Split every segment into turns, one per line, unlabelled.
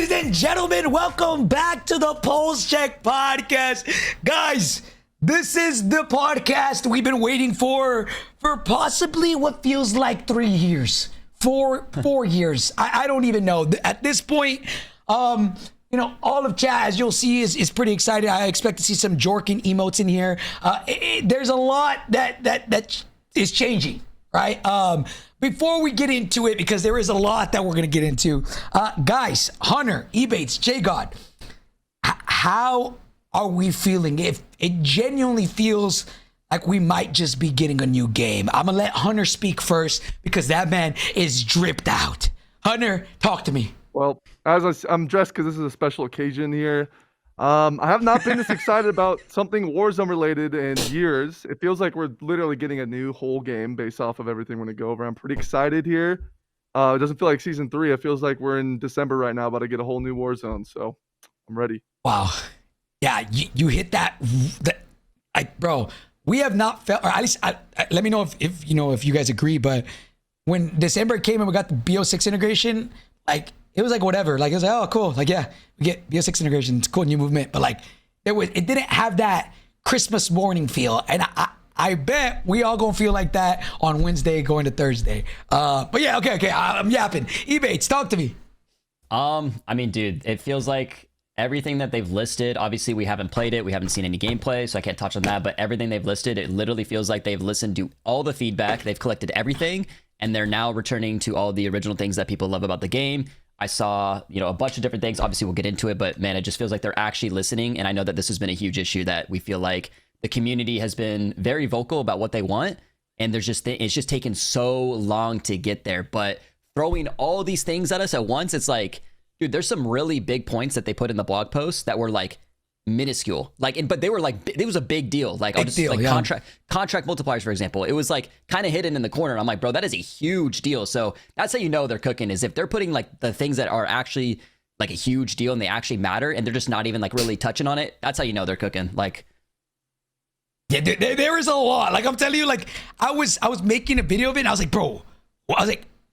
Ladies and gentlemen, welcome back to the Pullze Check podcast. Guys, this is the podcast we've been waiting for possibly what feels like 3 years. 4 years. I don't even know. At this point, you know, all of chat, as you'll see, is pretty excited. I expect to see some Jorkin emotes in here. There's a lot that is changing, right? Before we get into it, because there is a lot that we're going to get into, guys, Hunter, Ebatez, JGOD, how are we feeling? If it genuinely feels like we might just be getting a new game. I'm going to let Hunter speak first because that man is dripped out. Hunter, talk to me.
Well, I'm dressed because this is a special occasion here. I have not been this excited about something Warzone related in years. It feels like we're literally getting a new whole game based off of everything we're going to go over. I'm pretty excited here. It doesn't feel like season 3. It feels like we're in December right now, about to get a whole new Warzone. So I'm ready.
Wow. Yeah, you hit that. Like, bro, we have not felt, or at least let me know if you know if you guys agree. But when December came and we got the BO6 integration, like, it was like whatever. Like, it was like, oh, cool. Like, yeah, we get BO6 integration. It's cool, new movement. But like, it didn't have that Christmas morning feel. And I bet we all gonna feel like that on Wednesday going to Thursday. But yeah, okay. I'm yapping. Ebatez, talk to me.
I mean, dude, it feels like everything that they've listed. Obviously, we haven't played it. We haven't seen any gameplay, so I can't touch on that. But everything they've listed, it literally feels like they've listened to all the feedback. They've collected everything, and they're now returning to all the original things that people love about the game. I saw, you know, a bunch of different things. Obviously, we'll get into it, but man, it just feels like they're actually listening. And I know that this has been a huge issue that we feel like the community has been very vocal about what they want, and it's just taken so long to get there. But throwing all these things at us at once, it's like, dude, there's some really big points that they put in the blog post that were like minuscule, but they were like, it was a big deal. Like, I'll just deal, like, yeah. contract multipliers, for example, it was like kind of hidden in the corner. I'm like, bro, that is a huge deal. So that's how you know they're cooking, is if they're putting like the things that are actually like a huge deal and they actually matter, and they're just not even like really touching on it. That's how you know they're cooking. Like,
yeah, there is a lot. Like, I'm telling you, like, I was making a video of it and I was like, bro,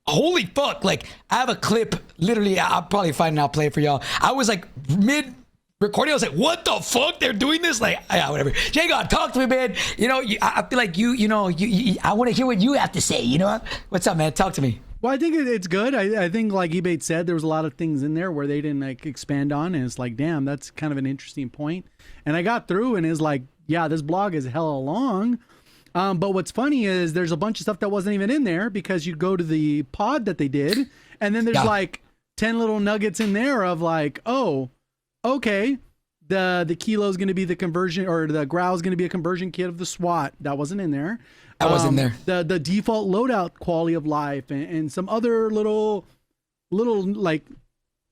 holy fuck. Like, I have a clip, literally, I'll probably find it and I'll play it for y'all. I was like mid recording, I was like, what the fuck? They're doing this? Like, yeah, whatever. JGOD, talk to me, man. You know, I feel like you know, I want to hear what you have to say, you know? What's up, man? Talk to me.
Well, I think it's good. I think, like Ebatez said, there was a lot of things in there where they didn't like expand on, and it's like, damn, that's kind of an interesting point. And I got through and it's like, yeah, this blog is hella long. But what's funny is there's a bunch of stuff that wasn't even in there because you go to the pod that they did, and then there's like 10 little nuggets in there of like, oh, okay, the kilo is going to be the conversion, or the growl is going to be a conversion kit of the SWAT. That wasn't in there.
That was in there.
The default loadout quality of life and some other little like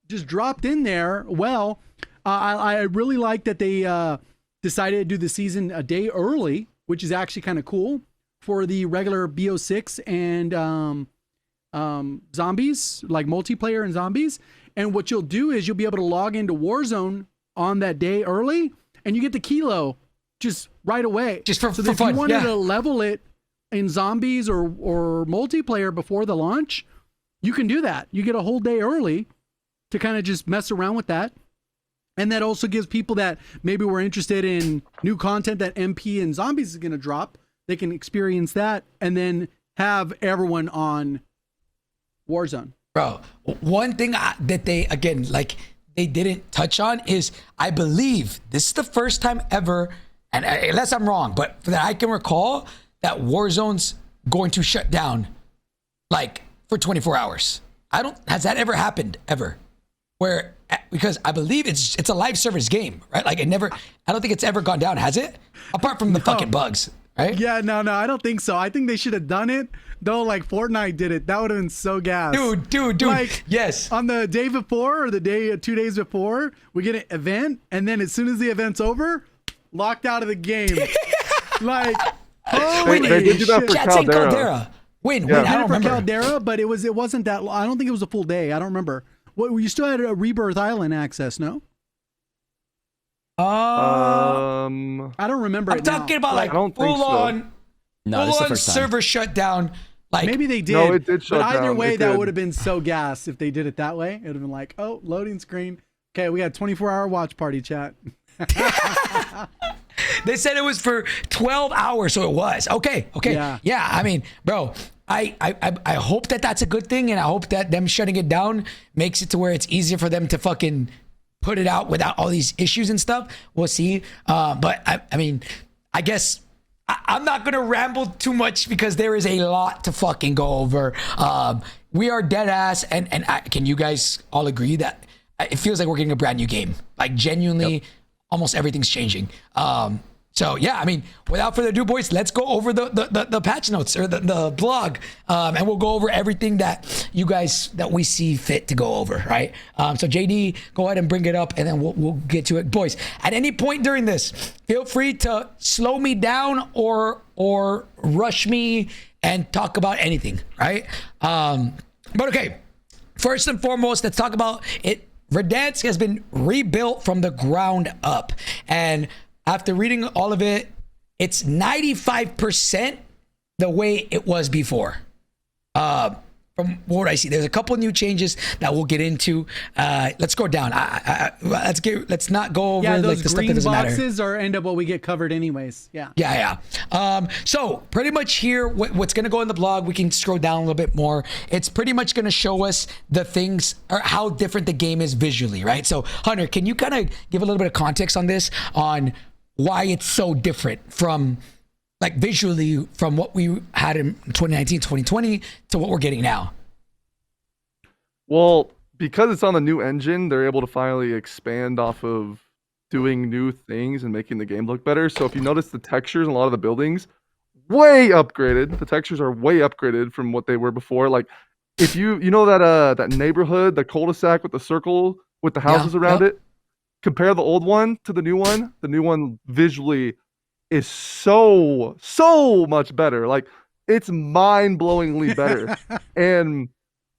just dropped in there. Well, I really like that they decided to do the season a day early, which is actually kind of cool for the regular BO6 and zombies, like multiplayer and zombies. And what you'll do is you'll be able to log into Warzone on that day early, and you get the kilo just right away.
Just for
if
fun.
You wanted to level it in zombies or multiplayer before the launch, you can do that. You get a whole day early to kind of just mess around with that. And that also gives people that maybe were interested in new content that MP and zombies is going to drop, they can experience that and then have everyone on Warzone.
Bro, one thing that they, again, like, they didn't touch on is, I believe this is the first time ever, and unless I'm wrong, but that I can recall, that Warzone's going to shut down like for 24 hours. Has that ever happened ever? Where, because I believe it's a live service game, right? Like, I don't think it's ever gone down, has it? Apart from the fucking bugs, right?
Yeah, no, I don't think so. I think they should have done it though, like Fortnite did it. That would have been so gas.
Dude. Like, yes.
On the day before, or the day 2 days before, we get an event, and then as soon as the event's over, locked out of the game. Like,
they did do that for Caldera.
Wait,
I
don't remember.
Caldera, but it wasn't that. I don't think it was a full day. I don't remember. Well, you still had a Rebirth Island access, no? I don't remember.
I'm talking about like full on.
No, this is the first time.
Server shutdown Like
Maybe they did.
No, it did shut
But either
down.
way,
It
that
did.
would have been so gas if they did it that way. It would have been like, oh, loading screen. Okay, we got 24-hour watch party chat.
they said it was for 12 hours, so it was. Okay. Yeah, I mean, bro, I hope that that's a good thing, and I hope that them shutting it down makes it to where it's easier for them to fucking put it out without all these issues and stuff. We'll see. But I mean, I guess I'm not gonna ramble too much because there is a lot to fucking go over. We are dead ass, and can you guys all agree that it feels like we're getting a brand new game? Like genuinely, almost everything's changing. So yeah, I mean, without further ado, boys, let's go over the patch notes or the blog, and we'll go over everything that we see fit to go over, right? So JD, go ahead and bring it up, and then we'll get to it, boys. At any point during this, feel free to slow me down or rush me and talk about anything, right? But okay, first and foremost, let's talk about it. Verdansk has been rebuilt from the ground up, and after reading all of it, it's 95% the way it was before. From what I see, there's a couple new changes that we'll get into. Let's go down. Let's not go over
those
like the stuff that
green
doesn't matter.
boxes are end up what we get covered anyways. Yeah.
Yeah. So pretty much here, what's going to go in the blog, we can scroll down a little bit more. It's pretty much going to show us the things or how different the game is visually, right? So Hunter, can you kind of give a little bit of context on this, on why it's so different from like visually from what we had in 2019, 2020 to what we're getting now?
Well, because it's on the new engine, they're able to finally expand off of doing new things and making the game look better. So if you notice the textures in a lot of the buildings, way upgraded. The textures are way upgraded from what they were before. Like if you know that neighborhood, the cul-de-sac with the circle with the houses around it, compare the old one to the new one. The new one visually is so much better. Like it's mind-blowingly better. And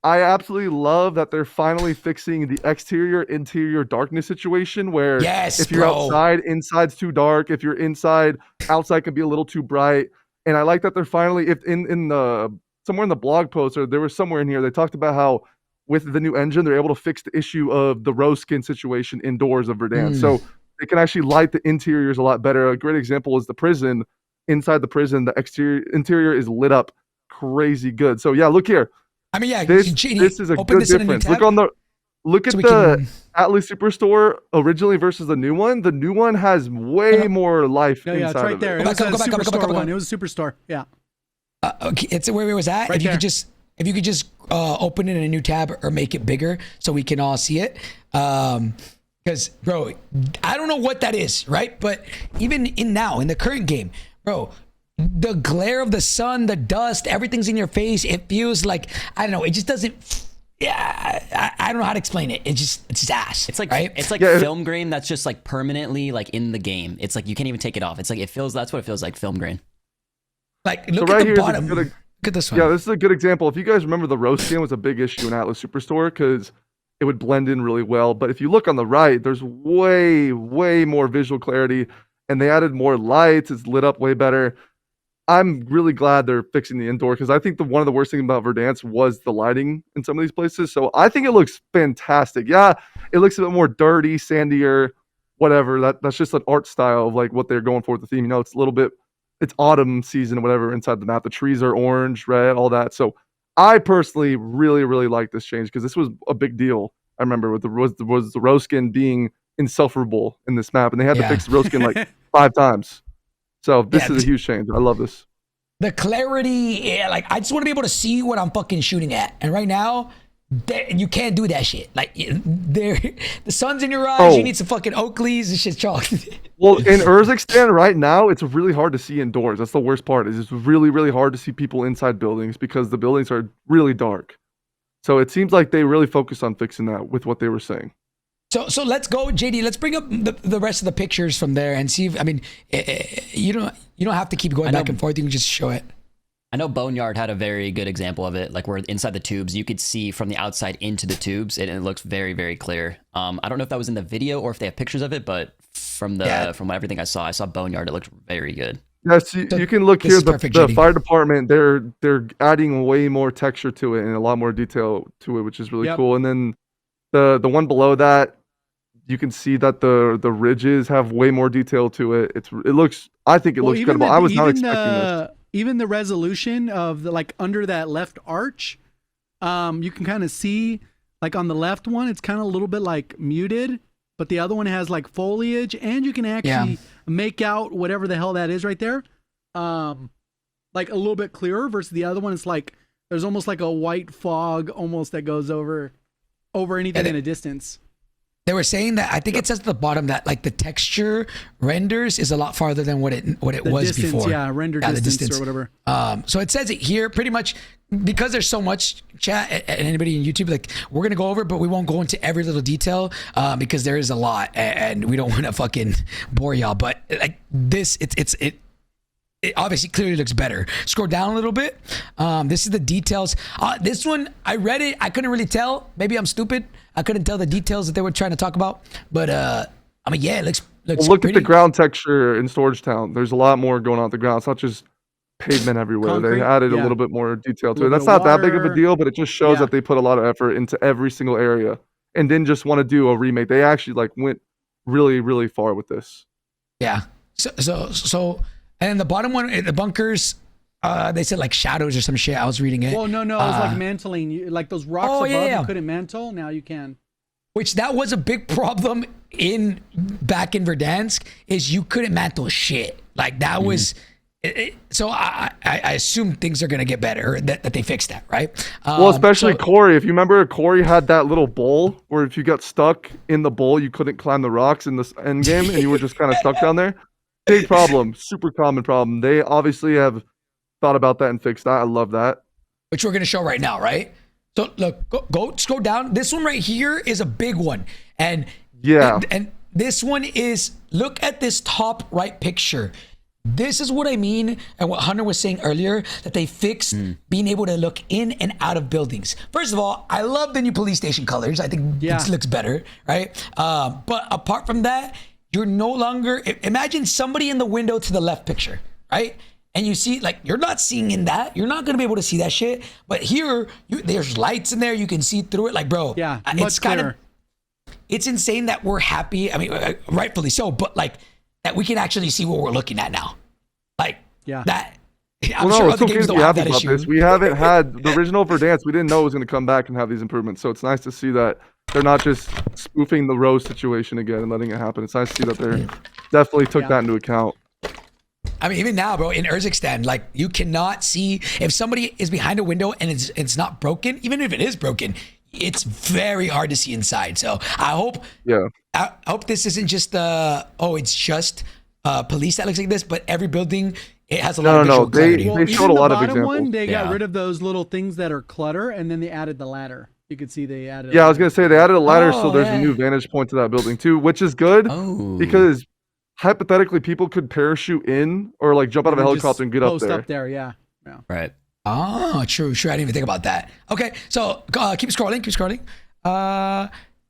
I absolutely love that they're finally fixing the exterior interior darkness situation where if you're outside, inside's too dark. If you're inside, outside can be a little too bright. And I like that they're finally, if in the somewhere in the blog post, or there was somewhere in here, they talked about how with the new engine, they're able to fix the issue of the rose skin situation indoors of Verdansk. So they can actually light the interiors a lot better. A great example is the prison. Inside the prison, the interior is lit up crazy good. So yeah, look here.
I mean, yeah,
this is a good difference. Look at the Atlas Superstore originally versus the new one. The new one has way more life inside
it's right
of
there.
it.
It was a Superstore one. It was a Superstore. Yeah.
Okay, it's where it was at.
Right
If you could just open it in a new tab or make it bigger so we can all see it. Because, bro, I don't know what that is, right? But even in the current game, bro, the glare of the sun, the dust, everything's in your face. It feels like, I don't know, it just doesn't. Yeah, I don't know how to explain it. It's just ass.
It's like
right?
It's like film grain that's just like permanently like in the game. It's like you can't even take it off. It's like that's what it feels like, film grain.
Like look at the bottom. Look at this one.
Yeah, this is a good example. If you guys remember, the rose skin was a big issue in Atlas Superstore because it would blend in really well. But if you look on the right, there's way more visual clarity, and they added more lights. It's lit up way better. I'm really glad they're fixing the indoor because I think one of the worst things about Verdansk was the lighting in some of these places. So I think it looks fantastic. Yeah, it looks a bit more dirty, sandier, whatever. That's just an art style of like what they're going for with the theme. You know, it's a little bit, it's autumn season, whatever, inside the map. The trees are orange, red, all that. So I personally really like this change because this was a big deal. I remember with the rose skin being insufferable in this map, and they had to fix the rose skin like 5 times. So this is a huge change. I love this.
The clarity, like I just want to be able to see what I'm fucking shooting at. And right now, you can't do that shit. Like the sun's in your eyes. You need some fucking Oakleys. This shit's chalk.
Well, in Urzikstan right now, it's really hard to see indoors. That's the worst part. It's really hard to see people inside buildings because the buildings are really dark. So it seems like they really focused on fixing that with what they were saying.
So let's go, JD. Let's bring up the rest of the pictures from there and see if, I mean, you don't have to keep going back and forth. You can just show it.
I know Boneyard had a very good example of it. Like where inside the tubes, you could see from the outside into the tubes, and it looks very clear. I don't know if that was in the video or if they have pictures of it, but from everything I saw Boneyard. It looked very good.
Yes,
So
you can look
this
here.
is
The
perfect, JD.
fire department, they're adding way more texture to it and a lot more detail to it, which is really
Yep.
cool. And then the one below that, you can see that the ridges have way more detail to it. It looks. I think it looks incredible. I was not expecting this.
Even the resolution of the like under that left arch, you can kind of see like on the left one, it's kind of a little bit like muted, but the other one has like foliage, and you can actually make out whatever the hell that is right there, like a little bit clearer versus the other one. It's like there's almost like a white fog almost that goes over anything in a distance.
They were saying that I think it says at the bottom that like the texture renders is a lot farther than what it was
distance,
before.
yeah, render distance or whatever.
So it says it here pretty much because there's so much chat and anybody in YouTube, like we're gonna go over it, but we won't go into every little detail because there is a lot and we don't want to fucking bore y'all. But like this, it obviously clearly looks better. Scroll down a little bit. This is the details. This one, I read it. I couldn't really tell. Maybe I'm stupid. I couldn't tell the details that they were trying to talk about. But I mean, yeah, it looks
Well, look
pretty.
at the ground texture in Storage Town. There's a lot more going on at the ground. It's not just pavement everywhere.
Concrete,
they added a
yeah.
little bit more detail to it.
Little
That's
bit of
not that big of a
water.
deal, but it just shows
Yeah.
that they put a lot of effort into every single area and didn't just want to do a remake. They actually like went really, really far with this.
Yeah. So, and then the bottom one, the bunkers. They said like shadows or some shit. I was reading it.
Well, no, it was like mantling. Like those rocks above, you couldn't mantle. Now you can.
Which that was a big problem back in Verdansk is you couldn't mantle shit. Like that was. So I assume things are gonna get better. That they fixed that, right?
Well, especially Corey. If you remember, Corey had that little bowl where if you got stuck in the bowl, you couldn't climb the rocks in this end game, and you were just kind of stuck down there. Big problem, super common problem. They obviously have thought about that and fixed that. I love that.
Which we're gonna show right now, right? So look, go scroll down. This one right here is a big one, and this one is, look at this top right picture. This is what I mean, and what Hunter was saying earlier, that they fixed being able to look in and out of buildings. First of all, I love the new police station colors. I think this looks better, right? But apart from that, you're no longer, imagine somebody in the window to the left picture, right? And you see, like, you're not seeing in that. You're not going to be able to see that shit. But here, there's lights in there. You can see through it. Like, bro, it's kind of, it's insane that we're happy. I mean, rightfully so. But, like, that we can actually see what we're looking at now. Like, that. I'm sure other games don't have that issue.
This. We haven't had the original Verdansk. We didn't know it was going to come back and have these improvements. So it's nice to see that they're not just spoofing the Rose situation again and letting it happen. It's nice to see that they definitely took that into account.
I mean, even now, bro, in Urzikstan, like, you cannot see if somebody is behind a window and it's not broken. Even if it is broken, it's very hard to see inside. So I hope, I hope this isn't just it's just police that looks like this, but every building, it has a lot of visual clarity.
They showed a lot of examples.
One, they got rid of those little things that are clutter, and then they added the ladder. You could see they added.
I was gonna say they added a ladder, so there's a new vantage point to that building too, which is good because hypothetically people could parachute in or like jump out of a helicopter and get up there.
Up there, yeah.
Right.
Oh, true. I didn't even think about that. Okay, so keep scrolling.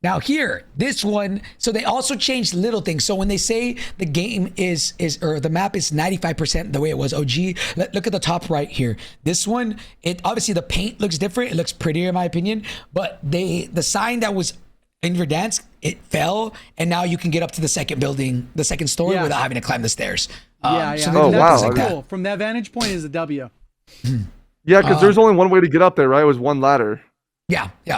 Now here, this one, so they also changed little things. So when they say the game is or the map is 95% the way it was OG, look at the top right here. This one, it obviously the paint looks different. It looks prettier in my opinion, but the sign that was in Verdansk, it fell, and now you can get up to the second building, the second story without having to climb the stairs. So
that's cool. From that vantage point is a W.
Yeah, because there's only one way to get up there, right? It was one ladder.
Yeah. You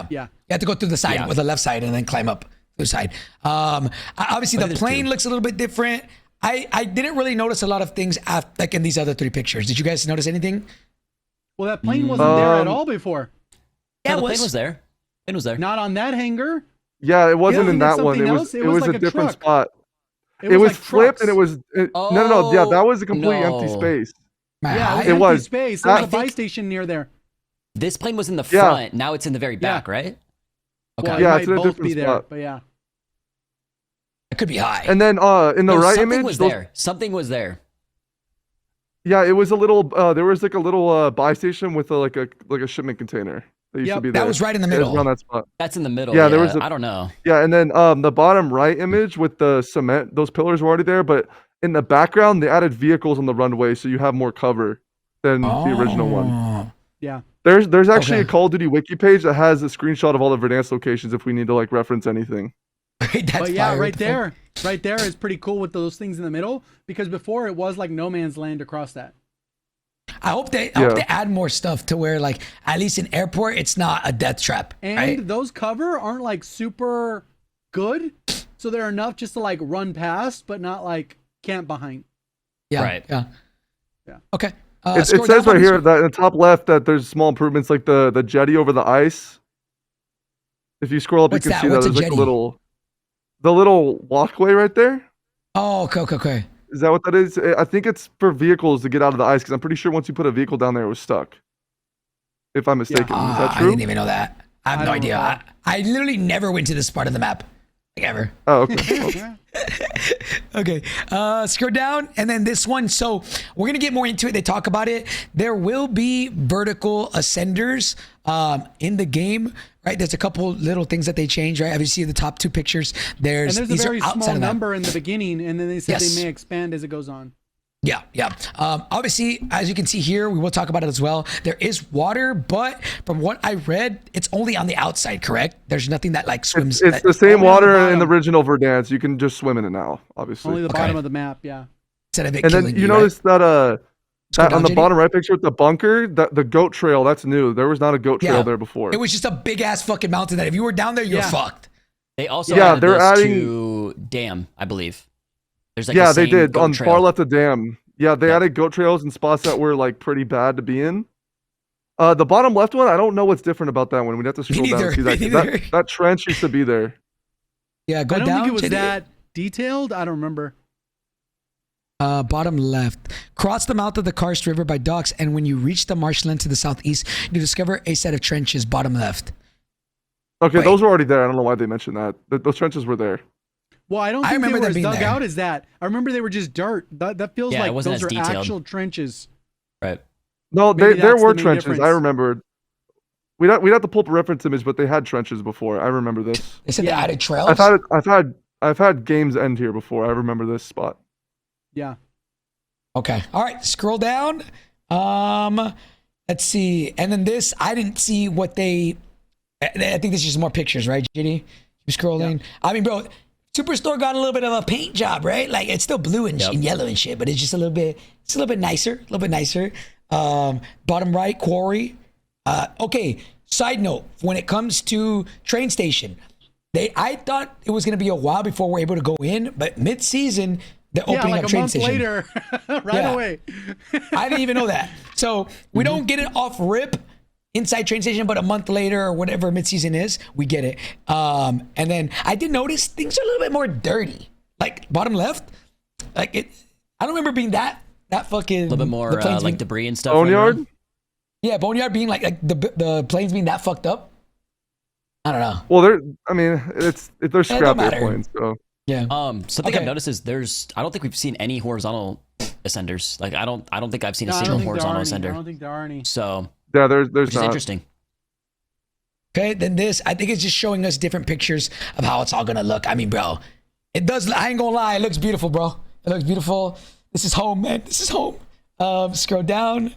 have to go through the side with the left side and then climb up the side. Obviously, the plane looks a little bit different. I didn't really notice a lot of things like in these other three pictures. Did you guys notice anything?
Well, that plane wasn't there at all before.
Yeah, the plane was there. It was there.
Not on that hangar.
Yeah, it wasn't in that one. It was
like
a different
truck.
spot.
It
was
like
flipped
trucks.
and it was no. Yeah, that was a complete empty space.
Yeah,
it was
empty space. There was a buy station near there.
This plane was in the front. Now it's in the very back, right?
Okay.
Well,
it
it's in a different spot.
But yeah.
It could be high.
And then in the right
something
image,
was there. Something was there.
Yeah, it was a little. There was like a little buy station with like a shipment container that used to be there.
That was right in the middle.
Around that spot.
That's in the middle.
Yeah, there was.
I don't know.
Yeah, and then the bottom right image with the cement, those pillars were already there, but in the background, they added vehicles on the runway, so you have more cover than the original one.
Oh.
Yeah.
There's actually
Okay.
a Call of Duty wiki page that has a screenshot of all the Verdansk locations if we need to like reference anything.
That's
But yeah,
fire.
right there is pretty cool with those things in the middle, because before it was like no man's land across that.
I hope they add more stuff to where, like, at least in airport, it's not a death trap.
And
right?
those cover aren't like super good, so they're enough just to like run past, but not like camp behind.
Yeah.
Right.
Yeah.
Yeah.
Okay.
It
scroll
says
down
right
on
here
this-
that in the top left that there's small improvements like the jetty over the ice. If you scroll up,
What's
you can
that?
see that
What's a
there's like
jetty?
the little walkway right there.
Oh, okay.
Is that what that is? I think it's for vehicles to get out of the ice because I'm pretty sure once you put a vehicle down there, it was stuck. If I'm mistaken, is that
I
true?
didn't even know that. I have
I
no
don't
idea.
recall.
I literally never went to this part of the map, like ever.
Oh, okay.
Okay, scroll down, and then this one. So we're gonna get more into it. They talk about it. There will be vertical ascenders in the game, right? There's a couple little things that they change, right? Have you seen the top two pictures?
And there's a
these are
very
outside
small
of that.
number in the beginning, and then they said
Yes.
they may expand as it goes on.
Yeah. Obviously, as you can see here, we will talk about it as well. There is water, but from what I read, it's only on the outside, correct? There's nothing that like swims.
It's the same
Only on the
water in the
bottom.
original Verdansk. You can just swim in it now, obviously.
Only the bottom of the map, yeah.
Instead of it
And
killing
then you
right?
notice that
Scroll
that on
down,
the
JD.
bottom right picture with the bunker, the goat trail, that's new. There was not a goat trail there before.
It was just a big ass fucking mountain that if you were down there, you're
Yeah.
fucked.
They also
Yeah,
added
they're
this
adding-
to Dam, I believe. There's like
Yeah,
the
they
same
did
goat
on
trail.
far left of Dam. Yeah, they
Yeah.
added goat trails in spots that were like pretty bad to be in. The bottom left one, I don't know what's different about that one. We'd have to scroll down
neither,
and see that.
me
'cause
neither.
that trench used to be there.
Yeah, go
I don't
down.
think it was
JD.
that detailed. I don't remember.
Bottom left. Cross the mouth of the Karst River by docks, and when you reach the marshland to the southeast, you discover a set of trenches. Bottom left.
Okay,
Wait.
those were already there. I don't know why they mentioned that. Those trenches were there.
Well, I don't
I
think they
remember
were
them
as
being
dug
there.
out as that. I remember they were just dirt. That feels
Yeah, it
like
wasn't
those
as
are
detailed.
actual trenches.
Right.
No,
Maybe
there
that's
were
the main
trenches. I
difference.
remembered. We'd have to pull up a reference image, but they had trenches before. I remember this.
They said
Yeah.
they added trails.
I've had games end here before. I remember this spot.
Yeah.
Okay. All right. Scroll down. Let's see. And then this, I didn't see what they. I think this is just more pictures, right, JD? Keep scrolling. I mean, bro, Superstore got a little bit of a paint job, right? Like it's still blue and, and yellow and shit, but it's just a little bit. It's a little bit nicer. A little bit nicer. Bottom right, quarry. Okay. Side note: when it comes to train station, I thought it was gonna be a while before we're able to go in, but mid-season they're
Yeah,
opening
like
up
a
train
month
station.
later, right
Yeah.
away.
I didn't even know that. So we don't get it off rip inside train station, but a month later or whatever mid-season is, we get it. And then I did notice things are a little bit more dirty. Like bottom left, like it. I don't remember being that fucking.
A little bit more
the planes
like
being,
debris and stuff. running
Boneyard?
around.
yeah, boneyard being like the planes being that fucked up. I don't know.
Well, they're
don't
scrap
matter.
airplanes, so
Yeah.
Something
Okay.
I've noticed is I don't think we've seen any horizontal ascenders. Like I don't think I've seen a
No, I
single
don't think there are
horizontal
any. I
ascender.
don't think there are any.
So
yeah, there's
which is
not.
interesting.
Okay, then this, I think it's just showing us different pictures of how it's all gonna look. I mean, bro, it does, I ain't gonna lie, it looks beautiful, bro. It looks beautiful. This is home, man. This is home. Scroll down.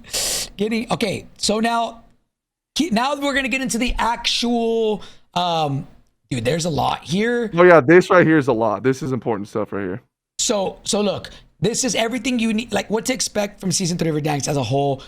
Okay, so now we're gonna get into the actual, dude, there's a lot here.
Oh yeah, this right here is a lot. This is important stuff right here.
So look, this is everything you need, like what to expect from season 3 of Verdansk as a whole.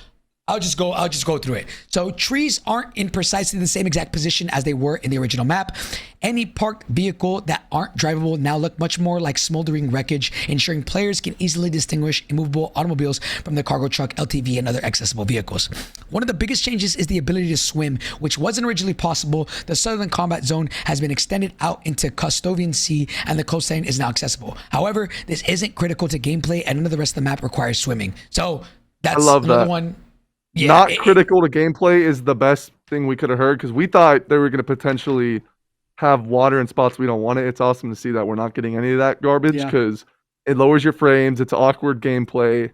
I'll just go through it. So trees aren't in precisely the same exact position as they were in the original map. Any parked vehicle that aren't drivable now look much more like smoldering wreckage, ensuring players can easily distinguish immovable automobiles from the cargo truck, LTV, and other accessible vehicles. One of the biggest changes is the ability to swim, which wasn't originally possible. The Southern Combat Zone has been extended out into Custovian Sea, and the coastline is now accessible. However, this isn't critical to gameplay, and none of the rest of the map requires swimming. So that's
I love
another
that.
one. Yeah,
Not critical to gameplay is the best thing we could have heard because we thought they were going to potentially have water in spots we don't want it. It's awesome to see that we're not getting any of that garbage
Yeah.
because it lowers your frames. It's awkward gameplay.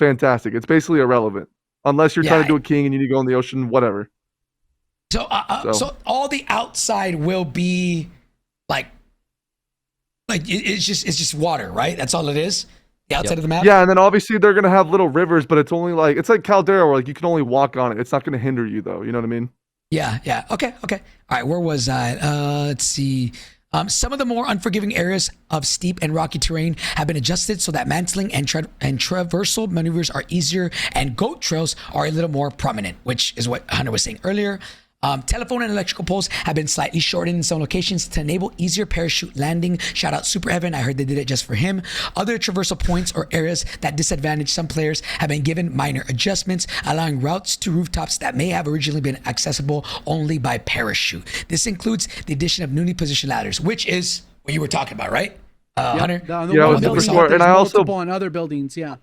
Fantastic. It's basically irrelevant unless you're trying to do a king and you need to go in the ocean, whatever.
So all the outside will be like it's just water, right? That's all it is. The outside of the map?
Yeah, and then obviously they're gonna have little rivers, but it's only like Caldera where like you can only walk on it. It's not gonna hinder you though. You know what I mean?
Yeah. Okay. All right, where was I? Let's see. Some of the more unforgiving areas of steep and rocky terrain have been adjusted so that mantling and traversal maneuvers are easier, and goat trails are a little more prominent, which is what Hunter was saying earlier. Telephone and electrical poles have been slightly shortened in some locations to enable easier parachute landing. Shout out Super Evan. I heard they did it just for him. Other traversal points or areas that disadvantage some players have been given minor adjustments, allowing routes to rooftops that may have originally been accessible only by parachute. This includes the addition of newly positioned ladders, which is what you were talking about, right, Hunter?
On the
Yeah,
one
it was
building,
before,
there's
and I also-
multiple on other buildings. Yeah.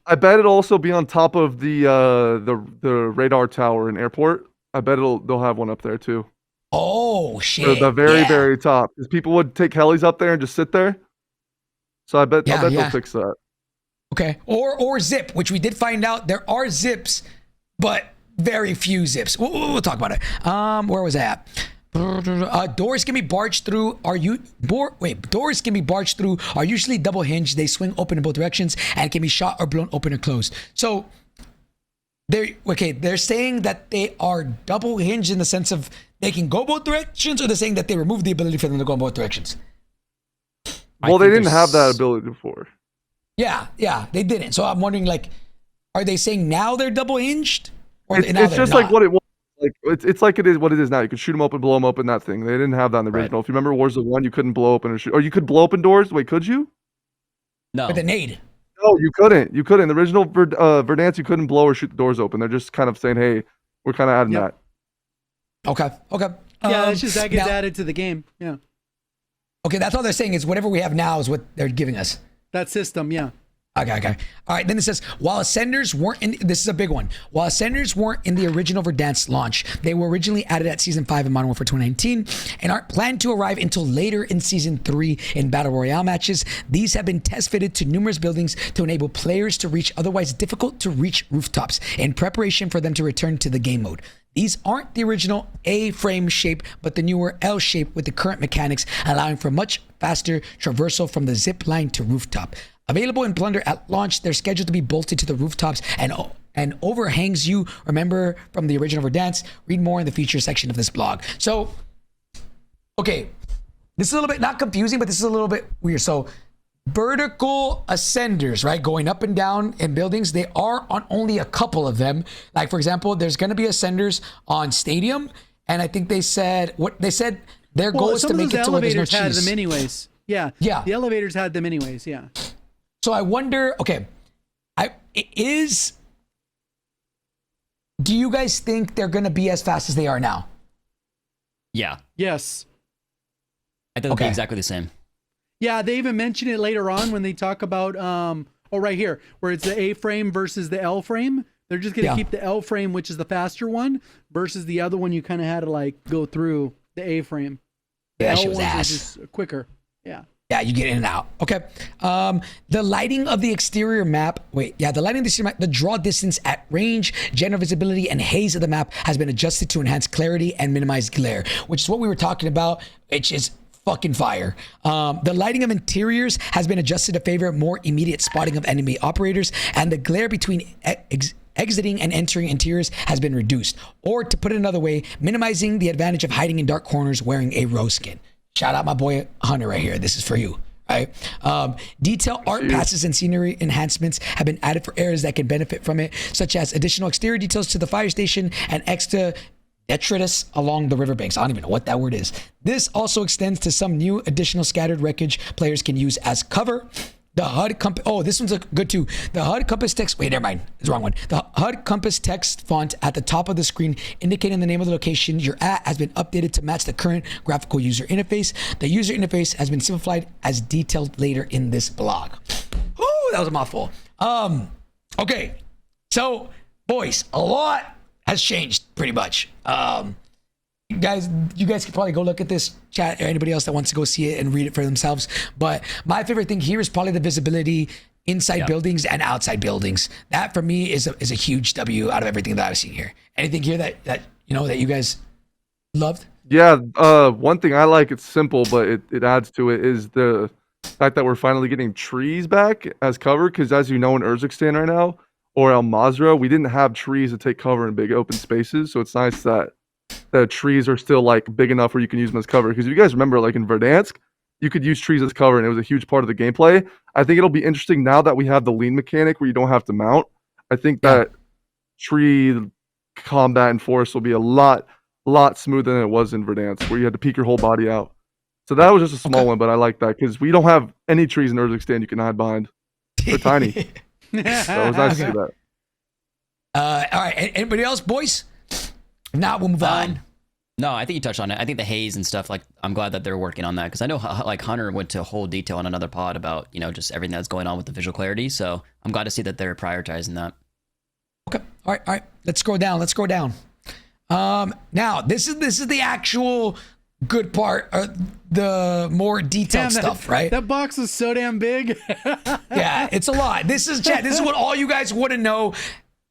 I bet it'll also be on top of the radar tower in airport. I bet they'll have one up there too.
Oh shit!
The very
yeah.
very top, because people would take helis up there and just sit there. So I bet
Yeah.
they'll fix that.
Okay, or zip, which we did find out there are zips, but very few zips. We'll talk about it. Where was I at? Doors can be barged through. Doors can be barged through. Are usually double hinged. They swing open in both directions and can be shot or blown open or closed. So they're saying that they are double hinged in the sense of they can go both directions, or they're saying that they remove the ability for them to go in both directions.
Well, they didn't have that ability before.
Yeah, they didn't. So I'm wondering, like, are they saying now they're double hinged? Or
It's just like what it was. Like it's like it is what it is now. You could shoot them open, blow them open. That thing they didn't have that in the original. If you remember Warzone 1, you couldn't blow open or shoot, or you could blow open doors. Wait, could you?
No.
With a nade.
No, you couldn't. You couldn't. The original Verdansk, you couldn't blow or shoot the doors open. They're just kind of saying, "Hey, we're kind of adding that."
Okay.
Yeah, it's just that gets
now-
added to the game. Yeah.
Okay, that's all they're saying is whatever we have now is what they're giving us.
That system, yeah.
Okay. All right, then it says, while Ascenders weren't in, this is a big one. While Ascenders weren't in the original Verdansk launch, they were originally added at Season 5 in Modern Warfare 2019 and aren't planned to arrive until later in Season 3 in Battle Royale matches. These have been test fitted to numerous buildings to enable players to reach otherwise difficult to reach rooftops in preparation for them to return to the game mode. These aren't the original A-frame shape, but the newer L shape with the current mechanics, allowing for much faster traversal from the zip line to rooftop. Available in Plunder at launch, they're scheduled to be bolted to the rooftops and overhangs you. Remember from the original Verdansk? Read more in the feature section of this blog. So, okay, this is a little bit not confusing, but this is a little bit weird. So, vertical ascenders, right, going up and down in buildings, they are on only a couple of them. Like, for example, there's going to be ascenders on Stadium, and I think they said their goal is to make it to where there's no
elevators had
cheese.
them anyways. Yeah. The elevators had them anyways. Yeah.
So I wonder, do you guys think they're going to be as fast as they are now?
Yeah.
Yes.
I think it'll be exactly the same.
Yeah, they even mention it later on when they talk about right here, where it's the A frame versus the L frame. They're just gonna keep the L frame, which is the faster one, versus the other one you kind of had to like go through the A frame.
Yeah,
the
she
L
was
ones are
ass.
just quicker. Yeah.
Yeah, you get in and out. Okay. The lighting of the exterior map. The lighting of the exterior map, the draw distance at range, general visibility, and haze of the map has been adjusted to enhance clarity and minimize glare, which is what we were talking about, which is fucking fire. The lighting of interiors has been adjusted to favor more immediate spotting of enemy operators, and the glare between exiting and entering interiors has been reduced. Or to put it another way, minimizing the advantage of hiding in dark corners wearing a rose skin. Shout out my boy Hunter right here. This is for you. Right? Detail art passes and scenery enhancements have been added for areas that can benefit from it, such as additional exterior details to the fire station and extra detritus along the riverbanks. I don't even know what that word is. This also extends to some new additional scattered wreckage players can use as cover. The HUD compass. Oh, this one's good too. The HUD compass text. Wait, never mind. It's the wrong one. The HUD compass text font at the top of the screen indicating the name of the location you're at has been updated to match the current graphical user interface. The user interface has been simplified as detailed later in this blog. Ooh, that was a mouthful. Okay. So, boys, a lot has changed pretty much. You guys can probably go look at this chat, or anybody else that wants to go see it and read it for themselves. But my favorite thing here is probably the visibility inside buildings and outside buildings. That for me is a huge W out of everything that I've seen here. Anything here that you guys loved?
Yeah, one thing I like, it's simple, but it adds to it, is the The fact that we're finally getting trees back as cover, because as you know, in Urzikstan right now, or El Mazra, we didn't have trees to take cover in big open spaces. So it's nice that the trees are still like big enough where you can use them as cover. Because if you guys remember, like in Verdansk, you could use trees as cover, and it was a huge part of the gameplay. I think it'll be interesting now that we have the lean mechanic where you don't have to mount. I think that tree combat in forest will be a lot smoother than it was in Verdansk, where you had to peek your whole body out. So that was just a small one, but I like that because we don't have any trees in Urzikstan you can hide behind. They're tiny. So it was nice to see that.
All right. Anybody else, boys? Now we'll move on.
No, I think you touched on it. I think the haze and stuff, like, I'm glad that they're working on that because I know, like, Hunter went to whole detail on another pod about, you know, just everything that's going on with the visual clarity. So I'm glad to see that they're prioritizing that.
Okay. All right. Let's scroll down. Now this is the actual good part, the more detailed stuff, right?
That box is so damn big.
Yeah, it's a lot. This is what all you guys want to know.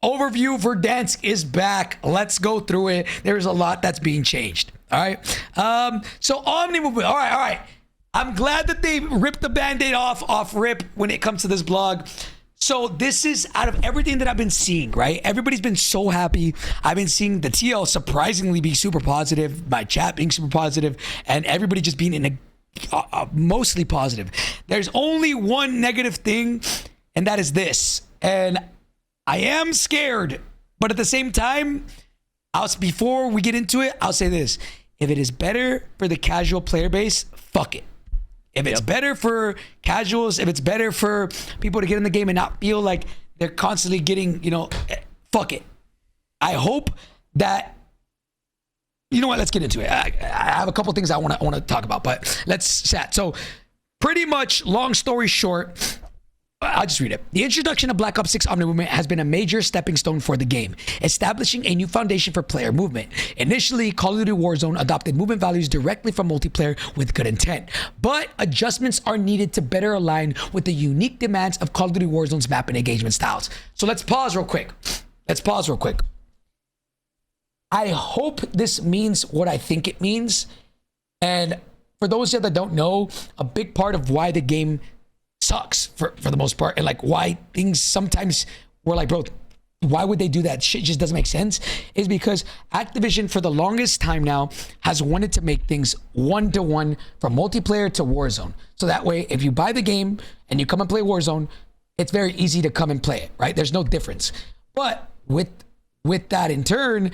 Overview: Verdansk is back. Let's go through it. There's a lot that's being changed. All right. So Omni movement. All right. I'm glad that they ripped the Band-Aid off rip when it comes to this blog. So this is, out of everything that I've been seeing, right? Everybody's been so happy. I've been seeing the TL surprisingly be super positive, my chat being super positive, and everybody just being in a mostly positive. There's only one negative thing, and that is this. And I am scared, but at the same time, before we get into it, I'll say this. If it is better for the casual player base, fuck it. If it's better for casuals, if it's better for people to get in the game and not feel like they're constantly getting, fuck it. I hope that, you know what, let's get into it. I have a couple things I want to talk about, but let's chat. So pretty much, long story short, I'll just read it. The introduction of Black Ops 6 Omni Movement has been a major stepping stone for the game, establishing a new foundation for player movement. Initially, Call of Duty Warzone adopted movement values directly from multiplayer with good intent, but adjustments are needed to better align with the unique demands of Call of Duty Warzone's map and engagement styles. So let's pause real quick. I hope this means what I think it means. And for those of you that don't know, a big part of why the game sucks for the most part, and like why things sometimes we're like, bro, why would they do that? Shit just doesn't make sense, is because Activision for the longest time now has wanted to make things one-to-one from multiplayer to Warzone. So that way, if you buy the game and you come and play Warzone, it's very easy to come and play it, right? There's no difference. But with that in turn,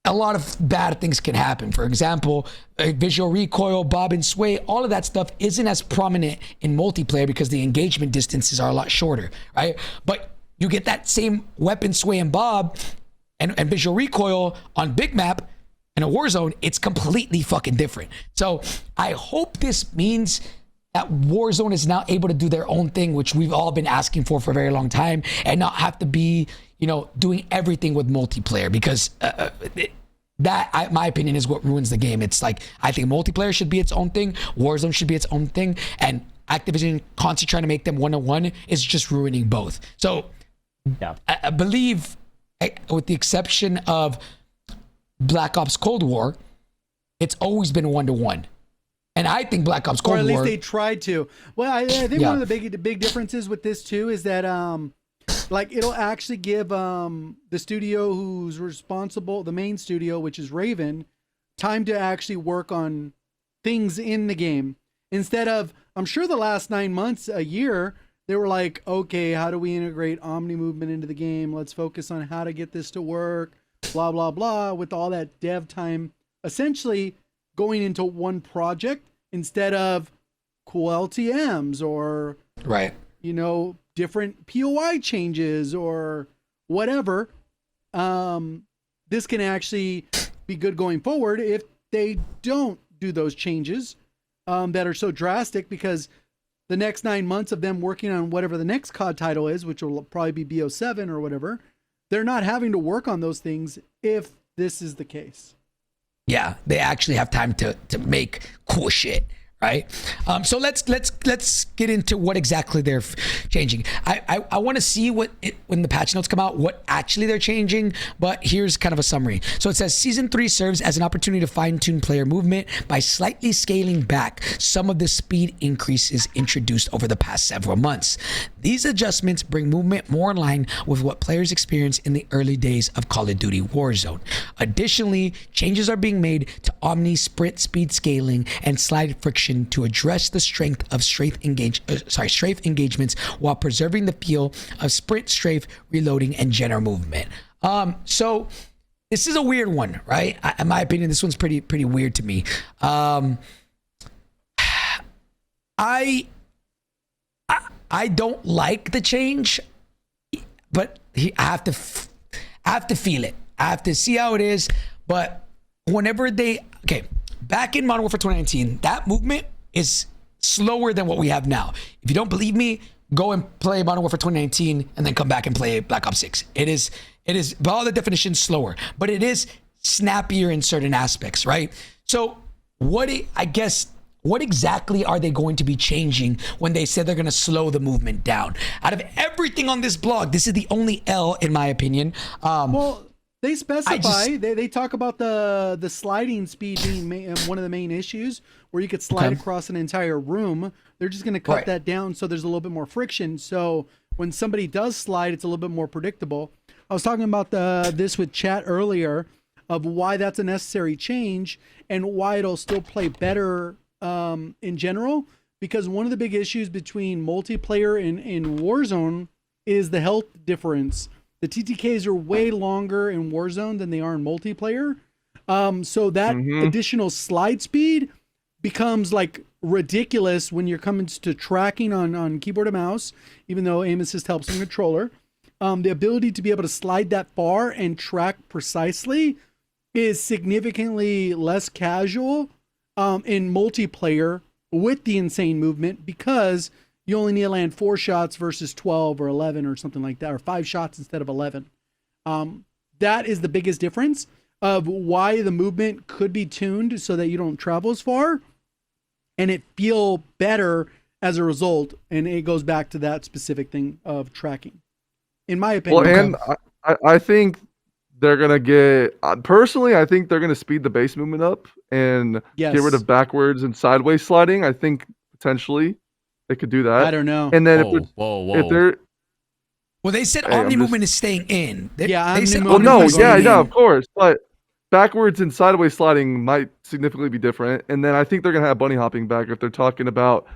a lot of bad things can happen. For example, visual recoil, bob and sway, all of that stuff isn't as prominent in multiplayer because the engagement distances are a lot shorter, right? But you get that same weapon sway and bob and visual recoil on big map in a Warzone, it's completely fucking different. So I hope this means that Warzone is now able to do their own thing, which we've all been asking for a very long time, and not have to be, doing everything with multiplayer, because my opinion, is what ruins the game. It's like, I think multiplayer should be its own thing, Warzone should be its own thing, and Activision constantly trying to make them one-on-one is just ruining both. So
Yeah.
I believe, with the exception of Black Ops Cold War, it's always been one-to-one. And I think Black Ops Cold War,
or at least they tried to. Well, I think one of the big differences with this too is that like it'll actually give the studio who's responsible, the main studio, which is Raven, time to actually work on things in the game. Instead of, I'm sure the last 9 months, a year, they were like, okay, how do we integrate Omni movement into the game? Let's focus on how to get this to work, blah, blah, blah, with all that dev time essentially going into one project instead of cool LTMs or,
right,
different POI changes or whatever. This can actually be good going forward if they don't do those changes that are so drastic, because the next 9 months of them working on whatever the next COD title is, which will probably be BO7 or whatever, they're not having to work on those things if this is the case.
Yeah, they actually have time to make cool shit, right? So let's get into what exactly they're changing. I want to see when the patch notes come out, what actually they're changing, but here's kind of a summary. So it says Season 3 serves as an opportunity to fine-tune player movement by slightly scaling back some of the speed increases introduced over the past several months. These adjustments bring movement more in line with what players experienced in the early days of Call of Duty Warzone. Additionally, changes are being made to Omni sprint speed scaling and slide friction to address the strength of strafe engagements while preserving the feel of sprint, strafe, reloading, and general movement. So this is a weird one, right? In my opinion, this one's pretty weird to me. I don't like the change, but I have to feel it. I have to see how it is. But whenever back in Modern Warfare 2019, that movement is slower than what we have now. If you don't believe me, go and play Modern Warfare 2019 and then come back and play Black Ops 6. It is by all the definitions slower, but it is snappier in certain aspects, right? So what exactly are they going to be changing when they said they're going to slow the movement down? Out of everything on this blog, this is the only L in my opinion.
Well, they specify, they talk about the sliding speed being one of the main issues, where you could slide across an entire room. They're just going to cut that down so there's a little bit more friction. So when somebody does slide, it's a little bit more predictable. I was talking about this with chat earlier of why that's a necessary change and why it'll still play better in general. Because one of the big issues between multiplayer and Warzone is the health difference. The TTKs are way longer in Warzone than they are in multiplayer. So that additional slide speed becomes like ridiculous when you're coming to tracking on keyboard and mouse, even though aim assist helps in controller. The ability to be able to slide that far and track precisely is significantly less casual in multiplayer with the insane movement, because you only need to land 4 shots versus 12 or 11 or something like that, or 5 shots instead of 11. That is the biggest difference of why the movement could be tuned so that you don't travel as far and it feel better as a result. And it goes back to that specific thing of tracking, in my opinion.
Well, and I think they're going to get, personally, I think they're going to speed the base movement up and get rid of backwards and sideways sliding. I think potentially they could do that.
I don't know.
And then
Whoa.
if they're,
well, they said Omni movement is staying in. They said
of course, but backwards and sideways sliding might significantly be different. And then I think they're gonna have bunny hopping back if they're talking about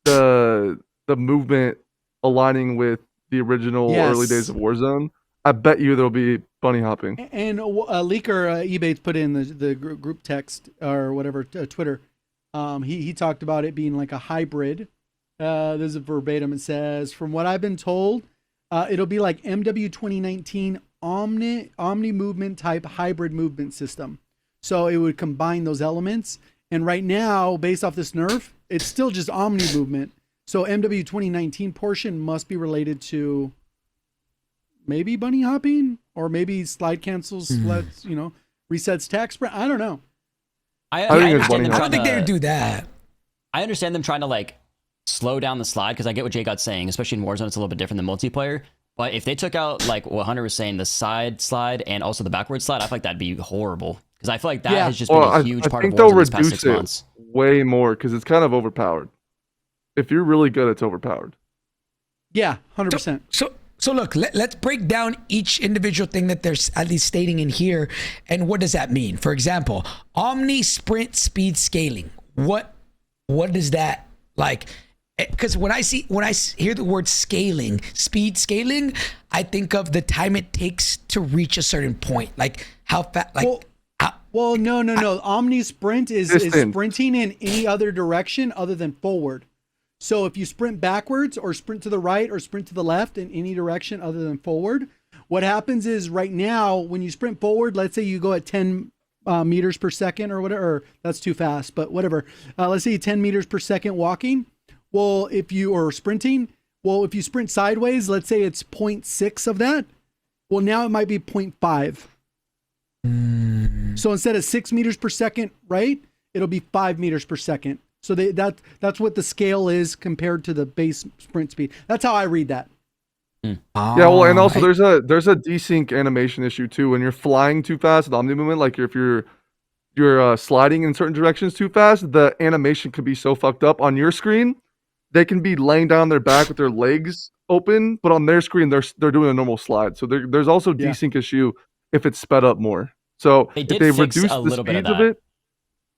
the movement aligning with the original early days of Warzone. I bet you there'll be bunny hopping.
And a leaker, Ebatez, put in the group text or whatever, Twitter. He talked about it being like a hybrid. There's a verbatim. It says, from what I've been told, it'll be like MW 2019 Omni movement type hybrid movement system. So it would combine those elements. And right now, based off this nerf, it's still just Omni movement. So MW 2019 portion must be related to maybe bunny hopping, or maybe slide cancels, resets tack sprint. I don't know.
I understand them
I don't think they would do that.
I understand them trying to like slow down the slide, because I get what JGOD's saying, especially in Warzone, it's a little bit different than multiplayer. But if they took out, like what Hunter was saying, the side slide and also the backward slide, I feel like that'd be horrible, because I feel like that has just been a huge part of Warzone these past 6 months.
Way more, because it's kind of overpowered. If you're really good, it's overpowered.
Yeah, 100%.
So look, let's break down each individual thing that they're at least stating in here, and what does that mean? For example, Omni sprint speed scaling. What is that like? Because when I hear the word scaling, speed scaling, I think of the time it takes to reach a certain point, like how fast.
Well, no. Omni sprint is sprinting in any other direction other than forward. So if you sprint backwards or sprint to the right or sprint to the left in any direction other than forward, what happens is right now when you sprint forward, let's say you go at 10 meters per second or whatever, or that's too fast, but whatever. Let's say 10 meters per second walking. Well, if you sprint sideways, let's say it's 0.6 of that. Well, now it might be 0.5. So instead of 6 meters per second, right, it'll be 5 meters per second. So that's what the scale is compared to the base sprint speed. That's how I read that.
Yeah, well, and also there's a desync animation issue too. When you're flying too fast with Omni movement, like if you're sliding in certain directions too fast, the animation could be so fucked up on your screen. They can be laying down their back with their legs open, but on their screen they're doing a normal slide. So there's also desync issue if it's sped up more. So if they reduce the speeds of it,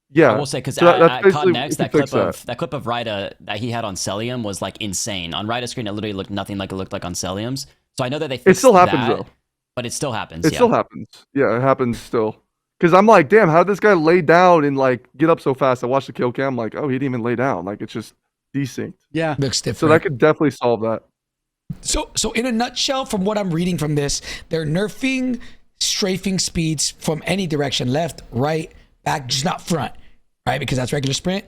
yeah,
I will say, because
so
at Cotton X,
that
that clip of Ryda that he had on Celium was like insane. On Ryda's screen, it literally looked nothing like it looked like on Celium's. So I know that they fixed
it still happens
that,
though.
But it still happens.
It still happens. Yeah, it happens still. Because I'm like, damn, how did this guy lay down and like get up so fast? I watched the kill cam, like, oh, he didn't even lay down. Like, it's just desynced.
Yeah,
looks different.
So that could definitely solve that.
So in a nutshell, from what I'm reading from this, they're nerfing strafing speeds from any direction, left, right, back, just not front, right? Because that's regular sprint.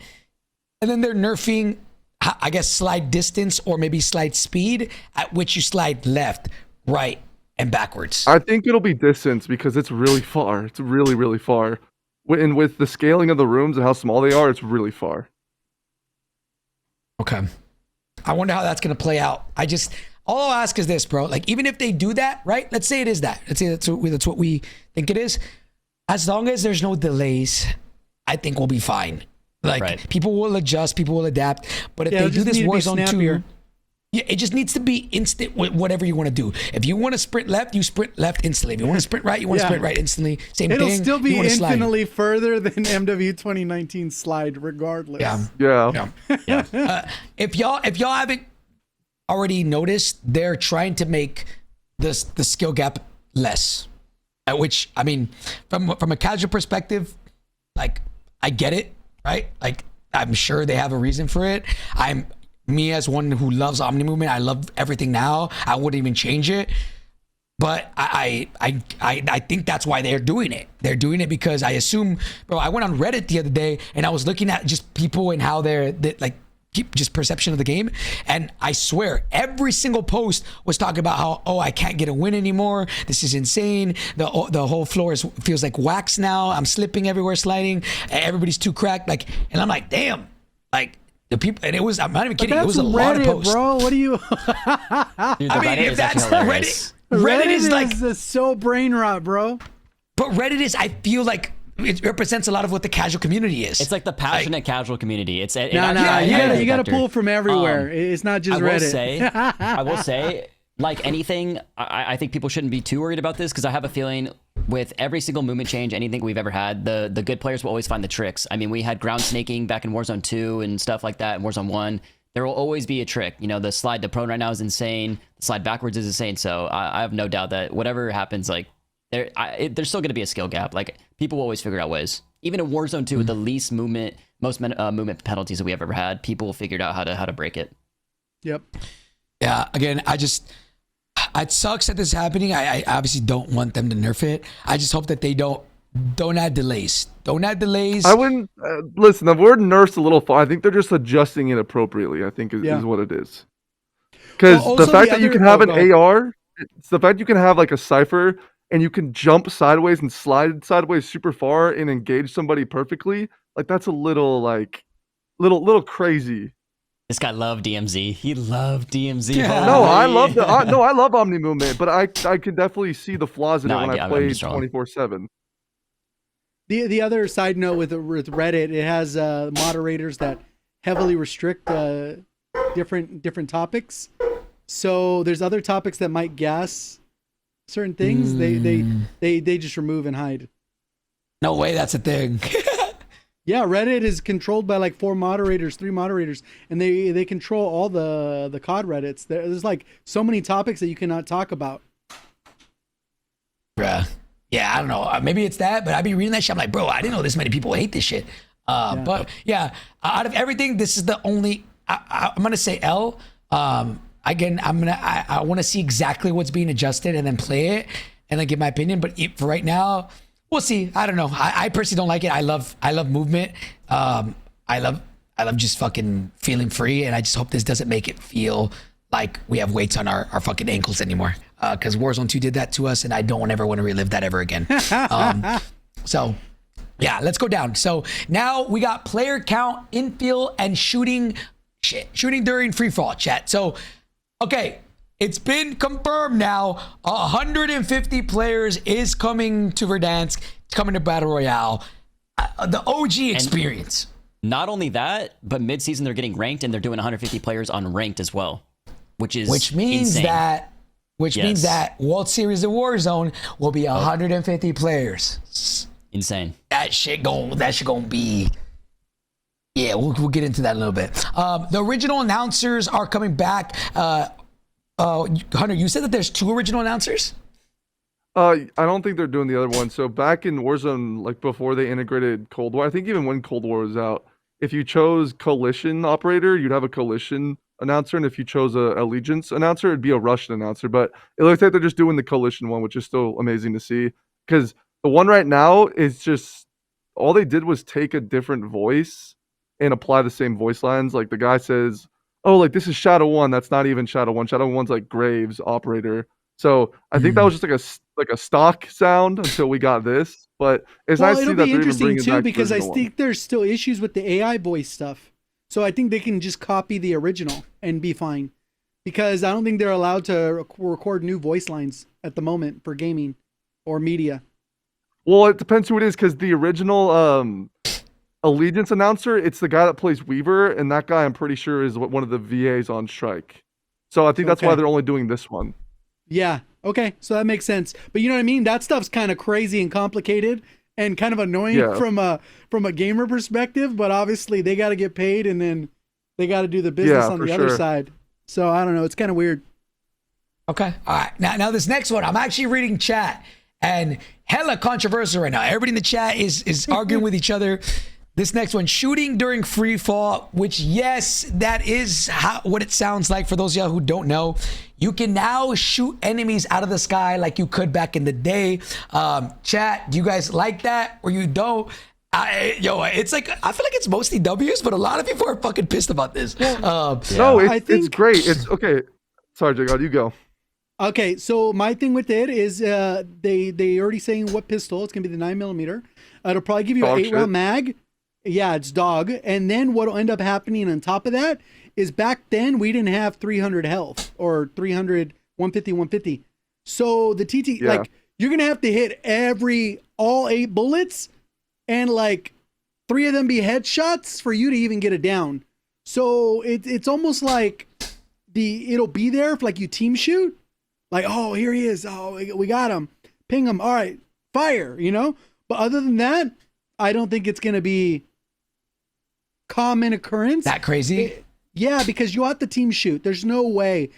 And then they're nerfing, I guess, slide distance or maybe slide speed at which you slide left, right, and backwards.
I think it'll be distance because it's really far. It's really, really far. And with the scaling of the rooms and how small they are, it's really far.
Okay. I wonder how that's going to play out. All I'll ask is this, bro. Like, even if they do that, right? Let's say it is that. Let's say that's what we think it is. As long as there's no delays, I think we'll be fine. Like, people will adjust, people will adapt. But if they do this Warzone 2, yeah, it just needs to be instant with whatever you want to do. If you want to sprint left, you sprint left instantly. If you want to sprint right, you want to sprint right instantly. Same thing.
It'll still be infinitely further than MW 2019 slide, regardless.
Yeah.
If y'all haven't already noticed, they're trying to make the skill gap less. At which, I mean, from a casual perspective, like, I get it, right? Like, I'm sure they have a reason for it. Me as one who loves Omni movement, I love everything now. I wouldn't even change it. But I think that's why they're doing it. They're doing it because I assume, bro, I went on Reddit the other day and I was looking at just people and how they're like, just perception of the game. And I swear every single post was talking about how, oh, I can't get a win anymore. This is insane. The whole floor feels like wax now. I'm slipping everywhere, sliding. Everybody's too cracked. Like, and I'm like, damn, like, the people, and it was, I'm not even kidding, it was a lot of posts.
Bro, what do you...
Dude,
I mean, if that's Reddit is like...
so brain rot, bro.
But Reddit is, I feel like, it represents a lot of what the casual community is.
It's like the passionate casual community. It's
you got to pull from everywhere. It's not just Reddit.
I will say, like anything, I think people shouldn't be too worried about this because I have a feeling with every single movement change, anything we've ever had, the good players will always find the tricks. I mean, we had ground snaking back in Warzone 2 and stuff like that in Warzone 1. There will always be a trick. You know, the slide to prone right now is insane. The slide backwards is insane. So I have no doubt that whatever happens, like, there's still going to be a skill gap. Like, people will always figure out ways. Even in Warzone 2 with the least movement, most movement penalties that we have ever had, people figured out how to break it.
Yep.
Yeah, again, it sucks that this is happening. I obviously don't want them to nerf it. I just hope that they don't add delays. Don't add delays.
I wouldn't listen. The word nerf's a little far. I think they're just adjusting it appropriately. I think is what it is. Because the fact that you can have an AR, it's the fact you can have like a cipher and you can jump sideways and slide sideways super far and engage somebody perfectly. Like, that's a little crazy.
This guy loved DMZ. He loved DMZ.
Yeah.
No, I love Omni movement, but I can definitely see the flaws in it when I play 24/7.
The other side note with Reddit, it has moderators that heavily restrict different topics. So there's other topics that might gas certain things. They just remove and hide.
No way, that's a thing.
Yeah, Reddit is controlled by like 3 moderators, and they control all the COD Reddits. There's like so many topics that you cannot talk about.
Bruh. Yeah, I don't know. Maybe it's that, but I'd be reading that shit. I'm like, bro, I didn't know this many people hate this shit. But yeah, out of everything, this is the only. I'm gonna say L. Again, I want to see exactly what's being adjusted and then play it and then give my opinion. But for right now, we'll see. I don't know. I personally don't like it. I love movement. I love just fucking feeling free, and I just hope this doesn't make it feel like we have weights on our fucking ankles anymore. Because Warzone 2 did that to us, and I don't ever want to relive that ever again. So Yeah, let's go down. So now we got player count, infield, and shooting during free fall, chat. So, okay, it's been confirmed now. 150 players is coming to Verdansk. It's coming to Battle Royale. The OG experience.
And not only that, but mid-season they're getting ranked and they're doing 150 players on ranked as well, which means
insane.
Yes.
Means that World Series of Warzone will be 150 players.
Insane.
That shit gonna be. Yeah, we'll get into that in a little bit. The original announcers are coming back. Hunter, you said that there's 2 original announcers?
I don't think they're doing the other one. So back in Warzone, like before they integrated Cold War, I think even when Cold War was out, if you chose Coalition operator, you'd have a Coalition announcer, and if you chose a Allegiance announcer, it'd be a Russian announcer. But it looks like they're just doing the Coalition one, which is still amazing to see. Because the one right now is just all they did was take a different voice and apply the same voice lines. Like the guy says, "Oh, like this is Shadow 1. That's not even Shadow 1. Shadow 1's like Graves operator." So I think that was just like a stock sound until we got this. But it's nice to see that they're even bringing it back
because I
the original
think there's still issues with the AI voice stuff. So I think they can just copy the original and be fine. Because I don't think they're allowed to record new voice lines at the moment for gaming or media.
Well, it depends who it is, because the original Allegiance announcer, it's the guy that plays Weaver, and that guy I'm pretty sure is one of the VAs on strike. So I think that's why they're only doing this one.
Yeah. Okay. So that makes sense. But you know what I mean? That stuff's kind of crazy and complicated and kind of annoying from a gamer perspective. But obviously they got to get paid, and then they got to do the business on the other side. So I don't know. It's kind of weird.
Okay. All right. Now this next one, I'm actually reading chat, and hella controversial right now. Everybody in the chat is arguing with each other. This next one, shooting during free fall, which, yes, that is what it sounds like for those of y'all who don't know. You can now shoot enemies out of the sky like you could back in the day. Chat, do you guys like that or you don't? It's like, I feel like it's mostly W's, but a lot of people are fucking pissed about this.
No, it's great. It's okay. Sorry, JGOD, you go.
Okay, so my thing with it is they already saying what pistol. It's going to be the 9mm. It'll probably give you an 8-round mag. Yeah, it's dog. And then what'll end up happening on top of that is back then we didn't have 300 health or 300, 150, 150. So the TT, like, you're going to have to hit all 8 bullets and like 3 of them be headshots for you to even get it down. So it's almost like it'll be there if like you team shoot. Like, oh, here he is. Oh, we got him. Ping him. All right, fire, you know? But other than that, I don't think it's going to be common occurrence.
That crazy?
Yeah, because you have to team shoot. There's no way.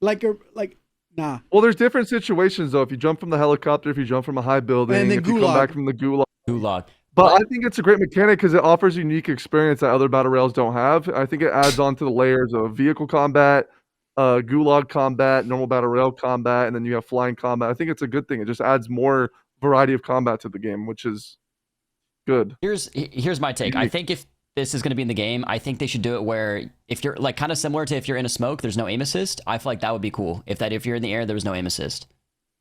Nah.
Well, there's different situations, though. If you jump from the helicopter, if you jump from a high building,
and then
if you come back from the Gulag.
But
I think it's a great mechanic because it offers a unique experience that other battle rails don't have. I think it adds on to the layers of vehicle combat, Gulag combat, normal battle rail combat, and then you have flying combat. I think it's a good thing. It just adds more variety of combat to the game, which is good.
Here's my take. I think if this is going to be in the game, I think they should do it where if you're like kind of similar to if you're in a smoke, there's no aim assist. I feel like that would be cool. If you're in the air, there was no aim assist.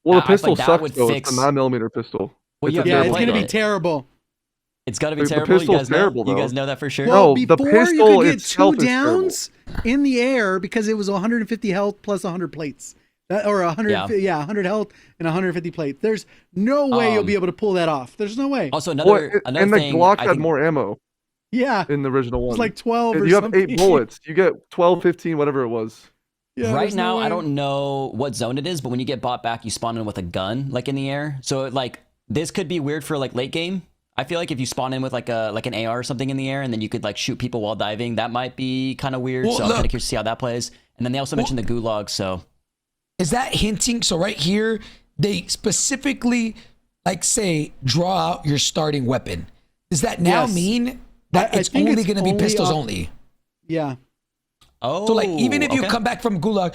Well, the pistol sucks though. It's a 9mm pistol.
Well,
it's going to be terrible.
It's got to be terrible.
The pistol's terrible,
you guys know that for sure?
Well,
no,
before
the pistol
you could get 2
downs
in the air because it was 150 health plus 100 plates. Or 100 health and 150 plates. There's no way you'll be able to pull that off. There's no way.
Also, another
and
thing.
the Glock had more ammo.
Yeah.
In the original one.
It's like 12 or
you have
something.
8 bullets. You get 12, 15, whatever it was.
Yeah,
right now, I don't know what zone it is, but when you get bought back, you spawn in with a gun, like in the air. So like this could be weird for like late game. I feel like if you spawn in with like an AR or something in the air, and then you could like shoot people while diving, that might be kind of weird. So I'm kind of curious to see how that plays. And then they also mentioned the Gulag. So
is that hinting? So right here, they specifically like say draw out your starting weapon. Does that now mean that it's only going to be pistols only?
Yeah.
Oh.
So like even if you come back from Gulag,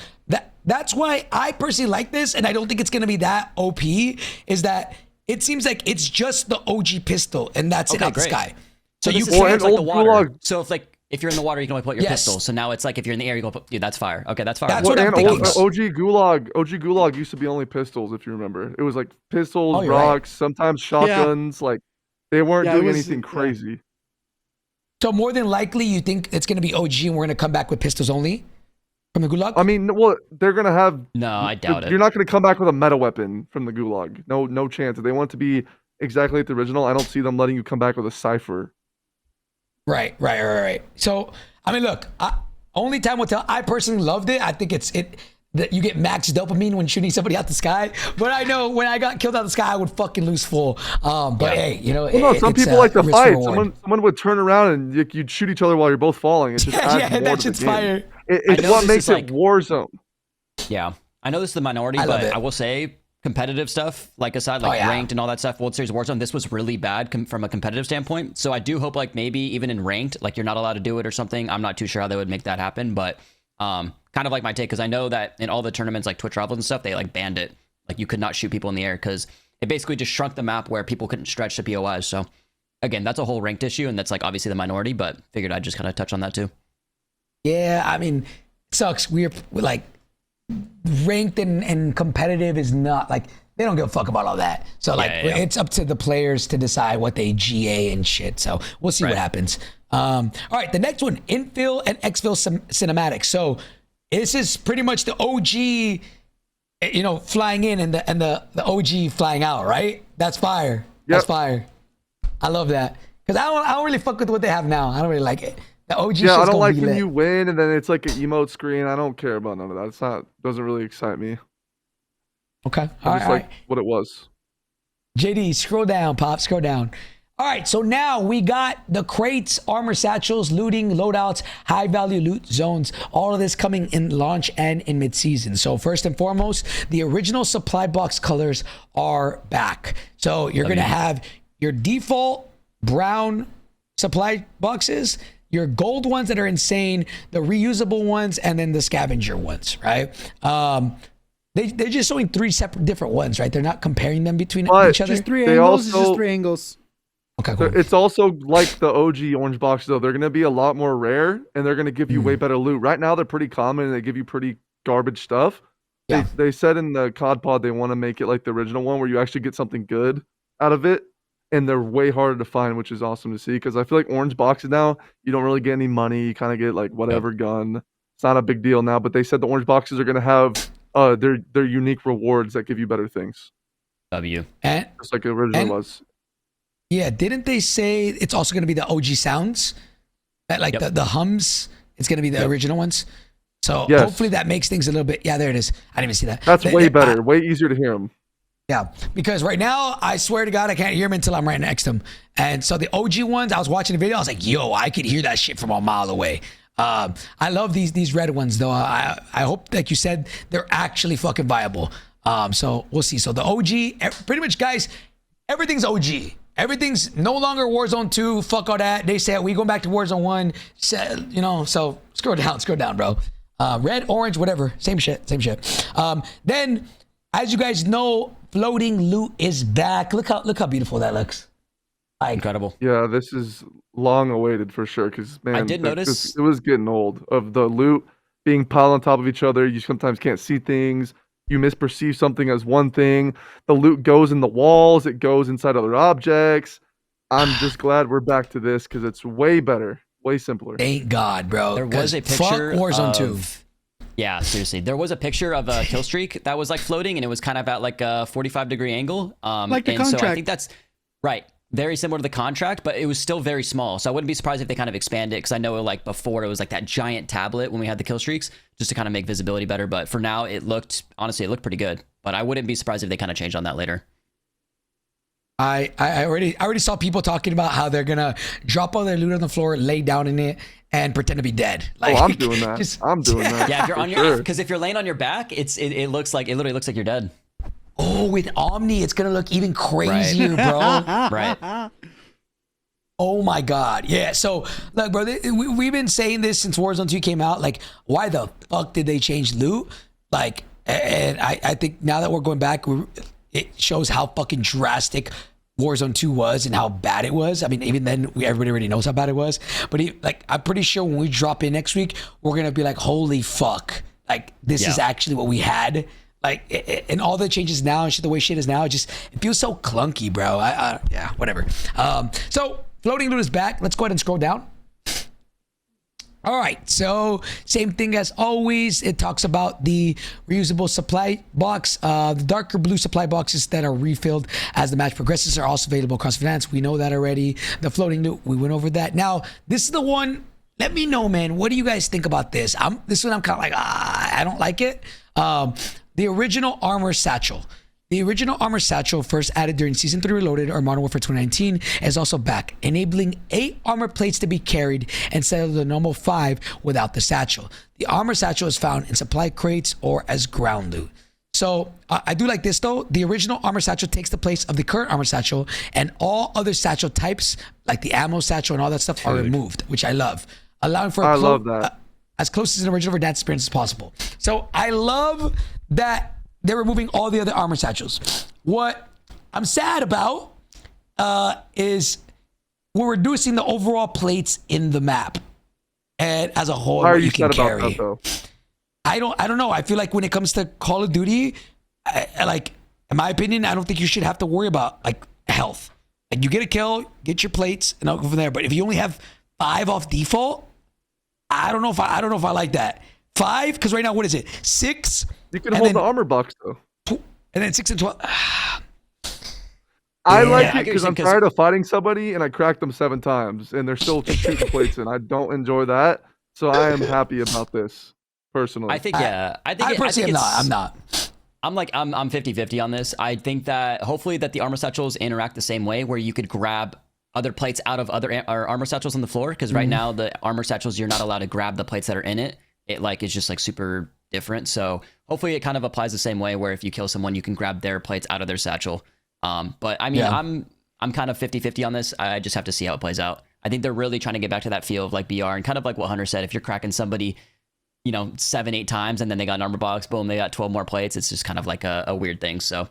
that's why I personally like this, and I don't think it's going to be that OP. Is that it seems like it's just the OG pistol, and that's it out the sky.
So you can't like the water. So if you're in the water, you can only put your pistol. So now it's like if you're in the air, you can put that's fire. Okay, that's fire.
That's what I'm thinking.
OG Gulag used to be only pistols, if you remember. It was like pistols, rocks, sometimes shotguns. Like They weren't
Yeah, it
doing
was-
anything
yeah.
crazy.
So more than likely, you think it's gonna be OG, and we're gonna come back with pistols only from the Gulag?
I mean, well, they're gonna have.
No, I doubt
You're
it.
not gonna come back with a meta weapon from the Gulag. No chance. If they want it to be exactly like the original, I don't see them letting you come back with a cipher.
Right. So, I mean, look, only time will tell. I personally loved it. I think that you get max dopamine when shooting somebody out the sky. But I know when I got killed out of the sky, I would fucking lose full. But hey, you know,
Well, no, some
it's,
people like to
risk
fight.
reward.
Someone would turn around and you'd shoot each other while you're both falling. It just adds
Yeah,
more
that
to
shit's
the game.
fire.
It's
know
what
this
makes
is
it
like-
Warzone.
Yeah, I know this is the minority,
I love
but
it.
I will say competitive stuff, like aside,
Oh, yeah.
ranked and all that stuff, World Series Warzone, this was really bad from a competitive standpoint. So I do hope, like, maybe even in ranked, like, you're not allowed to do it or something. I'm not too sure how they would make that happen, but kind of like my take, because I know that in all the tournaments, like Twitch Rivals and stuff, they like banned it. Like, you could not shoot people in the air because it basically just shrunk the map where people couldn't stretch the POIs. So again, that's a whole ranked issue, and that's like obviously the minority, but figured I'd just kind of touch on that too.
Yeah, I mean, it sucks. We're like ranked and competitive is not like they don't give a fuck about all that. So like
Yeah.
it's up to the players to decide what they GA and shit. So we'll see what
Right.
happens. All right, the next one, infill and exfil cinematics. So this is pretty much the OG, you know, flying in and the OG flying out, right? That's fire. That's
Yep.
fire. I love that because I don't really fuck with what they have now. I don't really like it. The OG
Yeah, I
shit's
don't
gonna
like
be
when
lit.
you win and then it's like an emote screen. I don't care about none of that. Doesn't really excite me.
Okay.
I
All
just
right.
like what it was.
JD, scroll down, Pop, scroll down. All right, so now we got the crates, armor satchels, looting, loadouts, high value loot zones, all of this coming in launch and in mid-season. So first and foremost, the original supply box colors are back. So you're going to have your default brown supply boxes, your gold ones that are insane, the reusable ones, and then the scavenger ones, right? They're just showing three separate different ones, right? They're not comparing them between
But
each other.
Just three
They
angles. It's
also-
just three angles.
Okay, cool.
It's also like the OG orange boxes, though. They're going to be a lot more rare, and they're going to give you way better loot. Right now, they're pretty common, and they give you pretty garbage stuff.
Yeah.
They said in the COD pod they want to make it like the original one, where you actually get something good out of it, and they're way harder to find, which is awesome to see. Because I feel like orange boxes now, you don't really get any money. You kind of get like whatever gun. It's not a big deal now. But they said the orange boxes are going to have their unique rewards that give you better things,
W.
And
just like the original
And-
was.
yeah, didn't they say it's also going to be the OG sounds? That like
Yep.
the hums, it's going to be the original ones. So
Yes.
hopefully that makes things a little bit. Yeah, there it is. I didn't even see that.
That's way
I-
better, way easier to hear them.
yeah, because right now I swear to God I can't hear him until I'm right next to him. And so the OG ones, I was watching the video, I was like, yo, I could hear that shit from a mile away. I love these red ones though. I hope, like you said, they're actually fucking viable. So we'll see. So the OG, pretty much, guys, everything's OG. Everything's no longer Warzone 2. Fuck all that. They said we going back to Warzone 1. You know, so scroll down, bro. Red, orange, whatever. Same shit. Then, as you guys know, floating loot is back. Look how beautiful that looks. Like,
Incredible.
Yeah, this is long awaited for sure. Because man,
did notice-
it was getting old of the loot being piled on top of each other. You sometimes can't see things. You misperceive something as one thing. The loot goes in the walls. It goes inside other objects. I'm just glad we're back to this because it's way better, way simpler.
thank God, bro.
There was a
'Cause fuck
picture
Warzone 2.
of, yeah, seriously. There was a picture of a kill streak that was like floating, and it was kind of at like a 45-degree angle.
Like the
and so I
contract.
think that's right. Very similar to the contract, but it was still very small. So I wouldn't be surprised if they kind of expand it, because I know like before it was like that giant tablet when we had the kill streaks, just to kind of make visibility better. But for now, honestly, it looked pretty good. But I wouldn't be surprised if they kind of changed on that later.
I already saw people talking about how they're gonna drop all their loot on the floor, lay down in it, and pretend to be dead. Like,
I'm doing that. I'm doing that.
Yeah, if you're
for
on
sure.
because if you're laying on your back, it literally looks like you're dead.
Oh, with Omni, it's gonna look even crazier, bro.
Right.
Oh my God. Yeah. So, look, bro, we've been saying this since Warzone 2 came out. Like, why the fuck did they change loot? Like, and I think now that we're going back, it shows how fucking drastic Warzone 2 was and how bad it was. I mean, even then, everybody already knows how bad it was. But I'm pretty sure when we drop in next week, we're gonna be like, holy fuck. Like, this is actually what we had. and all the changes now and shit, the way shit is now, it feels so clunky, bro. Yeah, whatever. So floating loot is back. Let's go ahead and scroll down. All right, so same thing as always. It talks about the reusable supply box. The darker blue supply boxes that are refilled as the match progresses are also available across Verdansk. We know that already. The floating loot, we went over that. Now, this is the one. Let me know, man. What do you guys think about this? This one I'm kind of like, I don't like it. The original armor satchel. The original armor satchel, first added during Season 3 Reloaded or Modern Warfare 2019, is also back, enabling 8 armor plates to be carried instead of the normal 5 without the satchel. The armor satchel is found in supply crates or as ground loot. So I do like this though. The original armor satchel takes the place of the current armor satchel, and all other satchel types, like the ammo satchel and all that stuff, are removed, which I love, allowing for
love that.
As close as an original Verdansk experience as possible. So I love that they're removing all the other armor satchels. What I'm sad about is we're reducing the overall plates in the map, and as a whole,
Why are
what
you
you can
sad about
carry.
that, though?
I don't know. I feel like when it comes to Call of Duty, like in my opinion, I don't think you should have to worry about like health. Like you get a kill, get your plates, and I'll go from there. But if you only have 5 off default, I don't know if I like that. 5, because right now, what is it? 6.
You can hold the armor box though.
And then 6 and 12.
I like
I
it
get
because
what
I'm
you're saying,
tired of fighting somebody and I cracked them 7 times and they're still shooting plates in. I don't enjoy that, so I am happy about this personally.
I think
I'm not.
I'm 50-50 on this. I think that hopefully that the armor satchels interact the same way, where you could grab other plates out of other armor satchels on the floor, because right now the armor satchels, you're not allowed to grab the plates that are in it. It like is just like super different. So hopefully it kind of applies the same way, where if you kill someone, you can grab their plates out of their satchel. But I mean, I'm kind of 50-50 on this. I just have to see how it plays out. I think they're really trying to get back to that feel of like BR, and kind of like what Hunter said, if you're cracking somebody, 7-8 times and then they got an armor box, boom, they got 12 more plates. It's just kind of like a weird thing. So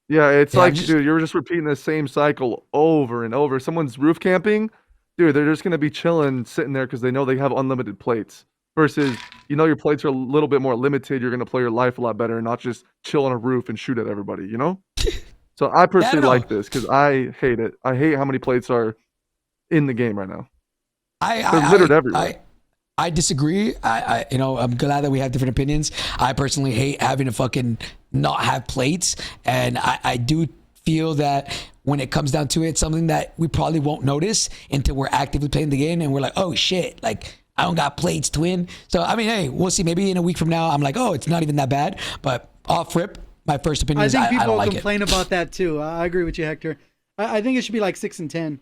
yeah, it's dude, you're just repeating the same cycle over and over. Someone's roof camping, dude, they're just gonna be chilling, sitting there because they know they have unlimited plates. Versus, your plates are a little bit more limited. You're gonna play your life a lot better and not just chill on a roof and shoot at everybody. So I personally like this because I hate it. I hate how many plates are in the game right now. They're littered everywhere.
I disagree. I'm glad that we have different opinions. I personally hate having to fucking not have plates, and I do feel that when it comes down to it, something that we probably won't notice until we're actively playing the game and we're like, oh shit, like I don't got plates, twin. So I mean, hey, we'll see. Maybe in a week from now, I'm like, oh, it's not even that bad. But off rip, my first opinion is I don't like it.
People complain about that too. I agree with you, Hector. I think it should be like 6 and 10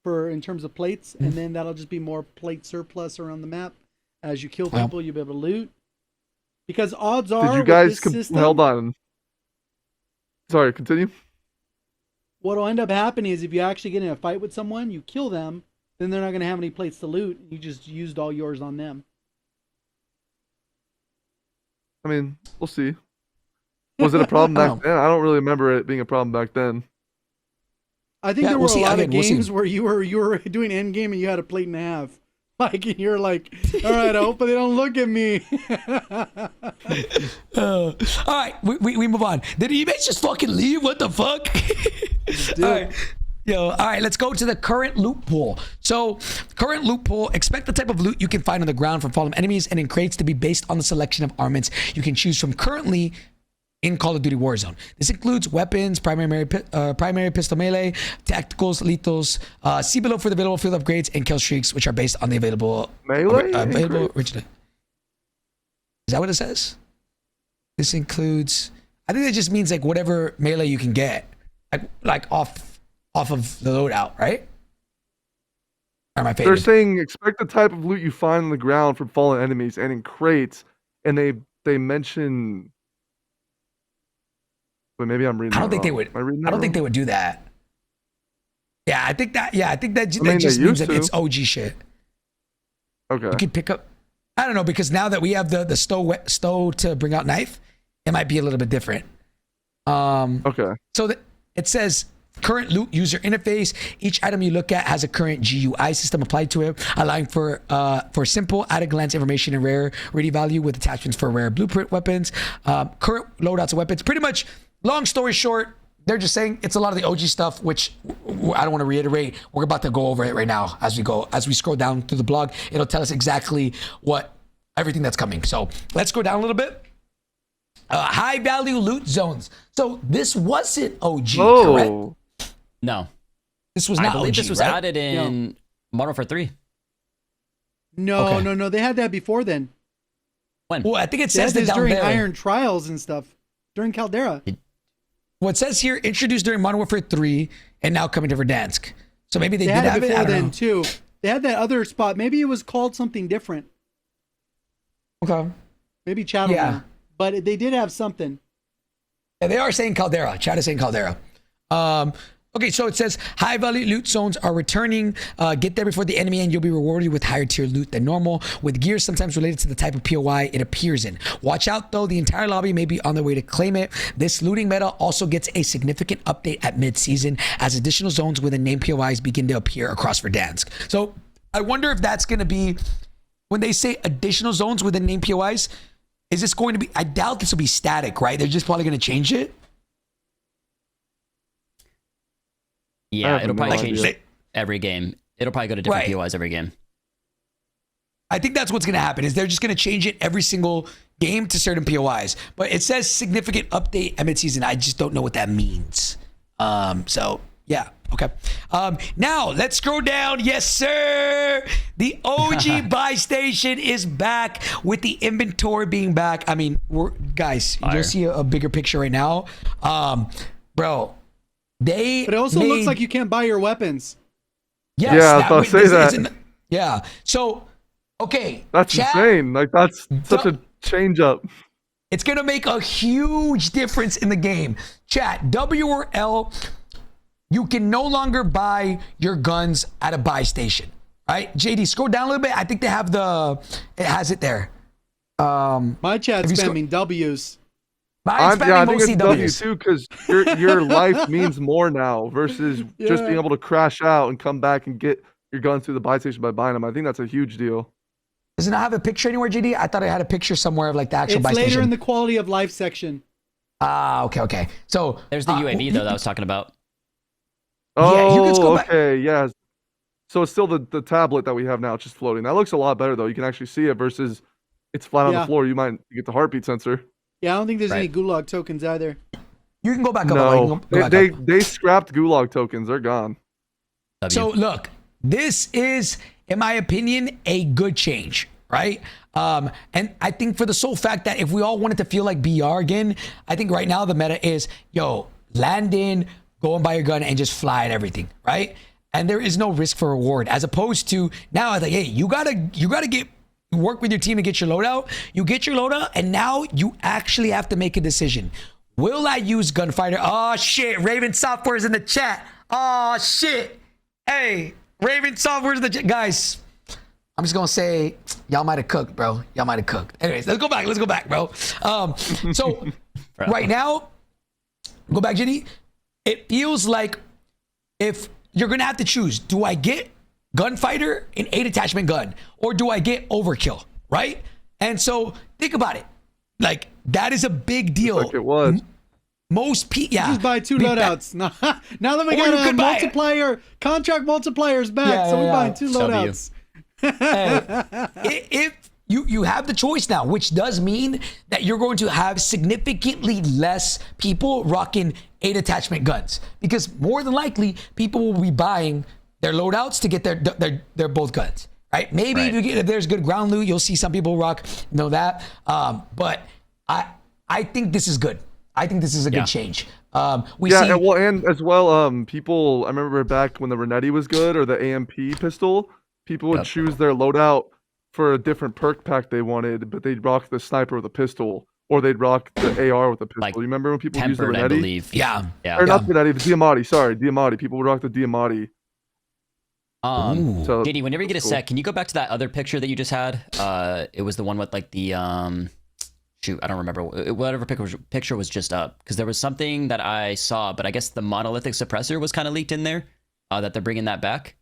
in terms of plates, and then that'll just be more plate surplus around the map. As you kill people, you'll be able to loot. Because odds are,
did you guys
system,
hold on? Sorry, continue.
What'll end up happening is if you actually get in a fight with someone, you kill them, then they're not going to have any plates to loot. You just used all yours on them.
I mean, we'll see. Was it a problem back then? I don't really remember it being a problem back then.
I think there were a lot of games where you were doing end game and you had a plate and a half. Like, and you're like, all right, I hope they don't look at me.
All right, we move on. Did Ebatez just fucking leave? What the fuck? All right. All right, let's go to the current loot pool. So, current loot pool, expect the type of loot you can find on the ground from fallen enemies and in crates to be based on the selection of armaments you can choose from currently in Call of Duty Warzone. This includes weapons, primary pistol melee, tacticals, lethals, see below for the available field upgrades, and kill streaks, which are based on the available originally. Is that what it says? This includes, I think that just means like whatever melee you can get, like off of the loadout, right? Or am I faded?
They're saying expect the type of loot you find on the ground from fallen enemies and in crates, and they mention. But maybe I'm reading.
I don't think they would. I don't think they would do that. Yeah, I think that. Yeah, I think that just means that it's OG shit.
Okay.
You could pick up. I don't know, because now that we have the stow to bring out knife, it might be a little bit different.
Okay.
So it says current loot user interface. Each item you look at has a current GUI system applied to it, allowing for simple at-a-glance information and rare ready value with attachments for rare blueprint weapons, current loadouts of weapons. Pretty much, long story short, they're just saying it's a lot of the OG stuff, which I don't want to reiterate. We're about to go over it right now as we scroll down through the blog. It'll tell us exactly everything that's coming. So let's go down a little bit. High value loot zones. So this wasn't OG, correct?
No.
This was not
I believe
OG,
this was
right?
added in Modern Warfare 3.
No,
Okay.
no. They had that before then.
When?
Well, I think it
They had
says that
this
down
during
there.
Iron Trials and stuff. During Caldera.
What says here, introduced during Modern Warfare 3 and now coming to Verdansk. So maybe they
They
did
had it
have it. I
before
don't
then
know.
too. They had that other spot. Maybe it was called something different.
Okay.
Maybe Channel.
Yeah.
But they did have something.
Yeah, they are saying Caldera. Chat is saying Caldera. Okay, so it says high value loot zones are returning. Get there before the enemy and you'll be rewarded with higher tier loot than normal, with gear sometimes related to the type of POI it appears in. Watch out though, the entire lobby may be on their way to claim it. This looting meta also gets a significant update at mid-season as additional zones within named POIs begin to appear across Verdansk. So I wonder if that's going to be, when they say additional zones within named POIs, is this going to be, I doubt this will be static, right? They're just probably going to change it.
Yeah,
have
it'll
no
probably
idea.
change every game. It'll probably go to different
Right.
POIs every game.
I think that's what's going to happen is they're just going to change it every single game to certain POIs. But it says significant update at mid-season. I just don't know what that means. So yeah, okay. Now let's scroll down. Yes, sir. The OG buy station is back with the inventory being back. I mean, guys,
Fire.
you'll see a bigger picture right now. Bro,
But it also looks like you can't buy your weapons.
Yes,
Yeah, I was about to say
this
that.
isn't- Yeah. So, okay.
That's
chat,
insane. Like that's such a change up.
It's going to make a huge difference in the game. Chat, W or L, you can no longer buy your guns at a buy station. Right? JD, scroll down a little bit. I think they have it has it there.
My chat's
Have you
spamming W's.
Mine's
I
spamming
think
mostly
it's W
Ws.
too, because your life means more now versus just
Yeah.
being able to crash out and come back and get your guns through the buy station by buying them. I think that's a huge deal.
Does it not have a picture anywhere, JD? I thought I had a picture somewhere of like the actual
It's
buy
later
station.
in the quality of life section.
Okay. So
There's the UAV though that I was talking about.
Yeah, you can go back-
okay, yeah. So it's still the tablet that we have now. It's just floating. That looks a lot better though. You can actually see it versus it's flat on
Yeah.
the floor. You might get the heartbeat sensor.
Yeah, I don't think there's any
Right.
Gulag tokens either.
You can go back up. Ella. You
No,
can go back up.
they scrapped Gulag tokens. They're gone.
So look, this is, in my opinion, a good change, right? And I think for the sole fact that if we all wanted to feel like BR again, I think right now the meta is, yo, land in, go and buy your gun and just fly at everything, right? And there is no risk for reward, as opposed to now it's like, hey, you gotta work with your team to get your loadout. You get your loadout, and now you actually have to make a decision. Will I use Gunfighter? Oh shit, Raven Software's in the chat. Oh shit. Hey, Raven Software's in the chat. Guys, I'm just gonna say, y'all might have cooked, bro. Y'all might have cooked. Anyways, let's go back, bro. So right now, go back, Jenny. It feels like if you're gonna have to choose, do I get Gunfighter, an 8 attachment gun, or do I get Overkill, right? And so think about it. Like, that is a big deal.
Like it was.
Most people, yeah.
Just buy two
Big
loadouts. Now that we
Or
got
you
a
could buy it.
multiplier, contract multipliers back,
Yeah,
so we're
yeah,
buying
yeah.
two
W.
loadouts.
If you have the choice now, which does mean that you're going to have significantly less people rocking 8 attachment guns, because more than likely people will be buying their loadouts to get their both guns, right? Maybe
Right.
if there's good ground loot, you'll see some people rock that. But I think this is good. I think this is a
Yeah.
good change. We
Yeah,
see
and as well, people. I remember back when the Renetti was good or the AMP pistol, people would
Yep.
choose their loadout for a different perk pack they wanted, but they'd rock the sniper with a pistol, or they'd rock the AR with a pistol.
Like
You remember when people used the
Tempered, I
Renetti?
believe.
Yeah.
Yeah.
Or not the Renetti, the Diamatti. Sorry, Diamatti. People would rock the Diamatti.
Ooh.
So
JD, whenever you get a
cool.
sec, can you go back to that other picture that you just had? It was the one with like the shoot, I don't remember whatever picture was just up, because there was something that I saw, but I guess the monolithic suppressor was kind of leaked in there, that they're bringing that back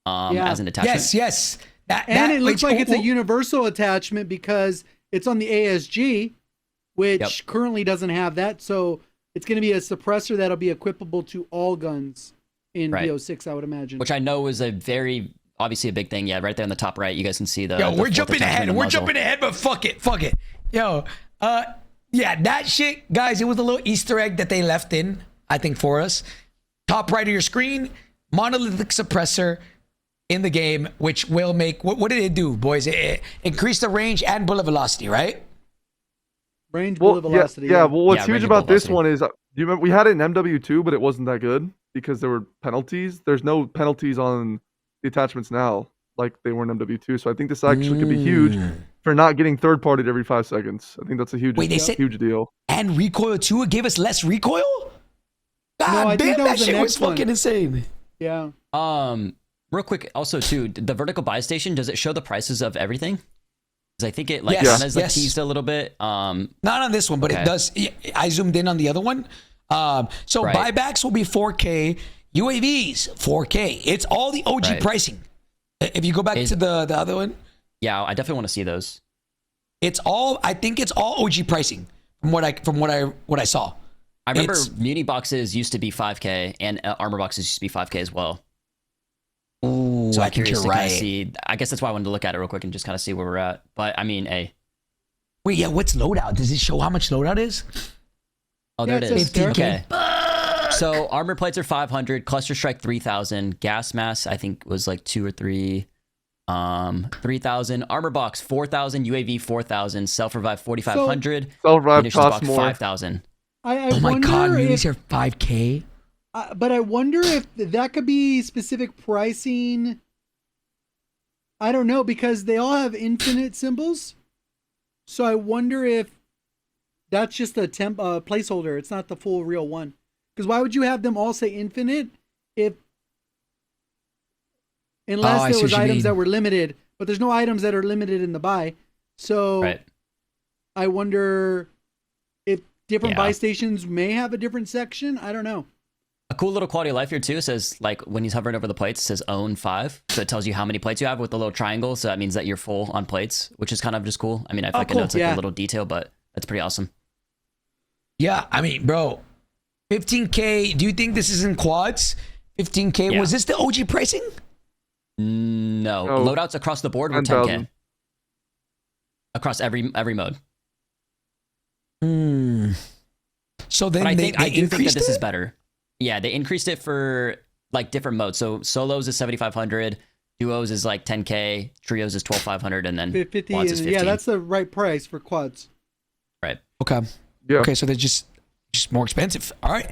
as an attachment.
Yes.
And it looks like it's a universal attachment because it's on the ASG, which currently doesn't have that. So it's going to be a suppressor that'll be equipable to all guns in BO6, I would imagine.
Which I know is obviously a big thing. Yeah, right there on the top right, you guys can see the.
Yo,
the
we're jumping ahead. We're jumping ahead, but fuck it. Yo, yeah, that shit, guys. It was a little Easter egg that they left in, I think, for us. Top right of your screen, monolithic suppressor in the game, which will make what did it do, boys? It increased the range and bullet velocity, right?
Range, bullet velocity.
Yeah. Well, what's huge about this
velocity.
one is, do you remember we had it in MW2, but it wasn't that good because there were penalties. There's no penalties on the attachments now, like they were in MW2. So I think this actually could be huge for not getting third partied every 5 seconds. I think that's a huge, huge deal.
And recoil too, it gave us less recoil. God
think
damn, that
was the
shit
next
was fucking insane.
Yeah.
Real quick, also too, the vertical buy station, does it show the prices of everything? Because I think it teased a little bit.
Not on this one, but it does. I zoomed in on the other one. So buybacks will be 4K. UAVs 4K. It's all the OG pricing. If you go back to the other one,
yeah, I definitely want to see those.
It's all. I think it's all OG pricing from what I saw.
I remember Muni boxes used to be 5K and armor boxes used to be 5K as well.
Ooh,
so
I
I'm
think
curious
you're
to
right.
see. I guess that's why I wanted to look at it real quick and just kind of see where we're at. But I mean,
wait, yeah, what's loadout? Does it show how much loadout is?
Oh, there it is.
15K.
So armor plates are 500, cluster strike 3,000, gas mask I think was like 2 or 3, 3,000, armor box 4,000, UAV 4,000, self revive 4,500,
self-revive costs more.
5,000.
Oh my god, these are 5K.
But I wonder if that could be specific pricing. I don't know, because they all have infinite symbols. So I wonder if that's just a placeholder. It's not the full real one. Because why would you have them all say infinite unless there was items that were limited? But there's no items that are limited in the buy. So I wonder if different buy stations may have a different section. I don't know.
A cool little quality of life here too says, like, when he's hovering over the plates, it says own 5. So it tells you how many plates you have with the little triangle. So that means that you're full on plates, which is kind of just cool. I mean, I know it's like a little detail, but that's pretty awesome.
Yeah, I mean, bro, 15K. Do you think this is in quads? 15K. Yeah. Was this the OG pricing?
No. Loadouts across the board were 10K. Across every mode.
So then
but I do think that this
it?
is better. Yeah, they increased it for like different modes. So solos is 7,500, duos is like 10K, trios is 12,500, and then
50,
quads is 15.
Yeah, that's the right price for quads.
Right.
Okay.
Yeah.
Okay, so they're just more expensive. All right.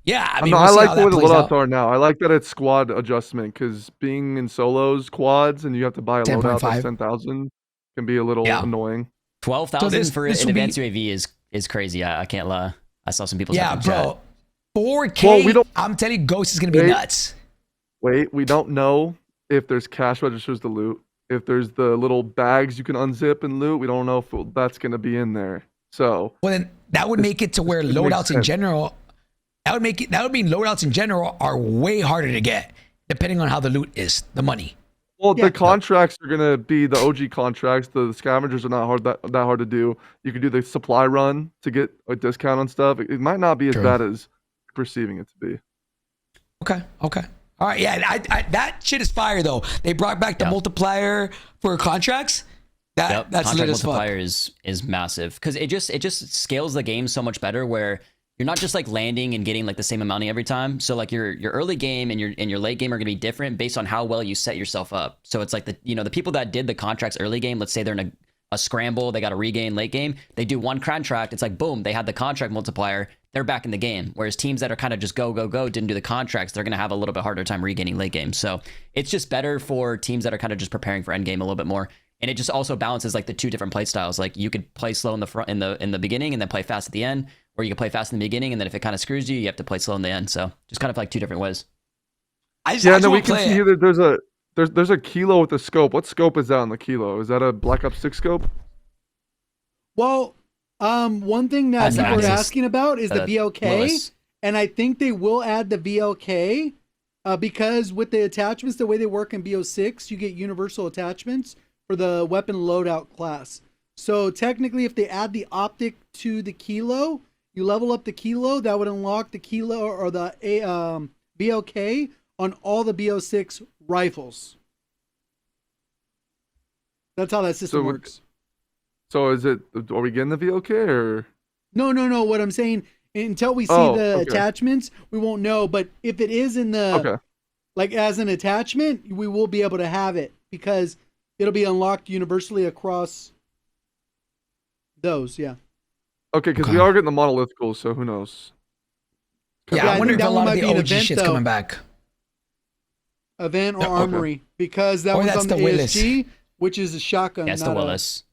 Yeah. I mean,
I like where the loadouts are now. I like that it's squad adjustment, because being in solos quads and you have to buy a loadout that's 10,000 can be a little annoying.
12,000 for an advanced UAV is crazy. I can't lie. I saw some people.
Yeah, bro. 4K. Well, I'm telling you, Ghost is gonna be nuts.
Wait, we don't know if there's cash registers to loot. If there's the little bags you can unzip and loot, we don't know if that's gonna be in there. So
well, then that would make it to where loadouts in general. That would mean loadouts in general are way harder to get, depending on how the loot is, the money.
Well, the contracts are gonna be the OG contracts. The scavengers are not that hard to do. You can do the supply run to get a discount on stuff. It might not be as bad as perceiving it to be.
Okay. All right. Yeah, that shit is fire though. They brought back the multiplier for contracts. That's
contract
lit as fuck.
Multiplier is massive, because it just scales the game so much better, where you're not just like landing and getting like the same amount every time. So like your early game and your late game are gonna be different based on how well you set yourself up. So it's like the people that did the contracts early game, let's say they're in a scramble, they got to regain late game, they do one contract, it's like boom, they had the contract multiplier, they're back in the game. Whereas teams that are kind of just go didn't do the contracts, they're gonna have a little bit harder time regaining late game. So it's just better for teams that are kind of just preparing for end game a little bit more. And it just also balances like the two different play styles. Like you could play slow in the front in the beginning and then play fast at the end, or you can play fast in the beginning and then if it kind of screws you, you have to play slow in the end. So just kind of like two different ways.
We can see here that there's a kilo with a scope. What scope is that on the kilo? Is that a Black Ops 6 scope?
Well, one thing that
As the
people are
Axis,
asking about is the VLK,
Willis.
and I think they will add the VLK because with the attachments, the way they work in BO6, you get universal attachments for the weapon loadout class. So technically, if they add the optic to the kilo, you level up the kilo, that would unlock the kilo or the VLK on all the BO6 rifles. That's how that system works.
So is it? Are we getting the VOK or?
No. What I'm saying, until we see the attachments, we won't know. But if it is in the like as an attachment, we will be able to have it because it'll be unlocked universally across those. Yeah.
Okay, because we are getting the monolithical, so who knows?
Yeah, I wonder if a lot of the OG
event,
shit's coming back.
Event or armory because that one's on the ASG, which is a shotgun.
That's the Willis.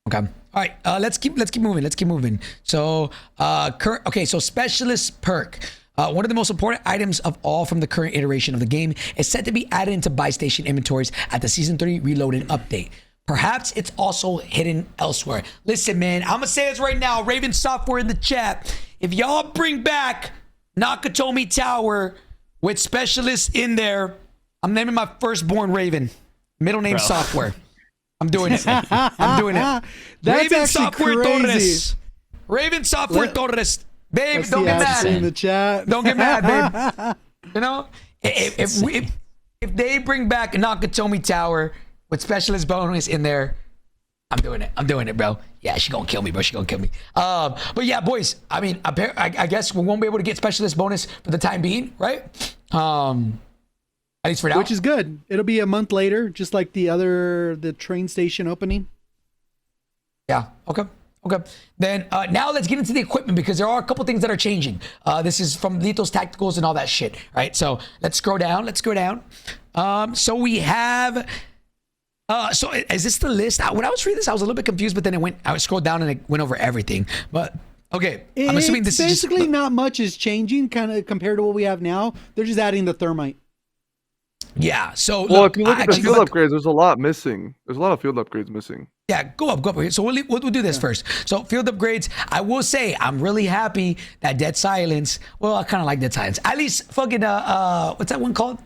Okay. All right. Let's keep moving. So, so specialist perk. One of the most important items of all from the current iteration of the game is set to be added into buy station inventories at the Season 3 Reloaded update. Perhaps it's also hidden elsewhere. Listen, man, I'm gonna say this right now. Raven Software in the chat. If y'all bring back Nakatomi Tower with specialists in there, I'm naming my firstborn Raven. Middle name Software. I'm doing it. I'm doing it. Raven Software
crazy.
Torres. Raven Software Torres. Babe, don't get mad.
In the chat.
Don't get mad, babe. You know, if they bring back Nakatomi Tower with specialist bonus in there, I'm doing it. I'm doing it, bro. Yeah, she gonna kill me, bro. She gonna kill me. But yeah, boys. I mean, I guess we won't be able to get specialist bonus for the time being, right? At least for now.
Which is good. It'll be a month later, just like the train station opening.
Yeah. Okay. Then now let's get into the equipment because there are a couple things that are changing. This is from Lethos Tacticals and all that shit, right? So let's scroll down. So we have. So is this the list? When I was reading this, I was a little bit confused, but then I scrolled down and it went over everything. But okay, I'm assuming this is
basically not much is changing, kind of compared to what we have now. They're just adding the thermite.
Yeah. So
if you look at the field upgrades, there's a lot missing. There's a lot of field upgrades missing.
Yeah, go up here. So we'll do this first. So field upgrades. I will say I'm really happy that Dead Silence. Well, I kind of like Dead Silence. At least fucking what's that one called?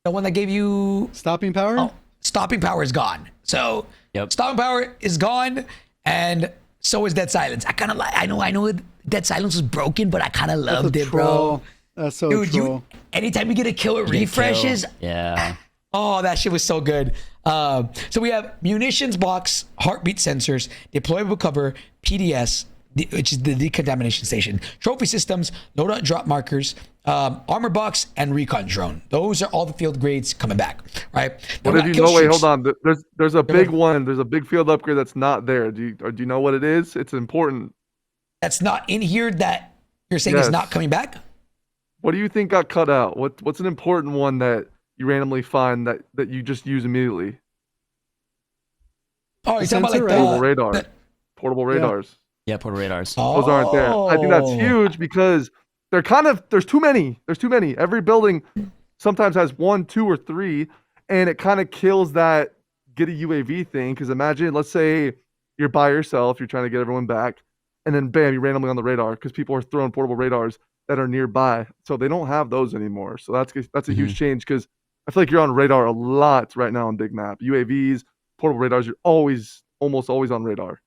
The one that gave you
stopping power.
Oh, stopping power is gone. So stopping power is gone, and so is Dead Silence. I kind of like. I know Dead Silence was broken, but I kind of loved it, bro.
That's so
dude.
troll.
Anytime you get a kill, it refreshes.
Yeah.
Oh, that shit was so good. So we have munitions box, heartbeat sensors, deployable cover, PDS, which is the decontamination station, trophy systems, loadout drop markers, armor box, and recon drone. Those are all the field grades coming back, right?
What did you know? Wait, hold on. There's a big one. There's a big field upgrade that's not there. Do you know what it is? It's important.
That's not in here that you're saying is not coming back?
What do you think got cut out? What's an important one that you randomly find that you just use immediately?
Oh, you're talking about like
portable radar. Portable radars.
Yeah, portable radars.
Those aren't there. I think that's huge because there's too many. There's too many. Every building sometimes has 1, 2, or 3, and it kind of kills that get a UAV thing. Because imagine, let's say you're by yourself, you're trying to get everyone back, and then bam, you're randomly on the radar because people are throwing portable radars that are nearby. So they don't have those anymore. So that's a huge change because I feel like you're on radar a lot right now on Big Map. UAVs, portable radars, you're almost always on radar.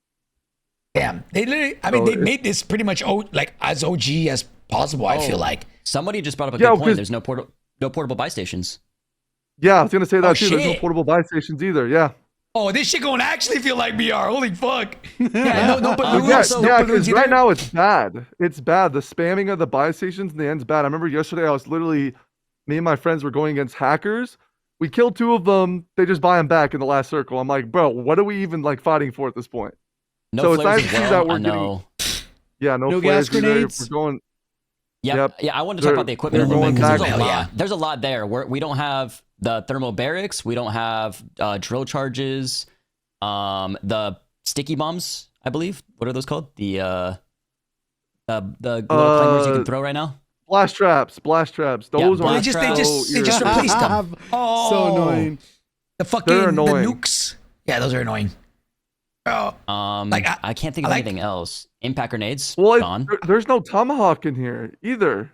Damn. They literally, they made this pretty much like as OG as possible, I feel like.
Somebody just brought up a good point. There's no portable buy stations.
Yeah, I was going to say that too.
Shit.
There's no portable buy stations either. Yeah.
Oh, this shit gonna actually feel like BR. Holy fuck. Yeah, no balloons.
Because right now it's bad. It's bad. The spamming of the buy stations in the end's bad. I remember yesterday me and my friends were going against hackers. We killed 2 of them. They just buy them back in the last circle. I'm like, bro, what are we even like fighting for at this point?
No flares as well. I know.
No
gas grenades.
We're going.
Yeah, I wanted to talk about the equipment a little bit because there's a lot there. We don't have the thermal barracks. We don't have drill charges. The sticky bombs, I believe. What are those called? The little claymores you can throw right now.
Blast traps. Those are
they just replaced them.
Oh, so annoying.
The fucking the nukes. Yeah, those are annoying. Bro,
I can't think of anything else. Impact grenades,
Well,
gone.
there's no tomahawk in here either.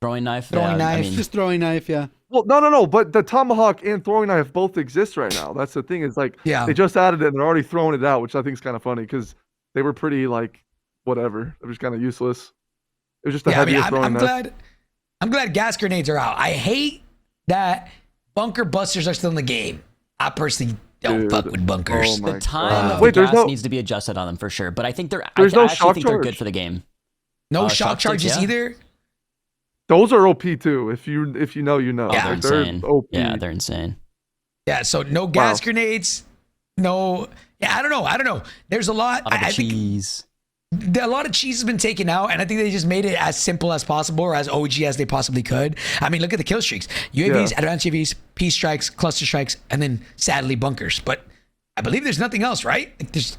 Throwing knife.
Throwing
yeah, I
knife.
mean,
Just throwing knife, yeah.
Well, no, but the tomahawk and throwing knife both exist right now. That's the thing. Is like
Yeah.
they just added it and they're already throwing it out, which I think is kind of funny because they were pretty like whatever. They were just kind of useless. It was just the heaviest throwing knife.
I'm glad gas grenades are out. I hate that bunker busters are still in the game. I personally don't fuck with bunkers.
Oh my
the time
God.
of
Wait,
the gas needs to be adjusted on them for sure. But I think they're.
There's
I
no
actually
shock
think they're
charge.
good for the game.
No
shock
shock charges
sticks, yeah.
either.
Those are OP too. If you know, you know.
Yeah,
They're
Like, they're
insane.
OP.
Yeah, they're insane.
Yeah, so no gas grenades. No. Yeah, I don't know. There's a lot.
A lot of
I think
cheese.
a lot of cheese has been taken out, and I think they just made it as simple as possible or as OG as they possibly could. I mean, look at the kill streaks: UAVs,
Yeah.
advanced UAVs, peace strikes, cluster strikes, and then sadly bunkers. But I believe there's nothing else, right? Like there's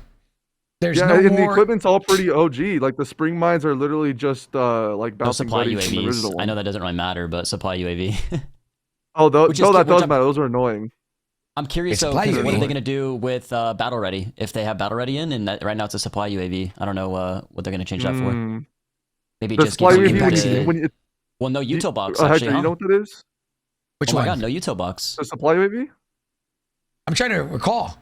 Yeah,
no
and the
more.
equipment's all pretty OG. Like the spring mines are literally just like
No
bouncing
supply
buddies from the
UAVs.
original
I know
one.
that doesn't really matter, but supply UAV.
Oh, that
Which
does
I'm-
matter. Those are annoying.
I'm curious
It's
though,
supply
'cause what are
UAV.
they gonna do with Battle Ready if they have Battle Ready in? And that, right now it's a supply UAV. I don't know what they're gonna change that for. Maybe it
The
just
supply
gives you
UAV
UAV
impact
when
well, no util box
Hector,
actually. Huh?
you know what that is?
Which
Oh my
one?
god, no util box.
The supply UAV?
I'm trying to recall.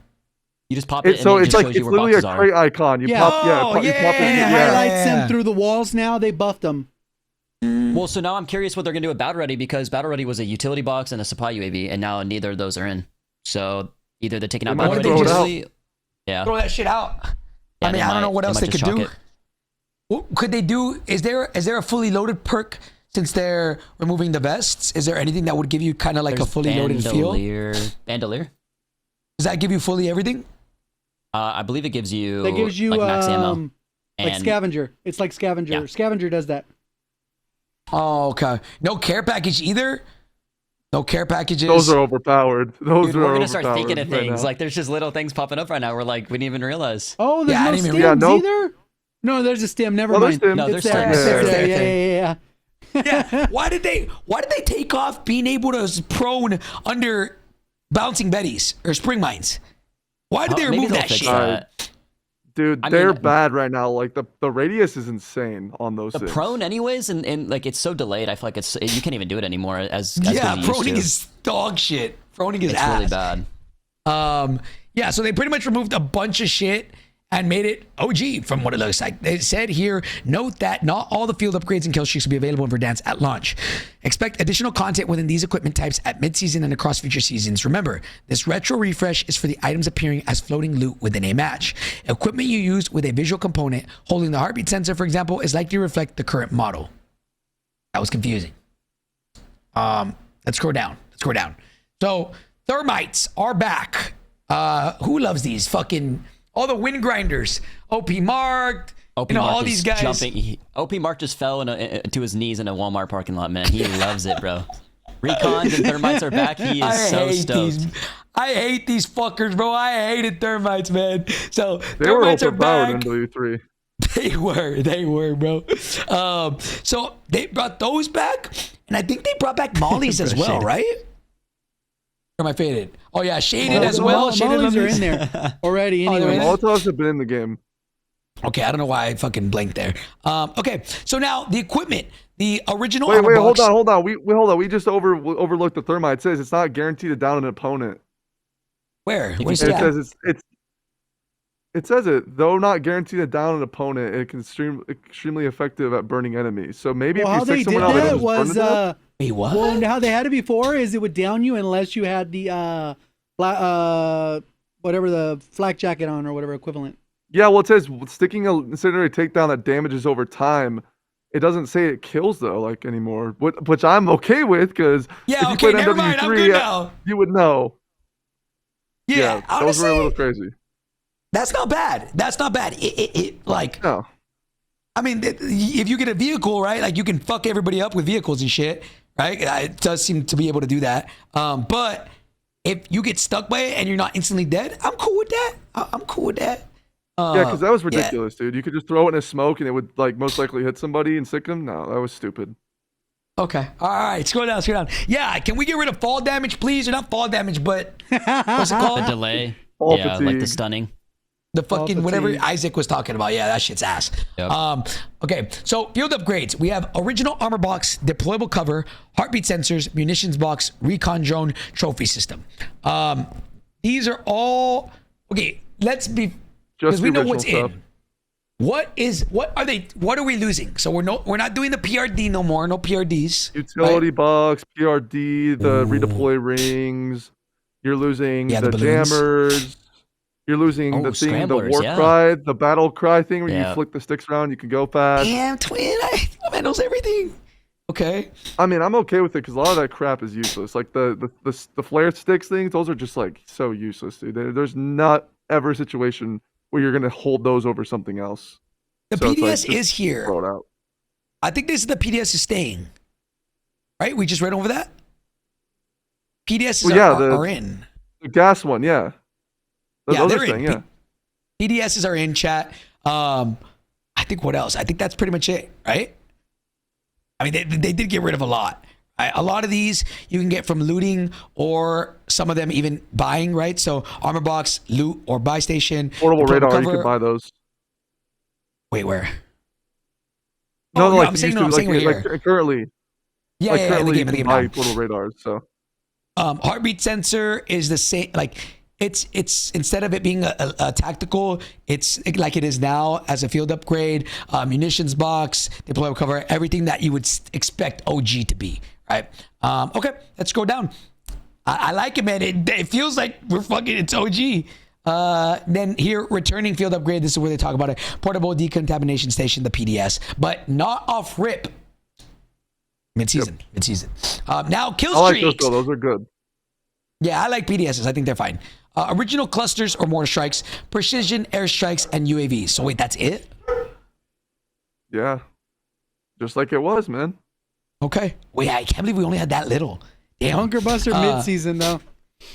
You just pop it,
So
and it
it's
just
like
shows
it's
you where
literally a
boxes are.
crate icon. You
Yeah.
pop,
Oh,
you pop
yeah.
And it
it.
highlights
Yeah.
them through the walls now. They buffed them.
Well, so now I'm curious what they're gonna do with Battle Ready because Battle Ready was a utility box and a supply UAV, and now neither of those are in. So either they're taking out
They
Battle
might
Ready
throw it
out.
utility. Yeah.
Throw that shit out.
Yeah,
I mean,
they
I don't know
might-
what else
might
they could
just
do.
chuck it.
What could they do? Is there a fully loaded perk since they're removing the vests? Is there anything that would give you kind of like
There's
a fully loaded feel?
Bandolier.
Does that give you fully everything?
I believe it gives you.
That gives you
like max ammo.
like
And
scavenger. It's like scavenger.
Yeah.
Scavenger does that.
Oh, okay. No care package either. No care packages.
Those are overpowered. Those
Dude,
are
we're gonna start
overpowered
thinking of
right
things
now.
like there's just little things popping up right now. We're like we didn't even realize.
Oh, there's
Yeah, I
no
didn't even-
stims
Yeah, no.
either. No, there's a stim. Never
Oh, there's
mind.
stim.
No,
It's
there's
there.
stims.
It's
There,
there.
there,
Yeah.
Yeah. Why did they take off being able to prone under bouncing betties or spring mines? Why did they
Maybe
remove
they'll
that
fix
shit?
that.
Dude,
I
they're
mean-
bad right now. Like the radius is insane on those
The
things.
prone, anyways, and like it's so delayed. I feel like you can't even do it anymore. As good
Yeah,
as you used
proning
to.
is dog shit. Proning is
It's
ass.
really bad.
Yeah, so they pretty much removed a bunch of shit and made it OG from what it looks like. They said here, note that not all the field upgrades and kill streaks will be available in Verdansk at launch. Expect additional content within these equipment types at mid-season and across future seasons. Remember, this retro refresh is for the items appearing as floating loot within a match. Equipment you use with a visual component holding the heartbeat sensor, for example, is likely to reflect the current model. That was confusing. Let's scroll down. So thermites are back. Who loves these fucking all the wind grinders? OP marked.
OP
you know
Mark
all
is
these guys.
jumping. OP Mark just fell to his knees in a Walmart parking lot. Man, he loves it, bro. Recons and thermites are back. He is so stoked.
I hate these fuckers, bro. I hated thermites, man. So
They were
thermites are
overpowered
back.
in W3.
They were, bro. So they brought those back, and I think they brought back mollies as well,
Shaded.
right? Or am I faded? Oh yeah, shaded as
the
well. Shaded
Mollies are
lemons.
in there already.
Oh, they're
Anyway.
in there?
Molotovs have been in the game.
Okay, I don't know why I fucking blanked there. Okay, so now the equipment, the original.
Wait,
armor box-
hold on. Hold on. We just overlooked the thermite. It says it's not guaranteed to down an opponent.
Where?
You
Where's
can
It
that?
says it says it, though not guaranteed to down an opponent, it can extremely effective at burning enemies. So maybe
Well,
if
how
you
they
stick
did
someone out,
that
it'll just burn
was
to death?
Wait, what?
well, how they had it before is it would down you unless you had the whatever the flak jacket on or whatever equivalent.
Yeah, well, it says sticking a incendiary takedown that damages over time. It doesn't say it kills though, like anymore, which I'm okay with because
Yeah,
if you
okay,
played
never mind. I'm
MW3,
good now.
you would know.
Yeah,
those
honestly,
were a little crazy.
that's not bad. That's not bad. It like,
No.
I mean, if you get a vehicle, right, like you can fuck everybody up with vehicles and shit, right? It does seem to be able to do that. But if you get stuck by it and you're not instantly dead, I'm cool with that. I'm cool with that.
Yeah, because that was
yeah.
ridiculous, dude. You could just throw it in a smoke and it would like most likely hit somebody and sick them. No, that was stupid.
Okay. All right. Scroll down. Yeah. Can we get rid of fall damage, please? Or not fall damage, but what's it
The
called?
delay.
Fall
yeah, like
fatigue.
the stunning.
The fucking
the
whatever
team.
Isaac was talking about. Yeah, that shit's ass.
Yep.
Okay, so field upgrades. We have original armor box, deployable cover, heartbeat sensors, munitions box, recon drone, trophy system. These are all okay. Let's be because we know what's in. What are we losing? So we're not doing the PRD no more. No PRDs.
Utility
right?
box, PRD, the redeploy rings. You're losing
Yeah,
the
the balloons.
jammers. You're losing
Oh,
the thing, the
scramblers,
war
yeah.
cry, the battle cry thing where
Yeah.
you flick the sticks around, you can go fast.
Damn, twin. Man knows everything. Okay.
I mean, I'm okay with it because a lot of that crap is useless. Like the flare sticks things, those are just like so useless, dude. There's not ever a situation where you're gonna hold those over something else.
The
So it's like,
PDS
just
is here.
throw it out.
I think this is the PDS is staying. Right? We just read over that. PDS
Well, yeah,
are in.
The gas one, yeah.
Yeah,
Those
they're
are
in.
staying, yeah.
PDSs are in chat. I think what else? I think that's pretty much it, right? I mean, they did get rid of a lot. Right? A lot of these you can get from looting or some of them even buying, right? So armor box, loot, or buy station.
Portable
deployable
radar, you
cover.
can buy those.
Wait, where?
No,
Oh, yeah,
like
I'm
you
saying
used
no,
to,
I'm
like,
saying right
like
here.
currently.
Yeah,
Like
yeah, in the
currently
game,
you can
now.
buy portable radars, so.
Heartbeat sensor is the same. Like it's instead of it being a tactical, it's like it is now as a field upgrade. Munitions box, deployable cover, everything that you would expect OG to be. Right. Okay, let's go down. I like it, man. It feels like we're fucking. It's OG. Then here, returning field upgrade. This is where they talk about it. Portable decontamination station, the PDS, but not off rip. Mid-season. Now kill
I like those
streaks.
though, those are good.
Yeah, I like PDSs. I think they're fine. Original clusters or mortar strikes, precision airstrikes, and UAVs. So wait, that's it?
Yeah. Just like it was, man.
Okay. Wait, I can't believe we only had that little. Damn.
Bunker Buster mid-season though.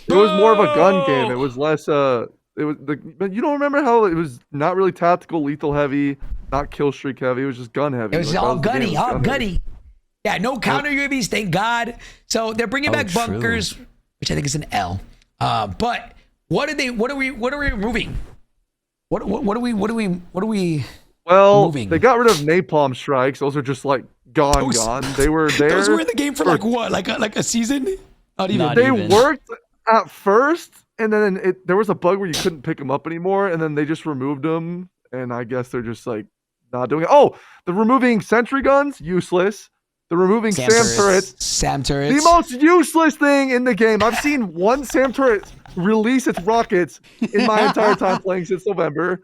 It was more of a gun game. It was less but you don't remember how it was not really tactical, lethal heavy, not kill streak heavy. It was just gun heavy.
It was
Like,
all
that the game,
gunny,
was
all
gun heavy.
gunny. Yeah, no counter UAVs, thank God. So they're bringing back
true.
bunkers, which I think is an L. But what are we removing? What are we
Well,
moving?
they got rid of napalm strikes. Those are just like gone. They were there.
Those were in the game for like what? Like a season? Not even.
Not
They
even.
worked at first, and then there was a bug where you couldn't pick them up anymore, and then they just removed them. And I guess they're just like not doing it. Oh, the removing sentry guns, useless. The removing
Sam
SAM
turrets.
turrets,
Sam turrets.
the most useless thing in the game. I've seen one SAM turret release its rockets in my entire time playing since November.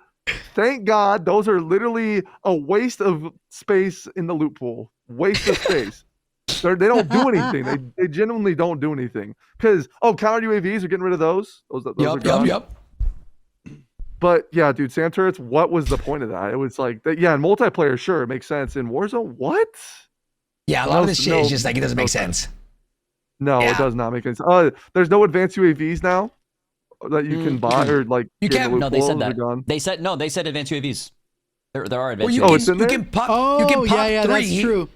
Thank God, those are literally a waste of space in the loot pool. Waste of space. They don't do anything. They genuinely don't do anything. Because counter UAVs are getting rid of those. Those are gone.
Yep.
But yeah, dude, SAM turrets. What was the point of that? It was like that. Yeah, in multiplayer, sure, it makes sense. In Warzone, what?
Yeah, a lot of this shit is just like it doesn't make sense.
No,
Yeah.
it does not make sense. There's no advanced UAVs now that you can buy or like.
You
get in
can't-
the
No,
loot
they
pool.
said
Those are
that.
gone.
They said advanced UAVs. There are
Well,
advanced
you
Oh,
can,
it's in
you
there?
can pop.
Oh,
you can pop
yeah,
three.
that's true.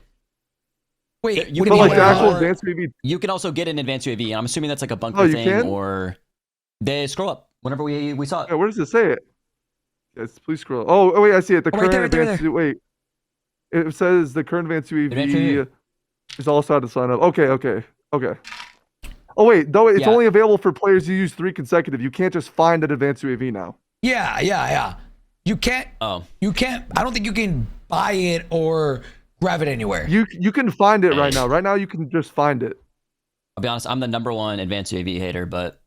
Wait,
You
what do
can
But
you
like
mean?
the actual
or-
advanced UAV.
You can also get an advanced UAV, and I'm assuming that's like a bunker
you
thing,
can?
or they scroll up whenever we saw it.
Yeah, where does it say it? Yes, please scroll. Oh wait, I see it. The
Oh, right
current
there, right
advanced.
there.
Wait, it says the current advanced
Advanced
UAV
UAV.
is also how to sign up. Okay. Oh wait, though it's
Yeah.
only available for players who use 3 consecutive. You can't just find an advanced UAV now.
Yeah. You can't.
Oh,
You can't. I don't think you can buy it or grab it anywhere.
You can find it right now. Right now, you can just find it.
I'll be honest, I'm the #1 advanced UAV hater, but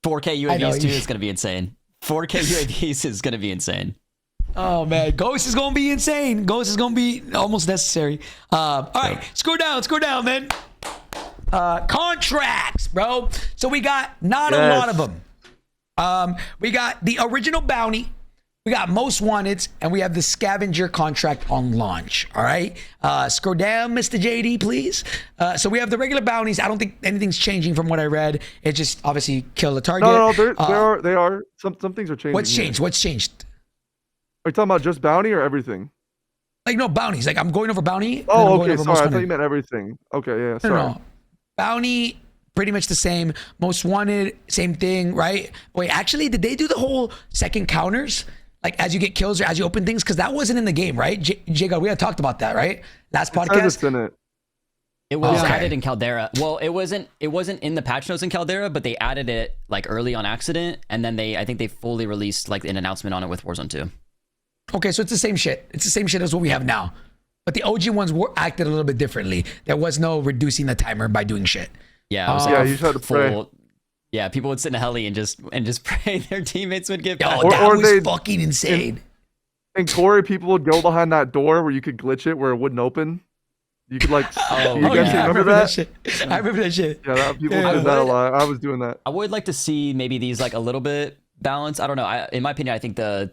4K
I know,
UAVs too
you-
is gonna be insane. 4K UAVs is gonna be insane.
Oh man, Ghost is gonna be insane. Ghost is gonna be almost necessary. All right, scroll down, man. Contracts, bro. So we got not a
Yes.
lot of them. We got the original bounty. We got most wanted, and we have the scavenger contract on launch. All right. Scroll down, Mr. JD, please. So we have the regular bounties. I don't think anything's changing from what I read. It just obviously kill the target.
No, they are. Some things are changing.
What's
here.
changed? What's changed?
Are you talking about just bounty or everything?
Like no bounties. Like I'm going over bounty. and then I'm
Oh,
going
okay.
over
Sorry,
most
I thought
wanted.
you meant everything. Okay, yeah.
No,
Sorry.
no. Bounty pretty much the same. Most wanted, same thing, right? Wait, actually, did they do the whole second counters? Like as you get kills or as you open things? Because that wasn't in the game, right? JGOD, we had talked about that, right? Last podcast.
It's in it.
It was
Okay.
added in Caldera. Well, it wasn't in the patch notes in Caldera, but they added it like early on accident, and then I think they fully released like an announcement on it with Warzone 2.
Okay, so it's the same shit. It's the same shit as what we have now. But the OG ones were acted a little bit differently. There was no reducing the timer by doing shit.
Yeah, it was
Yeah,
like
you just had to pray.
full. Yeah, people would sit in a heli and just pray their teammates would get back.
Yo, that
Or
was
they'd-
fucking insane.
In Corey, people would go behind that door where you could glitch it, where it wouldn't open. You could like.
Oh,
you
oh,
guys
yeah.
remember that?
shit. I remember that shit.
Yeah, people
Yeah.
did that a lot. I was doing that.
I would like to see maybe these like a little bit balanced. I don't know. In my opinion, I think the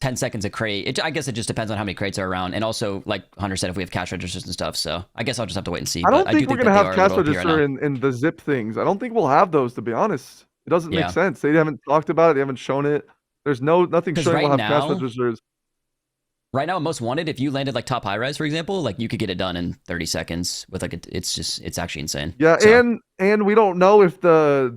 10 seconds a crate. I guess it just depends on how many crates are around, and also like Hunter said, if we have cash registers and stuff. So I guess I'll just have to wait and see.
I don't
but
think we're
do
gonna
that
have
they are a
cash
little OP right
register
now.
in the zip things. I don't think we'll have those, to be honest. It doesn't
Yeah.
make sense. They haven't talked about it. They haven't shown it. There's nothing
'Cause
showing
right
we'll have cash
now-
registers.
Right now, most wanted, if you landed like top high res, for example, like you could get it done in 30 seconds with like it's actually insane.
Yeah,
So,
and we don't know if the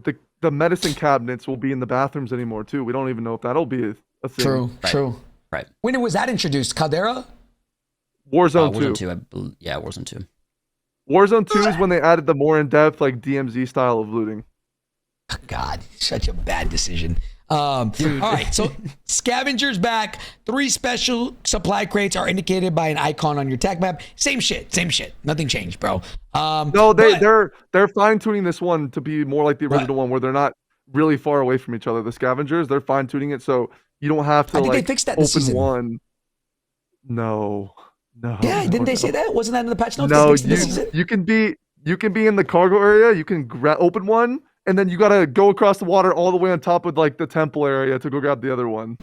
medicine cabinets will be in the bathrooms anymore too. We don't even know if that'll be a thing.
True,
Right.
true.
right.
When was that introduced? Caldera?
Warzone 2.
Warzone 2, yeah, Warzone 2.
Warzone 2 is when they added the more in-depth like DMZ style of looting.
God, such a bad decision. All right, so scavengers back. 3 special supply crates are indicated by an icon on your tech map. Same shit. Nothing changed, bro.
No,
but-
they're fine-tuning this one to be more like the original one, where they're not really far away from each other. The scavengers, they're fine-tuning it so you don't have to
I think they
like
fixed that
open
this season.
one. No.
Yeah, didn't they say that? Wasn't that in the patch notes?
No,
They fixed it this season?
you can be in the cargo area. You can open one, and then you gotta go across the water all the way on top of like the temple area to go grab the other one.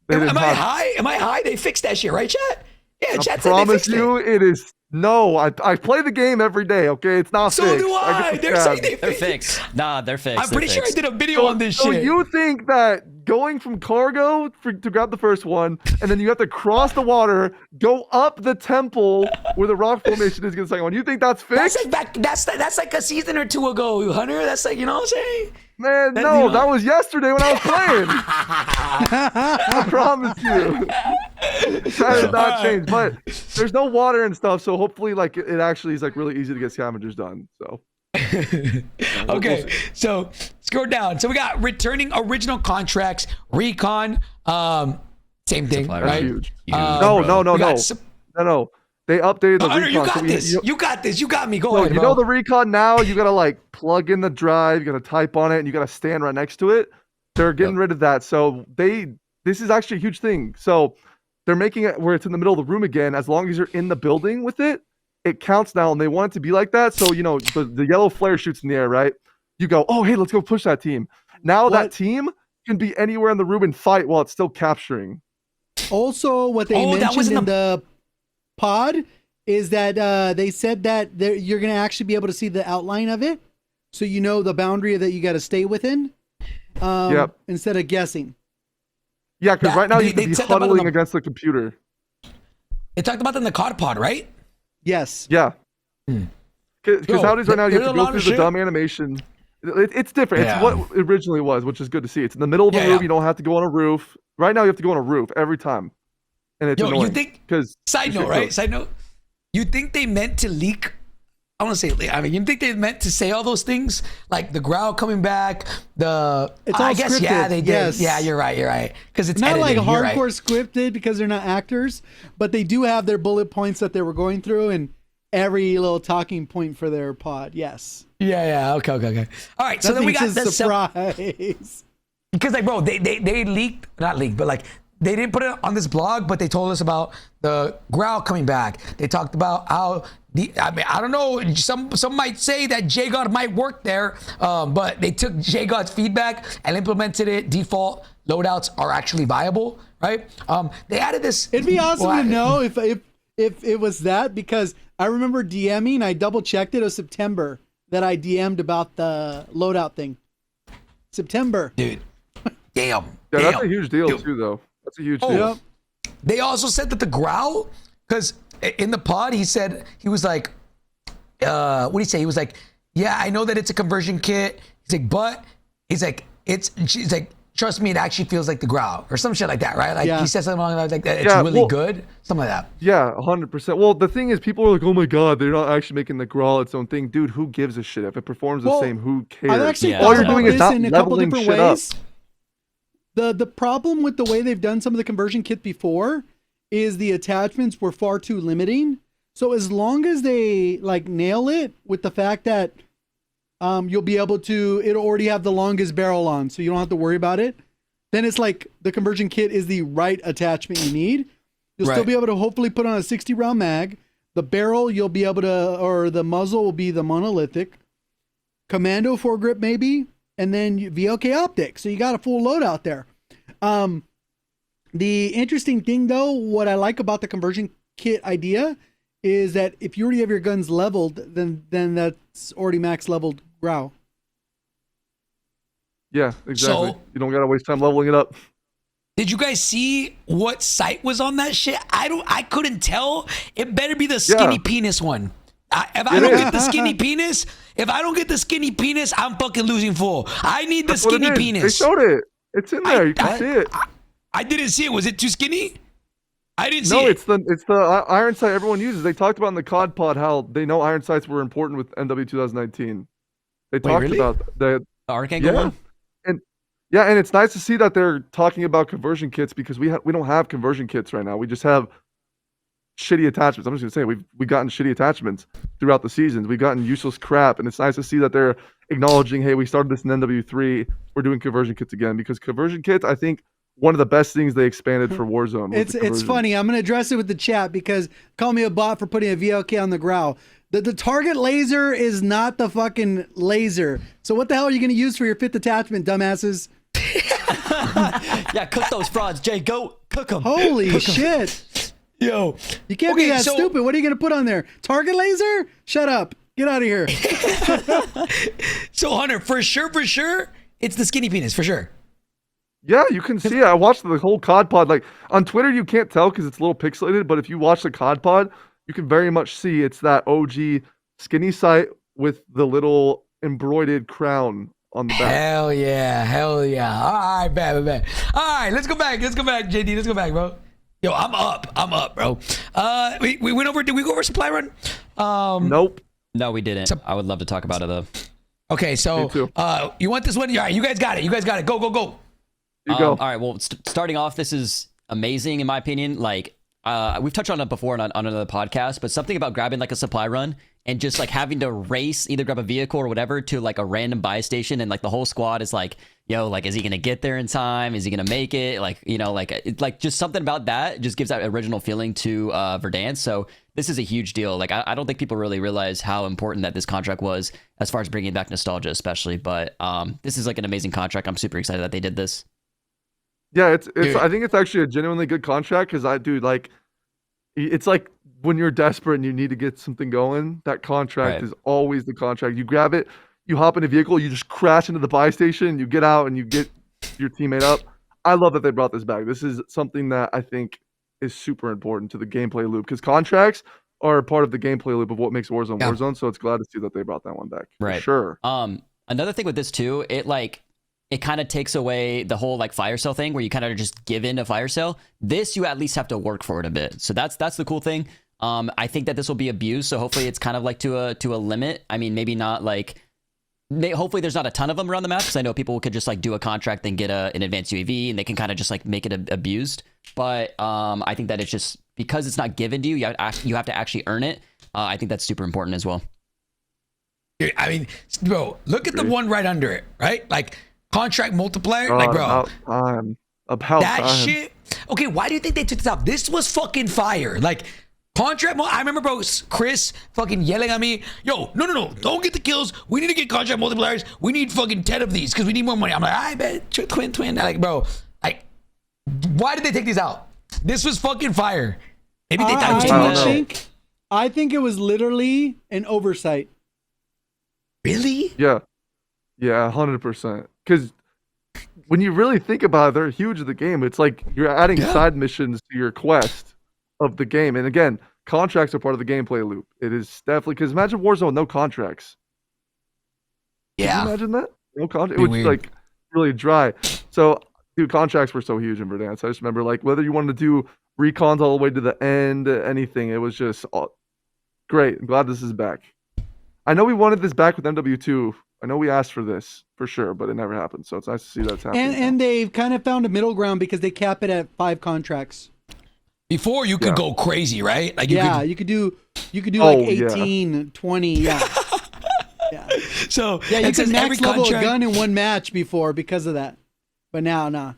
They
Am
didn't
I
have-
high? Am I high? They fixed that shit, right, chat? Yeah,
I
chat said they
promise
fixed
you,
it.
it is no. I play the game every day. Okay, it's not
So
fixed.
do
get
I.
the
They're
scab.
saying they
They're
fixed.
fixed. Nah, they're fixed.
I'm pretty
They're
sure I
fixed.
did a video on this
So
shit.
you think that going from cargo to grab the first one, and then you have to cross the water, go up the temple where the rock formation is, get the second one? You think that's
That's
fixed?
like that's like a season or 2 ago, Hunter. That's like, you know what I'm saying?
Man,
That-
no,
you know-
that was yesterday when I was playing. I promise you. That has not changed. But there's no water and stuff, so hopefully like it actually is like really easy to get scavengers done. So
Okay, so let's go down. So we got returning original contracts, recon, same thing,
Supply
right?
huge.
Bro.
No.
We got sup-
No. They updated the
Hunter,
recon.
you got
so we,
this.
you,
You got this. You got me. Go
so
ahead,
you
bro.
know the recon now, you gotta like plug in the drive, you gotta type on it, and you gotta stand right next to it. They're getting rid of that. So this is actually a huge thing. So they're making it where it's in the middle of the room again. As long as you're in the building with it, it counts now, and they want it to be like that. So you know the yellow flare shoots in the air, right? You go, oh hey, let's go push that team. Now that
What?
team can be anywhere in the room and fight while it's still capturing.
Also, what they
that was
mentioned
in
in the pod is that they said that you're going to actually be able to see the outline of it, so you know the boundary that you got to stay within.
Yep.
Instead of guessing.
Yeah, because
That-
right now
they-
you can
they
be
said that about
huddling
the-
against the computer.
They talked about that in the COD pod, right?
Yes.
Yeah.
Yo,
Because how it is right now, you
there's
have
a
to go
lot
through
of
the
shit.
dumb animation. It's different.
Yeah.
It's what it originally was, which is good to see. It's in the middle of a
Yeah,
room.
yeah.
You don't have to go on a roof. Right now, you have to go on a roof every time, and it's
Yo, you
annoying.
think?
Because
Side note, right? Side note. You think they meant to leak? I want to say. I mean, you think they meant to say all those things, like the growl coming back? The
It's all
I guess yeah,
scripted,
they did.
yes.
Yeah, you're right. You're right. Because it's
Not
edited,
like
you're right.
hardcore scripted because they're not actors, but they do have their bullet points that they were going through and every little talking point for their pod. Yes.
Yeah. Okay. All right. So then we got
Nothing's
the
a surprise.
because like bro, they leaked, not leaked, but like they didn't put it on this blog, but they told us about the growl coming back. They talked about how I mean, I don't know. Some might say that JGOD might work there, but they took JGOD's feedback and implemented it. Default loadouts are actually viable, right? They added this.
It'd be awesome
well,
to know if it was that, because I remember DMing. I double checked it. It was September that I DM'd about the loadout thing. September.
dude. Damn.
yeah, that's
damn.
a huge deal
Dude.
too, though. That's a huge
Oh,
deal.
Yep.
They also said that the growl, because in the pod he said he was like, what did he say? He was like, yeah, I know that it's a conversion kit. He's like, but he's like, she's like, trust me, it actually feels like the Growl or some shit like that, right? Like he said something along those lines like that. It's really good, something like that.
Yeah, 100%. Well, the thing is, people are like, "Oh my god, they're not actually making the Growl its own thing." Dude, who gives a shit if it performs the same? Who cares?
I've actually
All you're
thought
doing
about
is not
this in a couple
leveling
different
shit up.
ways. The problem with the way they've done some of the conversion kits before is the attachments were far too limiting. So as long as they like nail it with the fact that you'll be able to, it'll already have the longest barrel on, so you don't have to worry about it. Then it's like the conversion kit is the right attachment you need. You'll still be able to hopefully put on a 60 round mag. The barrel you'll be able to, or the muzzle will be the monolithic. Commando foregrip maybe, and then VLK optic. So you got a full load out there. The interesting thing though, what I like about the conversion kit idea is that if you already have your guns leveled, then that's already max leveled Growl.
Yeah, exactly.
So-
you don't gotta waste time leveling it up.
Did you guys see what site was on that shit? I couldn't tell. It better be the skinny penis one. If I don't get the skinny penis, I'm fucking losing full. I need the
That's what it
skinny
is.
penis.
They showed it. It's in there. You can see it.
I didn't see it. Was it too skinny? I didn't see
No,
it.
it's the iron sight everyone uses. They talked about in the COD pod how they know iron sights were important with MW 2019. They talked
really?
about the
Arc angle one?
and it's nice to see that they're talking about conversion kits because we don't have conversion kits right now. We just have shitty attachments. I'm just gonna say we've gotten shitty attachments throughout the seasons. We've gotten useless crap, and it's nice to see that they're acknowledging, hey, we started this in NW3. We're doing conversion kits again because conversion kits, I think, one of the best things they expanded for Warzone.
It's funny. I'm gonna address it with the chat because call me a bot for putting a VLK on the Growl. The target laser is not the fucking laser. So what the hell are you gonna use for your fifth attachment, dumbasses?
Yeah, cook those frauds, JGOD. Cook them.
Holy shit!
Yo,
You can't be that stupid. What are you gonna put on there? Target laser? Shut up. Get out of here.
So Hunter, for sure, it's the skinny penis for sure.
Yeah, you can see it. I watched the whole COD pod. Like on Twitter, you can't tell because it's a little pixelated. But if you watch the COD pod, you can very much see it's that OG skinny sight with the little embroidered crown on the back.
Hell yeah. All right, bet. All right, let's go back, JD. Let's go back, bro. Yo, I'm up, bro. We went over. Did we go over supply run?
Nope.
No, we didn't. I would love to talk about it though.
Okay, so
Me too.
you want this one? All right, you guys got it. Go.
You go.
All right. Well, starting off, this is amazing in my opinion. Like, we've touched on it before on another podcast, but something about grabbing like a supply run and just like having to race, either grab a vehicle or whatever to like a random buy station, and like the whole squad is like, yo, like, is he gonna get there in time? Is he gonna make it? Like, you know, like just something about that just gives that original feeling to Verdansk. So this is a huge deal. Like, I don't think people really realize how important that this contract was as far as bringing back nostalgia, especially. But this is like an amazing contract. I'm super excited that they did this.
Yeah, it's. I think it's actually a genuinely good contract because like, it's like when you're desperate and you need to get something going. That contract is always the contract. You grab it, you hop in a vehicle, you just crash into the buy station, you get out and you get your teammate up. I love that they brought this back. This is something that I think is super important to the gameplay loop because contracts are a part of the gameplay loop of what makes Warzone Warzone. So it's glad to see that they brought that one back.
Right.
For sure.
Another thing with this too, it kind of takes away the whole like fire sale thing where you kind of just give in to fire sale. This, you at least have to work for it a bit. So that's the cool thing. I think that this will be abused. So hopefully it's kind of like to a limit. I mean, maybe not like, hopefully there's not a ton of them around the map because I know people could just like do a contract and get an advanced UAV and they can kind of just like make it abused. But I think that it's just because it's not given to you, you have to actually earn it. I think that's super important as well.
I mean, bro, look at the one right under it, right? Like contract multiplier, like bro.
About
that
time.
shit. Okay, why do you think they took this out? This was fucking fire. Like contract. I remember, bro, Chris fucking yelling at me. Yo, no, don't get the kills. We need to get contract multipliers. We need fucking 10 of these because we need more money. I'm like, I bet twin. Like, bro, like, why did they take these out? This was fucking fire. Maybe they thought it was too much.
I think it was literally an oversight.
Really?
Yeah, 100%. Because when you really think about it, they're huge in the game. It's like you're adding side missions to your quest of the game. And again, contracts are part of the gameplay loop. It is definitely because imagine Warzone with no contracts.
Yeah.
you imagine that? No contract.
Be
It would
weird.
like really dry. So, dude, contracts were so huge in Verdansk. I just remember like whether you wanted to do recons all the way to the end, anything, it was just great. I'm glad this is back. I know we wanted this back with MW2. I know we asked for this for sure, but it never happened. So it's nice to see that's happening.
And they've kind of found a middle ground because they cap it at 5 contracts.
Before you could go crazy, right? Like
You could do
Oh,
like
yeah.
18, 20, yeah.
So
Yeah, you
it says
could max
every
level a
contract.
gun in one match before because of that. But now, nah.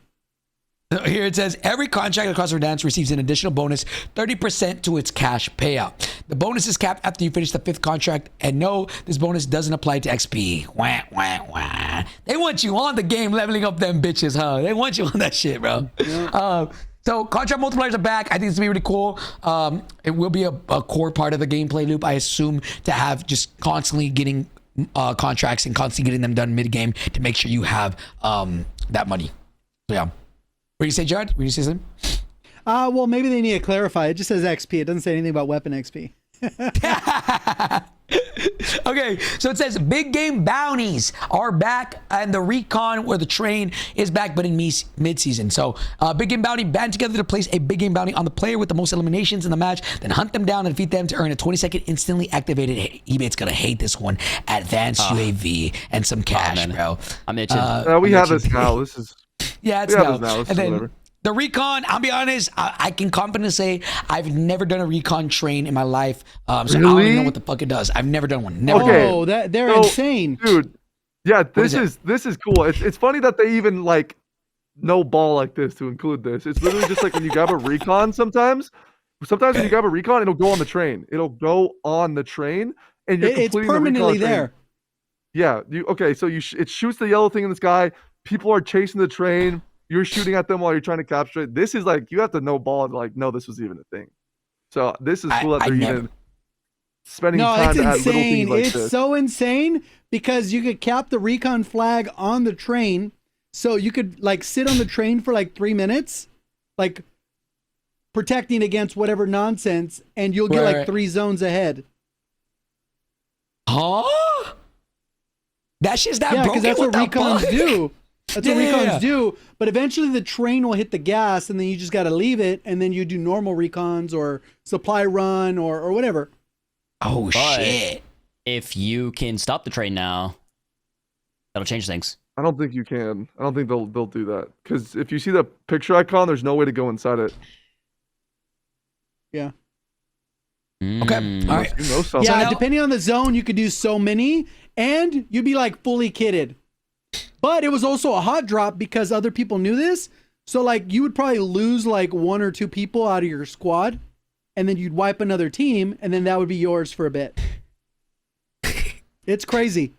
Here it says every contract across Verdansk receives an additional bonus, 30% to its cash payout. The bonus is capped after you finish the 5th contract, and no, this bonus doesn't apply to XP. Wah, wah, wah. They want you on the game leveling up them bitches, huh? They want you on that shit, bro. So contract multipliers are back. I think it's gonna be really cool. It will be a core part of the gameplay loop, I assume, to have just constantly getting contracts and constantly getting them done mid-game to make sure you have that money. So yeah. What do you say, Jared? What do you say something?
Well, maybe they need to clarify. It just says XP. It doesn't say anything about weapon XP.
Okay, so it says big game bounties are back, and the recon or the train is back, but in mid-season. So big game bounty band together to place a big game bounty on the player with the most eliminations in the match, then hunt them down and defeat them to earn a 20-second instantly activated. Ebate's gonna hate this one. Advanced UAV and some cash, bro.
I'm itching.
We have this now. This is
Yeah, it's
we have
now.
this now. This
And
is
then
whatever.
the recon, I'll be honest, I can confidently say I've never done a recon train in my life. So I don't even
Really?
know what the fuck it does. I've never done one. Never.
Okay.
Oh, they're
So,
insane.
dude. Yeah, this
is
is cool. It's funny that they even like no ball like this to include this. It's literally just like when you grab a recon sometimes. Sometimes when you grab a recon, it'll go on the train. It'll go on the train, and you're
It's
completing the
permanently
recon train.
there.
Yeah. So it shoots the yellow thing in the sky. People are chasing the train. You're shooting at them while you're trying to capture it. This is like you have to know ball and like know this was even a thing. So this is cool that they're even spending
No,
time
it's
to add little
insane.
things like
It's
this.
so insane because you could cap the recon flag on the train. So you could like sit on the train for like 3 minutes, like protecting against whatever nonsense, and you'll get like
Right.
3 zones ahead.
Huh? That shit's that
Yeah,
broken?
because that's what
the
recons
fuck?
do. That's what
Yeah.
recons do. But eventually the train will hit the gas and then you just got to leave it. And then you do normal recons or supply run or whatever.
Oh,
But
shit.
if you can stop the train now, that'll change things.
I don't think you can. I don't think they'll do that because if you see the picture icon, there's no way to go inside it.
Yeah.
Okay. All right.
You know something.
Yeah,
now-
depending on the zone, you could do so many and you'd be like fully kitted. But it was also a hot drop because other people knew this. So like you would probably lose like 1 or 2 people out of your squad and then you'd wipe another team and then that would be yours for a bit. It's crazy.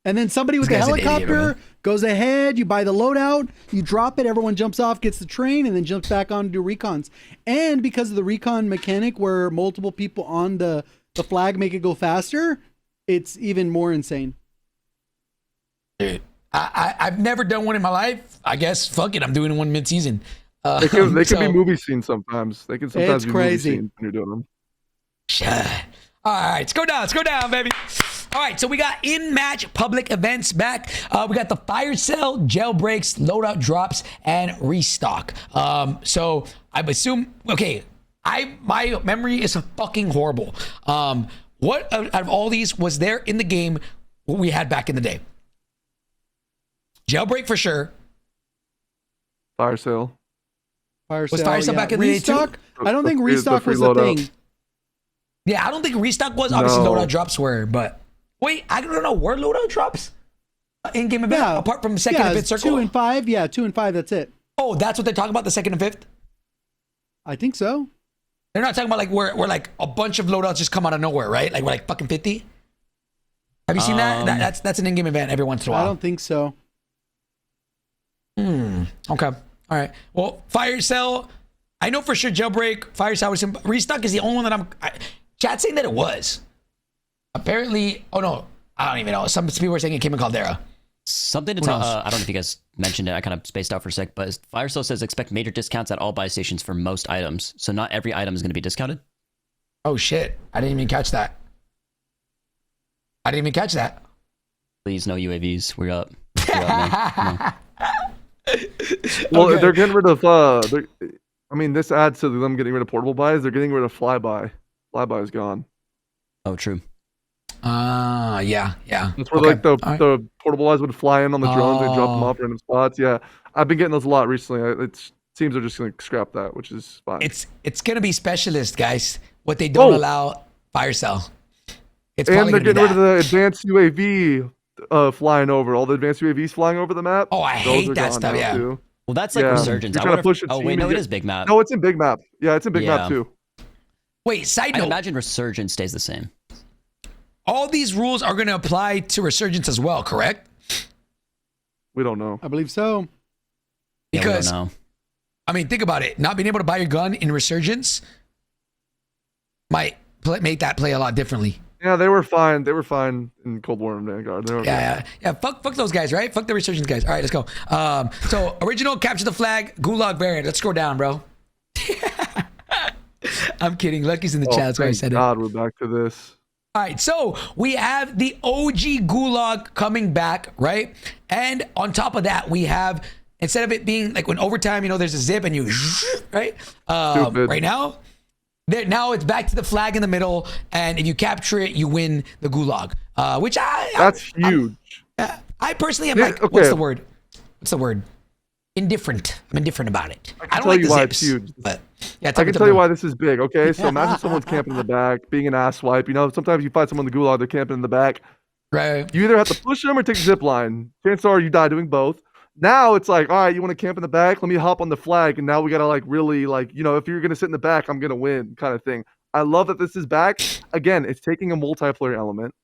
And then somebody with the
This guy's an idiot,
helicopter
man.
goes ahead, you buy the loadout, you drop it, everyone jumps off, gets the train, and then jumps back on to do recons. And because of the recon mechanic where multiple people on the flag make it go faster, it's even more insane.
Dude, I've never done one in my life. I guess, fuck it, I'm doing one mid-season.
They can be
so-
movie scenes sometimes. They can sometimes
It's
be
crazy.
movie scenes when you're doing them.
All right, let's go down, baby. All right, so we got in-match public events back. We got the fire sale, jailbreaks, loadout drops, and restock. So I assume, okay, my memory is fucking horrible. What out of all these was there in the game what we had back in the day? Jailbreak for sure.
Fire sale.
Fire
Was fire sale back in the day too?
restock? I don't think
The
restock
free
was the
loadout.
thing.
Yeah, I don't think restock was. Obviously,
No.
loadout drops were, but wait, I don't know. Were loadout drops in-game event
Yeah.
apart from second
Yeah,
and fifth
it's
circle?
2 and 5. Yeah, 2 and 5. That's it.
Oh, that's what they're talking about, the second and fifth?
I think so.
They're not talking about like where like a bunch of loadouts just come out of nowhere, right? Like we're like fucking 50. Have you seen that? That's an in-game event every once in a
I
while.
don't think so.
Okay. All right. Well, fire sale. I know for sure jailbreak, fire sale, restock is the only one that chat saying that it was. Apparently, oh no, I don't even know. Some people were saying it came in Caldera.
Something to
Who
tell.
knows?
I don't know if you guys mentioned it. I kind of spaced out for a sec, but Firestone says expect major discounts at all buy stations for most items. So not every item is going to be discounted.
Oh shit! I didn't even catch that.
Please, no UAVs. We're up. We're up, man. Come on.
Well,
Okay.
they're getting rid of. I mean, this adds to them getting rid of portable buys. They're getting rid of flyby. Flyby is gone.
Oh, true.
Yeah.
That's where
Okay.
like the
All right.
the portable buys would fly in on the drones and drop them
Oh.
off random spots. Yeah, I've been getting those a lot recently. It seems they're just gonna scrap that, which is fine.
It's gonna be specialist, guys. What they don't
Oh.
allow fire cell. It's
And
probably
they're
gonna be
getting rid of
that.
the advanced UAV flying over. All the advanced UAVs flying over the map.
Oh, I
those
hate
are
that
gone
stuff,
now,
yeah.
too.
Well, that's like
Yeah.
Resurgence.
You're
I
trying to
wonder
push
if,
a
oh,
team
wait,
and
no, it
get-
is Big Map.
No, it's in Big Map. Yeah, it's in Big Map
Yeah.
too.
Wait, side
I
note.
imagine Resurgence stays the same.
All these rules are gonna apply to Resurgence as well, correct?
We don't know.
I believe so.
Yeah, we don't
Because
know.
I mean, think about it. Not being able to buy your gun in Resurgence might make that play a lot differently.
Yeah, they were fine. They were fine in Cold War and Vanguard. They were okay.
Yeah. Fuck those guys, right? Fuck the Resurgence guys. All right, let's go. So original capture the flag, Gulag variant. Let's scroll down, bro. I'm kidding. Lucky's in the chat. That's why I
thank
said it.
God we're back to this.
All right, so we have the OG Gulag coming back, right? And on top of that, we have, instead of it being like when overtime, you know, there's a zip and you, right?
Stupid.
Right now, now it's back to the flag in the middle, and if you capture it, you win the Gulag. Which
That's huge.
I personally am
Yeah,
like, what's
okay.
the word? What's the word? Indifferent. I'm indifferent about it. I don't
tell
like
you
the
why
zips,
it's huge.
but yeah,
I can tell you why this is big, okay? So imagine someone's camping in the back, being an ass swipe. You know, sometimes you find someone in the Gulag, they're camping in the back.
Right.
You either have to push them or take the zip line. Chances are you die doing both. Now it's like, all right, you want to camp in the back? Let me hop on the flag. And now we got to like really like, you know, if you're going to sit in the back, I'm going to win kind of thing. I love that this is back. Again, it's taking a multiplayer element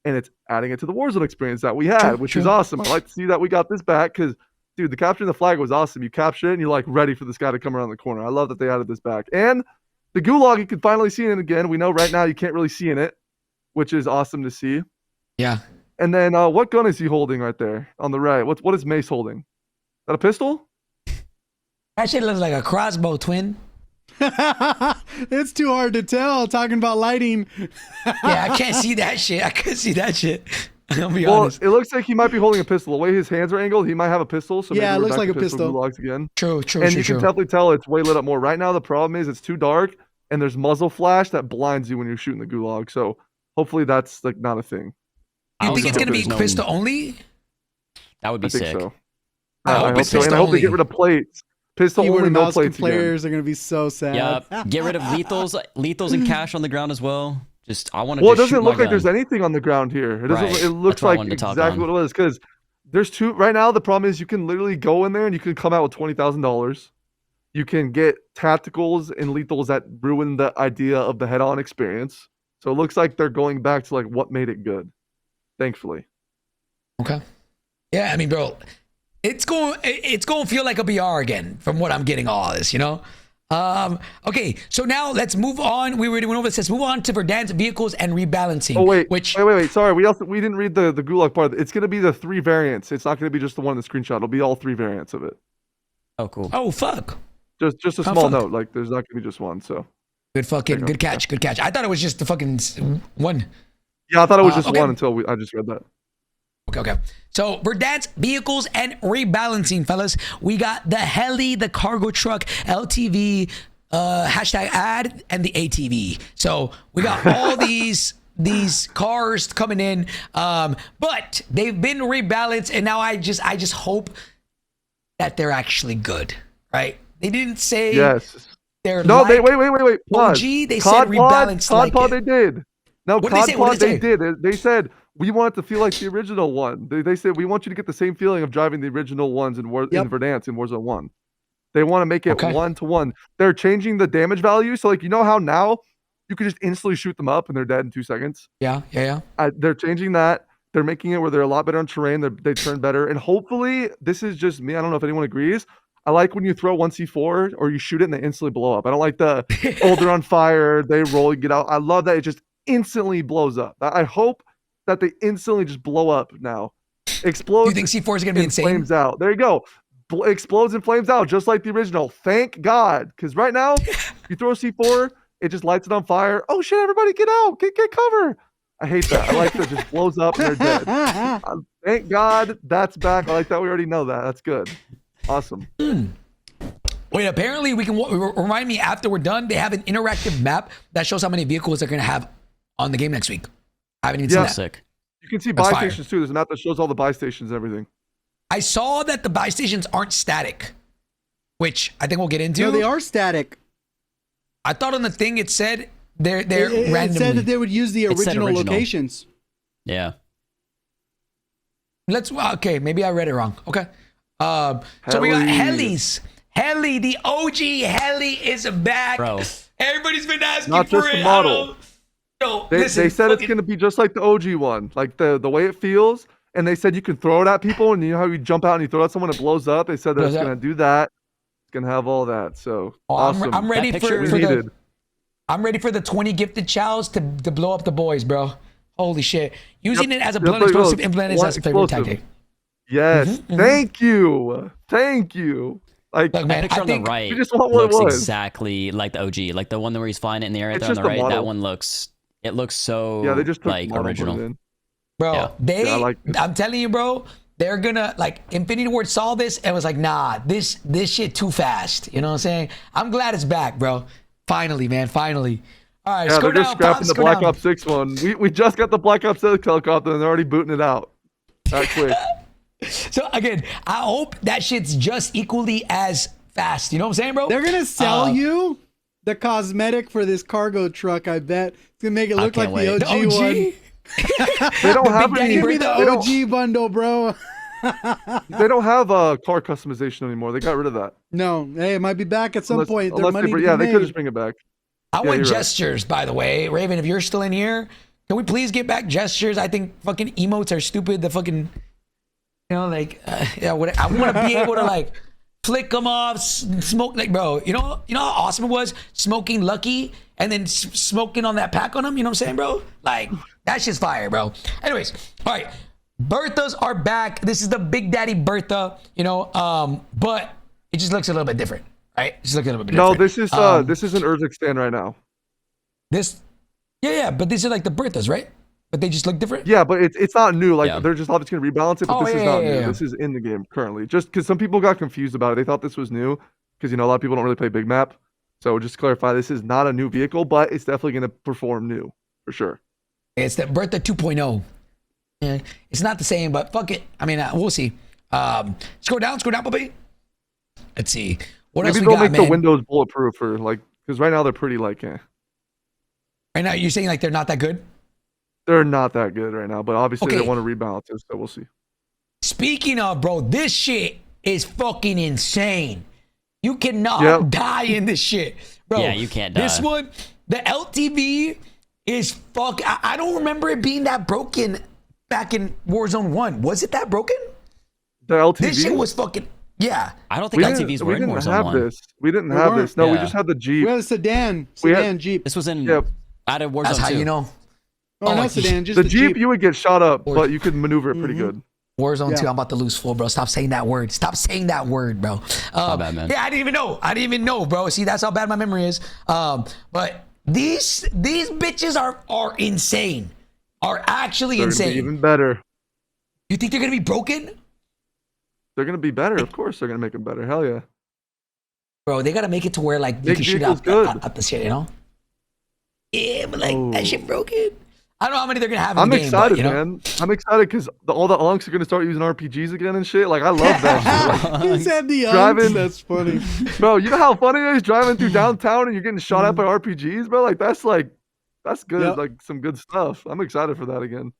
and it's adding it to the Warzone experience that we had, which is
true.
awesome. I like to see that we got this back because, dude, the capturing the flag was awesome. You capture it and you're like ready for this guy to come around the corner. I love that they added this back. And the Gulag, you can finally see it again. We know right now you can't really see in it, which is awesome to see.
Yeah.
And then what gun is he holding right there on the right? What is Mace holding? Is that a pistol?
That shit looks like a crossbow, twin.
It's too hard to tell. Talking about lighting.
Yeah, I can't see that shit. I can't see that shit. I'll be
Well,
honest.
it looks like he might be holding a pistol. The way his hands are angled, he might have a pistol. So
Yeah,
maybe
it
we're
looks
back
like
to
a pistol.
Gulags again.
True.
And you can definitely tell it's way lit up more. Right now, the problem is it's too dark and there's muzzle flash that blinds you when you're shooting the Gulag. So hopefully that's like not a thing.
You
I
think
also
it's
hope
gonna be
there's no-
pistol only?
That would be
I think
sick.
so.
I hope it's
so. And
pistol
I hope they get
only.
rid of plates. Pistol
Keyboard
only,
and
no
mouse
plates again.
players are gonna be so sad.
Yeah, get rid of lethals and cash on the ground as well. Just I want to.
Well, it
just
doesn't
shoot
look
my
like there's
gun.
anything on the ground here. It doesn't.
Right.
It looks
That's what I
like
wanted to talk
exactly
on.
what it was because there's two right now. The problem is you can literally go in there and you can come out with $20,000. You can get tacticals and lethals that ruin the idea of the head-on experience. So it looks like they're going back to like what made it good. Thankfully.
Okay. Yeah, I mean, bro, it's going to feel like a BR again from what I'm getting all this, you know? Okay, so now let's move on. We already went over this. Let's move on to Verdansk vehicles and rebalancing.
Oh wait,
which
wait. Sorry, we didn't read the Gulag part. It's gonna be the 3 variants. It's not gonna be just the one in the screenshot. It'll be all 3 variants of it.
Oh, cool.
oh fuck,
Just a
Oh,
small
fuck.
note. Like there's not gonna be just one. So
good catch. I thought it was just the fucking one.
yeah, I thought it was just
okay.
one until I just read that.
Okay. So Verdansk vehicles and rebalancing, fellas. We got the heli, the cargo truck, LTV, hashtag ad, and the ATV. So we got all these cars coming in, but they've been rebalanced, and now I just hope that they're actually good, right? They didn't say
Yes.
they're
No,
like
they wait. Pause.
OG. They said
COD pod,
rebalance
COD
like
pod
it.
they did. No,
What did they
COD
say? What
pod
did they
they did. They said we want it to feel like the original one. They said we want you to get the same feeling of driving the original ones in Verdansk in Warzone 1. They want to make it
Okay.
1-to-1. They're changing the damage value. So like you know how now you can just instantly shoot them up and they're dead in 2 seconds.
Yeah.
They're changing that. They're making it where they're a lot better on terrain. They turn better. And hopefully, this is just me. I don't know if anyone agrees. I like when you throw 1C4 or you shoot it and they instantly blow up. I don't like the, they're on fire, they roll, you get out. I love that it just instantly blows up. I hope that they instantly just blow up now. Explodes.
Do you think C4 is going to be
and
insane?
flames out. There you go. Explodes and flames out just like the original. Thank God. Because right now, you throw C4, it just lights it on fire. Oh shit, everybody get out. Get cover. I hate that. I like that it just blows up and they're dead. Thank God that's back. I like that. We already know that. That's good. Awesome.
Wait, apparently we can remind me after we're done. They have an interactive map that shows how many vehicles they're gonna have on the game next week. I haven't even seen that.
Sick.
You can see
That's
buy
fire.
stations too. There's a map that shows all the buy stations and everything.
I saw that the buy stations aren't static, which I think we'll get into.
No, they are static.
I thought on the thing it said they're
It
randomly.
said that they would use the
It said
original
original.
locations.
Yeah.
Okay, maybe I read it wrong. Okay. So we got
Helis.
Heli, the OG Heli is back.
Bro.
Everybody's been asking
Not
for
just
it.
the model.
Yo,
They
listen,
said it's
fucking-
gonna be just like the OG one, like the way it feels. And they said you can throw it at people, and you know how you jump out and you throw it at someone, it blows up. They said that
Blows
it's
up.
gonna do that. It's gonna have all that. So
Oh,
awesome.
I'm ready
That
for,
picture
for
we
the.
needed.
I'm ready for the 20 gifted chows to blow up the boys, bro. Holy shit! Using
Yep.
it as a
Yep,
blunt
there you go.
explosive implement is
Blunt
that's a favorite
explosive.
tactic.
Yes.
Mhm,
Thank you. Thank you. Like
Look,
That
man,
picture
I
on the
think
right
we just want what it
looks
was.
exactly like the OG, like the one where he's flying it in the air right
It's
there on the
just a
right. That
model.
one looks so
Yeah, they just took
like
the model and put it
original.
in.
Bro,
Yeah.
they.
Yeah, I like this.
I'm telling you, bro. They're gonna like Infinity Ward saw this and was like, nah, this shit too fast. You know what I'm saying? I'm glad it's back, bro. Finally, man, finally. All right,
Yeah,
scroll
they're
down,
just scrapping
Pops,
the
scroll
Black
down.
Ops 6 one. We just got the Black Ops 6 helicopter and they're already booting it out. That quick.
So again, I hope that shit's just equally as fast. You know what I'm saying, bro?
They're gonna sell you the cosmetic for this cargo truck. I bet it's gonna make it look like
can't
the
wait.
OG,
the OG.
one.
They don't have
Big Daddy
any.
Give me
Bertha.
the
They don't,
OG bundle, bro.
they don't have car customization anymore. They got rid of that.
No, hey, it might be back at some point. Their
unless
money to
yeah,
be
they could
made.
just bring it back.
I want
you're right.
gestures, by the way. Raven, if you're still in here, can we please get back gestures? I think fucking emotes are stupid. The fucking, like, yeah, what, I want to be able to like flick them off, smoke, like, bro. You know how awesome it was smoking Lucky and then smoking on that pack on them. You know what I'm saying, bro? Like that shit's fire, bro. Anyways, all right, Berthas are back. This is the Big Daddy Bertha, but it just looks a little bit different, right? It just looks a little bit
No,
different.
this is an Urzikstan right now.
But these are like the Berthas, right? But they just look different.
Yeah, but it's not new. Like
Yeah.
they're just obviously gonna rebalance it, but
Oh,
this is
yeah,
not
yeah,
new.
yeah.
This is in the game currently. Just because some people got confused about it, they thought this was new because a lot of people don't really play big map. So just to clarify, this is not a new vehicle, but it's definitely gonna perform new for sure.
It's the Bertha 2.0. Yeah, it's not the same, but fuck it. I mean, we'll see. Scroll down, puppy. Let's see. What
Maybe
else we
they'll
got,
make
man?
the windows bulletproof or like because right now they're pretty like
Right now, you're saying like they're not that good?
they're not that good right now, but obviously
Okay.
they want to rebalance it, so we'll see.
Speaking of, bro, this shit is fucking insane. You cannot
Yep.
die in this shit. Bro,
Yeah, you can't
This
die.
one, the LTV is I don't remember it being that broken back in Warzone 1. Was it that broken?
The LTV.
This shit was fucking, yeah.
I don't think
we
LTVs
didn't,
were
we
in
didn't
Warzone
have
1.
this. We didn't
They
have
weren't.
this. No, we
Yeah.
just had the
We
Jeep.
had a sedan
We had-
Jeep.
This was in
Yep.
out of Warzone
That's how
2.
you know.
Oh,
Oh,
not sedan, just
The
the
Jeep, you would get shot up,
Or-
but you could maneuver it pretty good.
Warzone
Yeah.
2, I'm about to lose full, bro. Stop saying that word. Stop saying that word, bro.
My bad, man.
Yeah, I didn't even know, bro. See, that's how bad my memory is. But these bitches are insane. Are actually
They're gonna
insane.
be even better.
You think they're gonna be broken?
They're gonna be better. Of course, they're gonna make them better. Hell yeah.
Bro, they gotta make it to where like you
Big
can shoot
vehicle's
out
good.
at the shit, you know? Yeah, but like
Oh.
that shit broken. I don't know how many they're gonna have in
I'm
the game,
excited,
but, you know?
man. I'm excited because all the unks are gonna start using RPGs again and shit. Like I love that shit. Like,
He said the
Driving-
unks. That's funny.
bro, you know how funny it is driving through downtown and you're getting shot at by RPGs, bro? That's good.
Yep.
Like some good stuff. I'm excited for that again.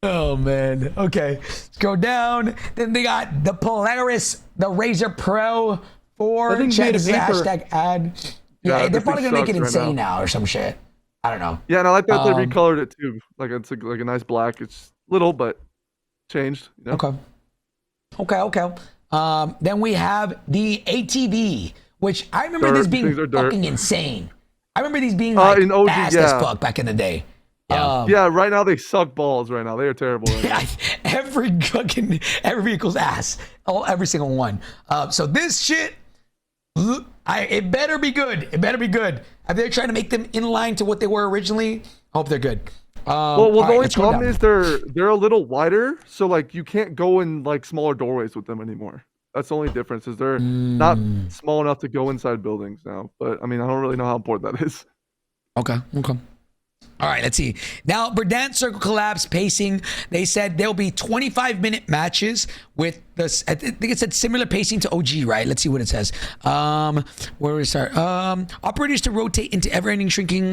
Oh man. Okay. Let's go down. Then they got the Polaris, the Razor Pro 4.
That thing's
Check
made of
the
paper.
hashtag ad.
Yeah,
Yeah, they're
this
probably
thing
gonna make it
sucks right
insane now or some shit. I don't know.
Yeah, and I like that they
Um,
recolored it too. Like it's like a nice black. It's little but changed. You know?
Okay. Then we have the ATV, which I remember
Dirt.
this being
Things are dirt.
fucking insane. I remember these being like
in OG,
fast
yeah.
as fuck back in the day.
Yeah.
Yeah, right now they suck balls. Right now they are terrible. Right now.
every vehicle's ass, every single one. So this shit, it better be good. It better be good. If they're trying to make them in line to what they were originally, I hope they're good.
Well,
all
the
right,
only
let's go
problem
down.
is they're a little wider, so like you can't go in like smaller doorways with them anymore. That's the only difference. Is they're not small enough to go inside buildings now. But I mean, I don't really know how important that is.
Okay. All right, let's see. Now, Verdansk Circle Collapse pacing. They said there'll be 25-minute matches with this. I think it said similar pacing to OG, right? Let's see what it says. Where do we start? Operators to rotate into ever-ending shrinking.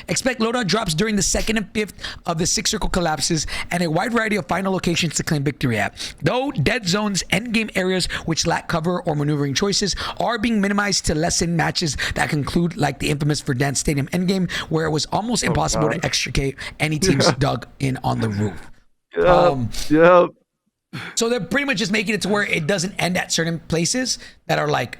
Expect loadout drops during the 2nd and 5th of the 6 circle collapses, and a wide variety of final locations to claim victory at. Though dead zones, endgame areas which lack cover or maneuvering choices are being minimized to lessen matches that conclude like the infamous Verdansk Stadium endgame, where it was almost impossible to extricate any teams dug in on the roof.
Yeah.
So they're pretty much just making it to where it doesn't end at certain places that are like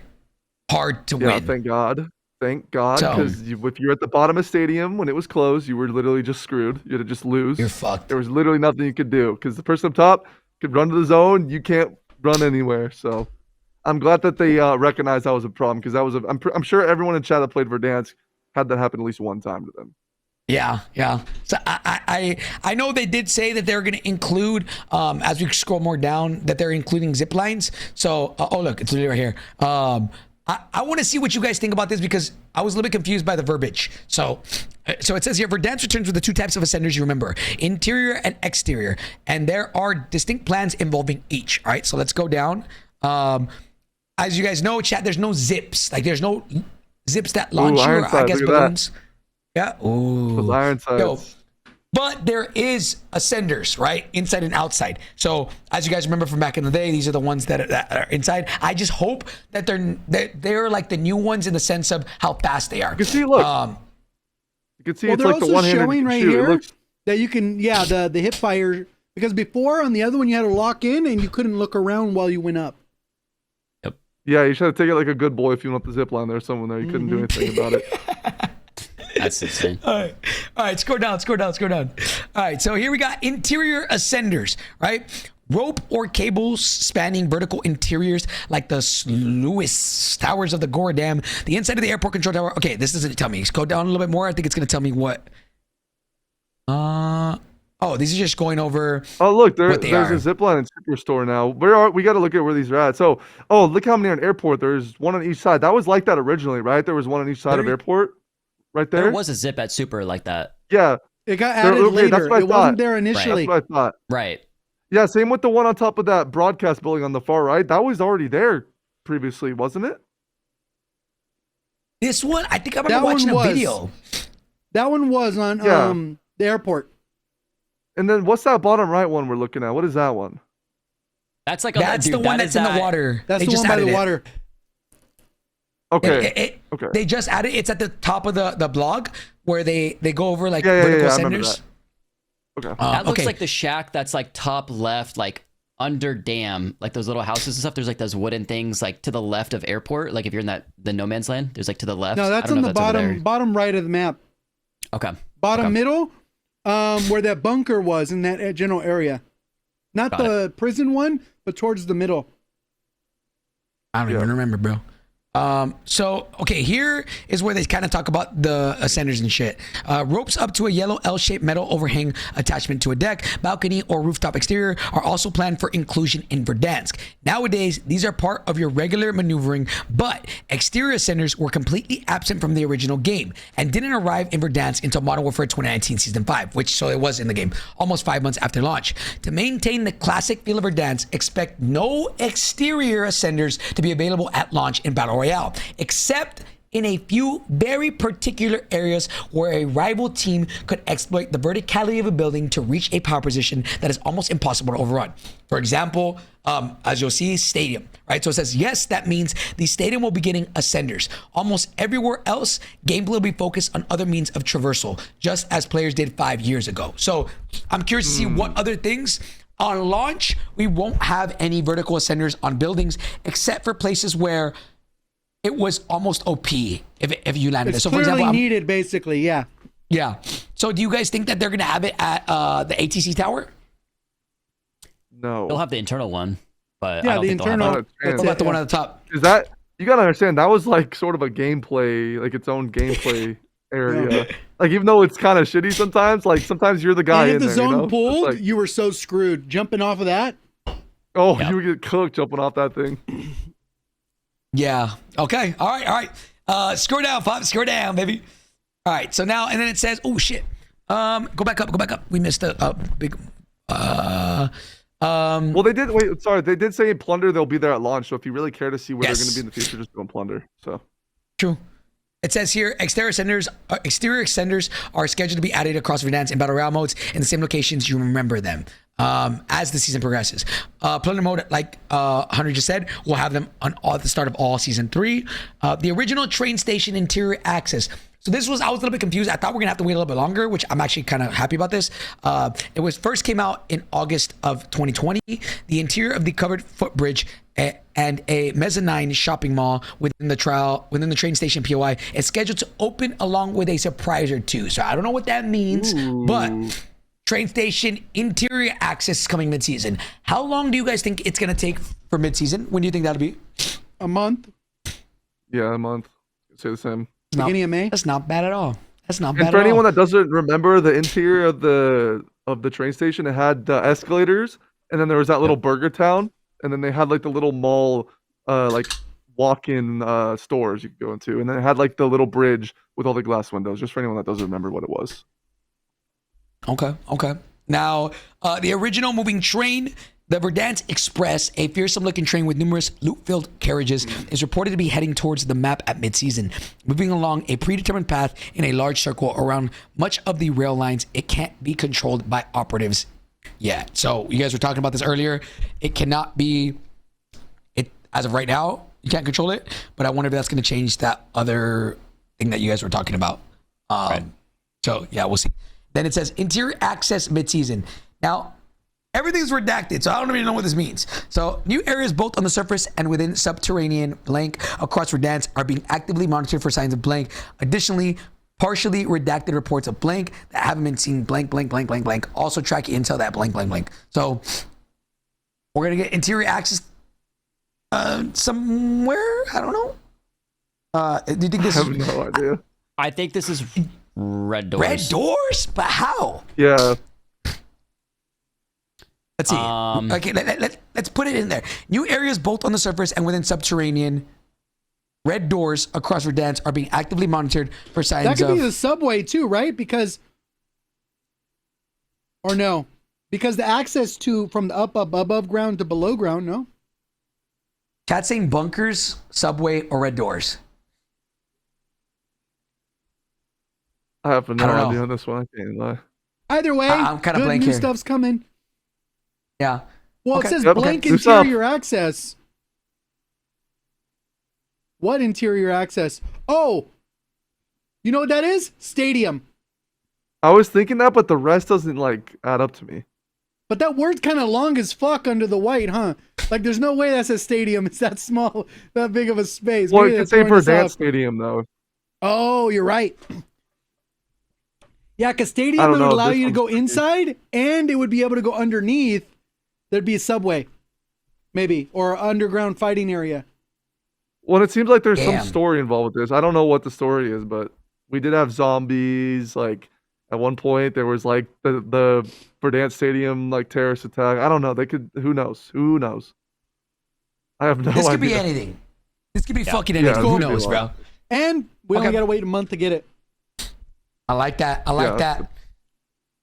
hard to win.
Thank God. Thank God,
So-
because if you're at the bottom of stadium when it was closed, you were literally just screwed. You had to just lose.
You're fucked.
There was literally nothing you could do because the person up top could run to the zone. You can't run anywhere. So I'm glad that they recognized that was a problem because that was I'm sure everyone in chat that played Verdansk had that happen at least one time to them.
Yeah. So I know they did say that they're going to include, as we scroll more down, that they're including zip lines. So, oh look, it's literally right here. I want to see what you guys think about this because I was a little bit confused by the verbiage. So it says here, Verdansk returns with the 2 types of ascenders you remember, interior and exterior, and there are distinct plans involving each. All right, so let's go down. As you guys know, chat, there's no zips. Like there's no zips that launch you, or I guess balloons. Yeah. Ooh.
Those iron sights.
Yo, but there is ascenders, right? Inside and outside. So as you guys remember from back in the day, these are the ones that are inside. I just hope that they're like the new ones in the sense of how fast they are.
You can see, look. You can see it's like the one-handed
showing right
shoot.
here that you can, the hip fire, because before on the other one you had to lock in and you couldn't look around while you went up.
Yeah, you should take it like a good boy if you want the zip line. There's someone there. You couldn't do anything about it.
That's insane.
All right, scroll down. All right, so here we got interior ascenders, right? Rope or cables spanning vertical interiors like the Lewis towers of the Gore Dam, the inside of the airport control tower. Okay, this doesn't tell me. Let's go down a little bit more. I think it's going to tell me what. Oh, these are just going over.
Oh, look, there's
are.
a zipline and superstore now. We got to look at where these are at. So, look how many are an airport. There's one on each side. That was like that originally, right? There was one on each side of airport, right there.
There was a zip at Super like that.
Yeah.
It got added later.
That's what I
it
thought.
wasn't there initially.
That's what I thought.
Right.
Yeah, same with the one on top of that broadcast building on the far right. That was already there previously, wasn't it?
This one, I think I remember watching a video.
That one was on the airport.
And then what's that bottom right one we're looking at? What is that one?
That's like
That's the one that's in the water.
That's
They
the
just
one by
added
the
it.
water.
Okay. Okay.
They just added it's at the top of the blog where they go over like
Yeah,
vertical
I remember
ascenders.
that. Okay.
That looks
okay.
like the shack that's like top left, like under dam, like those little houses and stuff. There's like those wooden things like to the left of airport. Like if you're in the no man's land, there's like to the left.
No, that's on the bottom right of the map.
Okay.
Bottom middle, where that bunker was in that general area. Not
Got
the prison one, but towards the middle.
I don't even remember, bro. So, okay, here is where they kind of talk about the ascenders and shit. Ropes up to a yellow L-shaped metal overhang attachment to a deck, balcony, or rooftop exterior are also planned for inclusion in Verdansk. Nowadays, these are part of your regular maneuvering, but exterior ascenders were completely absent from the original game and didn't arrive in Verdansk until Modern Warfare 2019 Season 5, so it was in the game, almost 5 months after launch. To maintain the classic feel of Verdansk, expect no exterior ascenders to be available at launch in Battle Royale, except in a few very particular areas where a rival team could exploit the verticality of a building to reach a power position that is almost impossible to overrun. For example, as you'll see, stadium, right? So it says, yes, that means the stadium will be getting ascenders. Almost everywhere else, gameplay will be focused on other means of traversal, just as players did 5 years ago. So I'm curious to see what other things. On launch, we won't have any vertical ascenders on buildings, except for places where it was almost OP if you landed it.
It's
So for
clearly
example,
needed, basically, yeah.
Yeah. So do you guys think that they're going to have it at the ATC tower?
No.
They'll have the internal one, but
Yeah,
I don't
the
think they'll have
internal.
that.
What about the one at the top?
Is that you gotta understand that was like sort of a gameplay, like its own gameplay area. Like even though it's kind of shitty sometimes, like sometimes you're the guy
And if
in
the
there.
zone
You know?
pulled,
It's like,
you were so screwed. Jumping off of that.
oh,
Yep.
you would get cooked jumping off that thing.
Yeah. Okay. All right. All right. Scroll down, Pop. Scroll down, baby. All right. So now, and then it says, oh shit. Go back up. Go back up. We missed a big.
Well, they did. Wait, sorry. They did say in plunder they'll be there at launch. So if you really care to see where they're going to be in the future, just go and plunder. So
True. It says here, exterior extenders are scheduled to be added across Verdansk in battle royale modes in the same locations you remember them as the season progresses. Plunder mode, like Hunter just said, we'll have them on at the start of all season 3. The original train station interior access. So I was a little bit confused. I thought we were gonna have to wait a little bit longer, which I'm actually kind of happy about this. It was first came out in August of 2020. The interior of the covered footbridge and a mezzanine shopping mall within the train station POI is scheduled to open along with a surprise or two. So I don't know what that means, but train station interior access is coming mid-season. How long do you guys think it's gonna take for mid-season? When do you think that'll be?
A month.
yeah, a month. Say the same.
Beginning of May.
That's not bad at all. That's not
And
bad
for
at
anyone
all.
that doesn't remember the interior of the train station, it had the escalators, and then there was that little burger town, and then they had like the little mall, like walk-in stores you could go into, and then it had like the little bridge with all the glass windows. Just for anyone that doesn't remember what it was.
Okay. Now, the original moving train, the Verdansk Express, a fearsome-looking train with numerous loot-filled carriages, is reported to be heading towards the map at mid-season, moving along a predetermined path in a large circle around much of the rail lines. It can't be controlled by operatives yet. So you guys were talking about this earlier. It cannot be. It as of right now, you can't control it. But I wonder if that's going to change that other thing that you guys were talking about.
Right.
So yeah, we'll see. Then it says interior access mid-season. Now, everything's redacted, so I don't even know what this means. So new areas both on the surface and within subterranean blank across Verdansk are being actively monitored for signs of blank. Additionally, partially redacted reports of blank that haven't been seen blank. Also track intel that blank. So we're gonna get interior access somewhere. I don't know. Do you think this
I have no idea.
I think this is red doors.
red doors? But how?
Yeah.
Let's see. Okay, let's put it in there. New areas both on the surface and within subterranean red doors across Verdansk are being actively monitored for signs
That could
of.
be the subway too, right? Because, or no, because the access to from the above ground to below ground, no.
Chat saying bunkers, subway, or red doors.
I have no
I don't know.
idea on this one. I can't lie.
Either way,
I'm kinda
good
blank
new
here.
stuff's coming.
Yeah.
Well,
Okay.
it says
Yep.
blank
New stuff.
interior access. What interior access? Oh, you know what that is? Stadium.
I was thinking that, but the rest doesn't like add up to me.
But that word's kind of long as fuck under the white, huh? Like, there's no way that's a stadium. It's that small, that big of a space.
Well,
Maybe
it
they're
could say
throwing this
Verdansk
off.
Stadium though.
Oh, you're right. Yeah, because
I
stadium
don't
would
know,
allow
this
you to
one's
go
tricky.
inside, and it would be able to go underneath. There'd be a subway, maybe, or underground fighting area.
Well, it seems like there's
Damn.
some story involved with this. I don't know what the story is, but we did have zombies. Like at one point, there was like the Verdansk Stadium like terrorist attack. I don't know. They could. Who knows? Who knows? I have no
This
idea.
could be anything. This could be fucking
Yeah,
anything.
this
Who
could be a
knows,
lot.
bro?
And we only
Okay.
gotta wait a month to get it.
I like that. I like
Yeah.
that.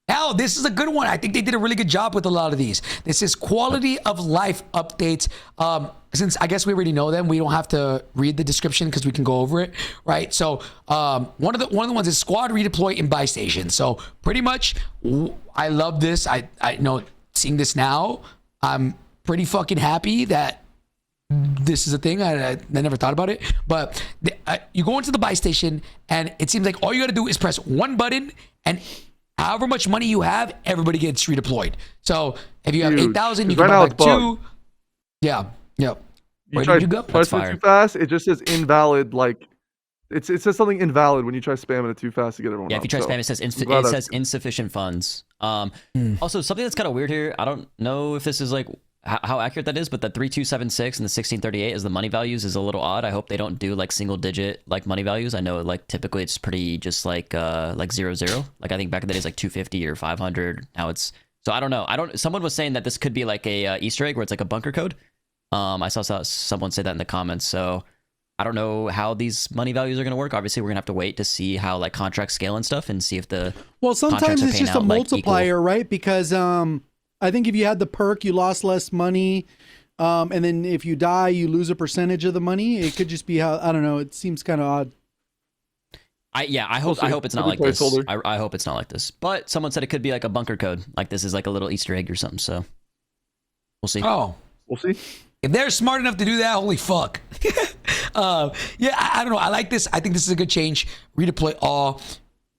Now, this is a good one. I think they did a really good job with a lot of these. This is quality of life updates. Since I guess we already know them, we don't have to read the description because we can go over it, right? So one of the ones is squad redeploy in buy station. So pretty much, I love this. I know seeing this now, I'm pretty fucking happy that this is a thing. I never thought about it, but you go into the buy station and it seems like all you got to do is press one button and however much money you have, everybody gets redeployed. So if you have
Huge.
8,000, you
'Cause
can
right
buy
now
like
it's bugged.
2. Yeah. Yep.
You
Where
try
did you go?
press it
fire.
too fast. It just says invalid. Like it says something invalid when you try spamming it too fast to get everyone.
Yeah,
up,
if you try
so
spam, it says
I'm glad
it
that's
says insufficient funds. Also, something that's kind of weird here. I don't know if this is like how accurate that is, but the 3276 and the 1638 as the money values is a little odd. I hope they don't do like single digit like money values. I know like typically it's pretty just like 00. Like I think back in the days like 250 or 500. Now it's so I don't know. Someone was saying that this could be like a Easter egg where it's like a bunker code. I saw someone say that in the comments. So I don't know how these money values are going to work. Obviously, we're going to have to wait to see how like contracts scale and stuff and see if the
sometimes it's just a multiplier,
like,
right? Because I think if you had the perk, you lost less money. And then if you die, you lose a percentage of the money. It could just be how, I don't know. It seems kind of odd.
I hope it's not like this. I hope it's not like this. But someone said it could be like a bunker code. Like this is like a little Easter egg or something. So we'll see.
Oh,
We'll see.
if they're smart enough to do that, holy fuck. Yeah, I don't know. I like this. I think this is a good change. Redeploy all,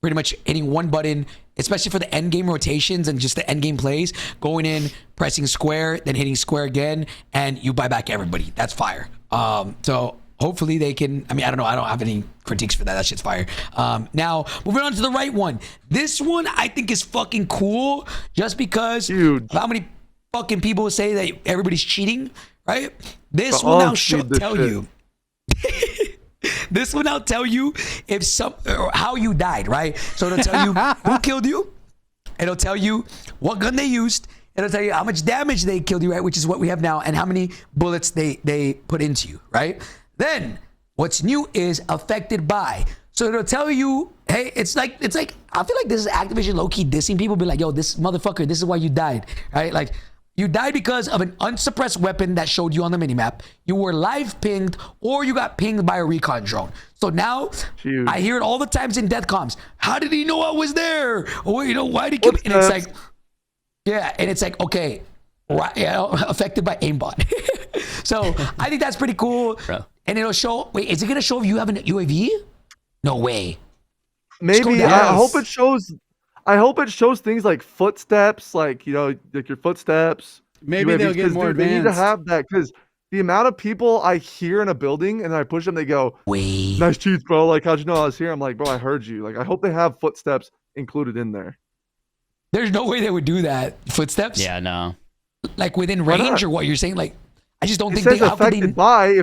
pretty much hitting one button, especially for the end game rotations and just the end game plays. Going in, pressing square, then hitting square again, and you buy back everybody. That's fire. So hopefully they can. I mean, I don't know. I don't have any critiques for that. That shit's fire. Now moving on to the right one. This one I think is fucking cool, just because
Huge.
of how many fucking people say that everybody's cheating, right? This will now tell you. This will now tell you if or how you died, right? So it'll tell you who killed you. It'll tell you what gun they used. It'll tell you how much damage they killed you, right? Which is what we have now, and how many bullets they put into you, right? Then what's new is affected by. So it'll tell you, hey, it's like I feel like this is Activision low-key dissing people, be like, yo, this motherfucker, this is why you died, right? Like, you died because of an unsuppressed weapon that showed you on the minimap. You were live pinged, or you got pinged by a recon drone. So now,
Huge.
I hear it all the times in death comms. How did he know I was there? Or, why did he kill me? And it's like, yeah, and it's like, okay, right, affected by aimbot. So I think that's pretty cool.
Bro.
And it'll show, wait, is it going to show if you have a UAV? No way.
Maybe. I hope it shows. I hope it shows things like footsteps, like like your footsteps.
Maybe
UAVs,
they'll get more
they need to
advanced.
have that, because the amount of people I hear in a building and I push them, they go,
Wait.
"Nice cheats, bro! Like, how'd you know I was here?" I'm like, "Bro, I heard you." Like, I hope they have footsteps included in there.
There's no way they would do that. Footsteps?
Yeah, no.
Like within
Why
range,
not?
or what you're saying? Like, I just don't
It
think
says
they. How could
affected
they?
by.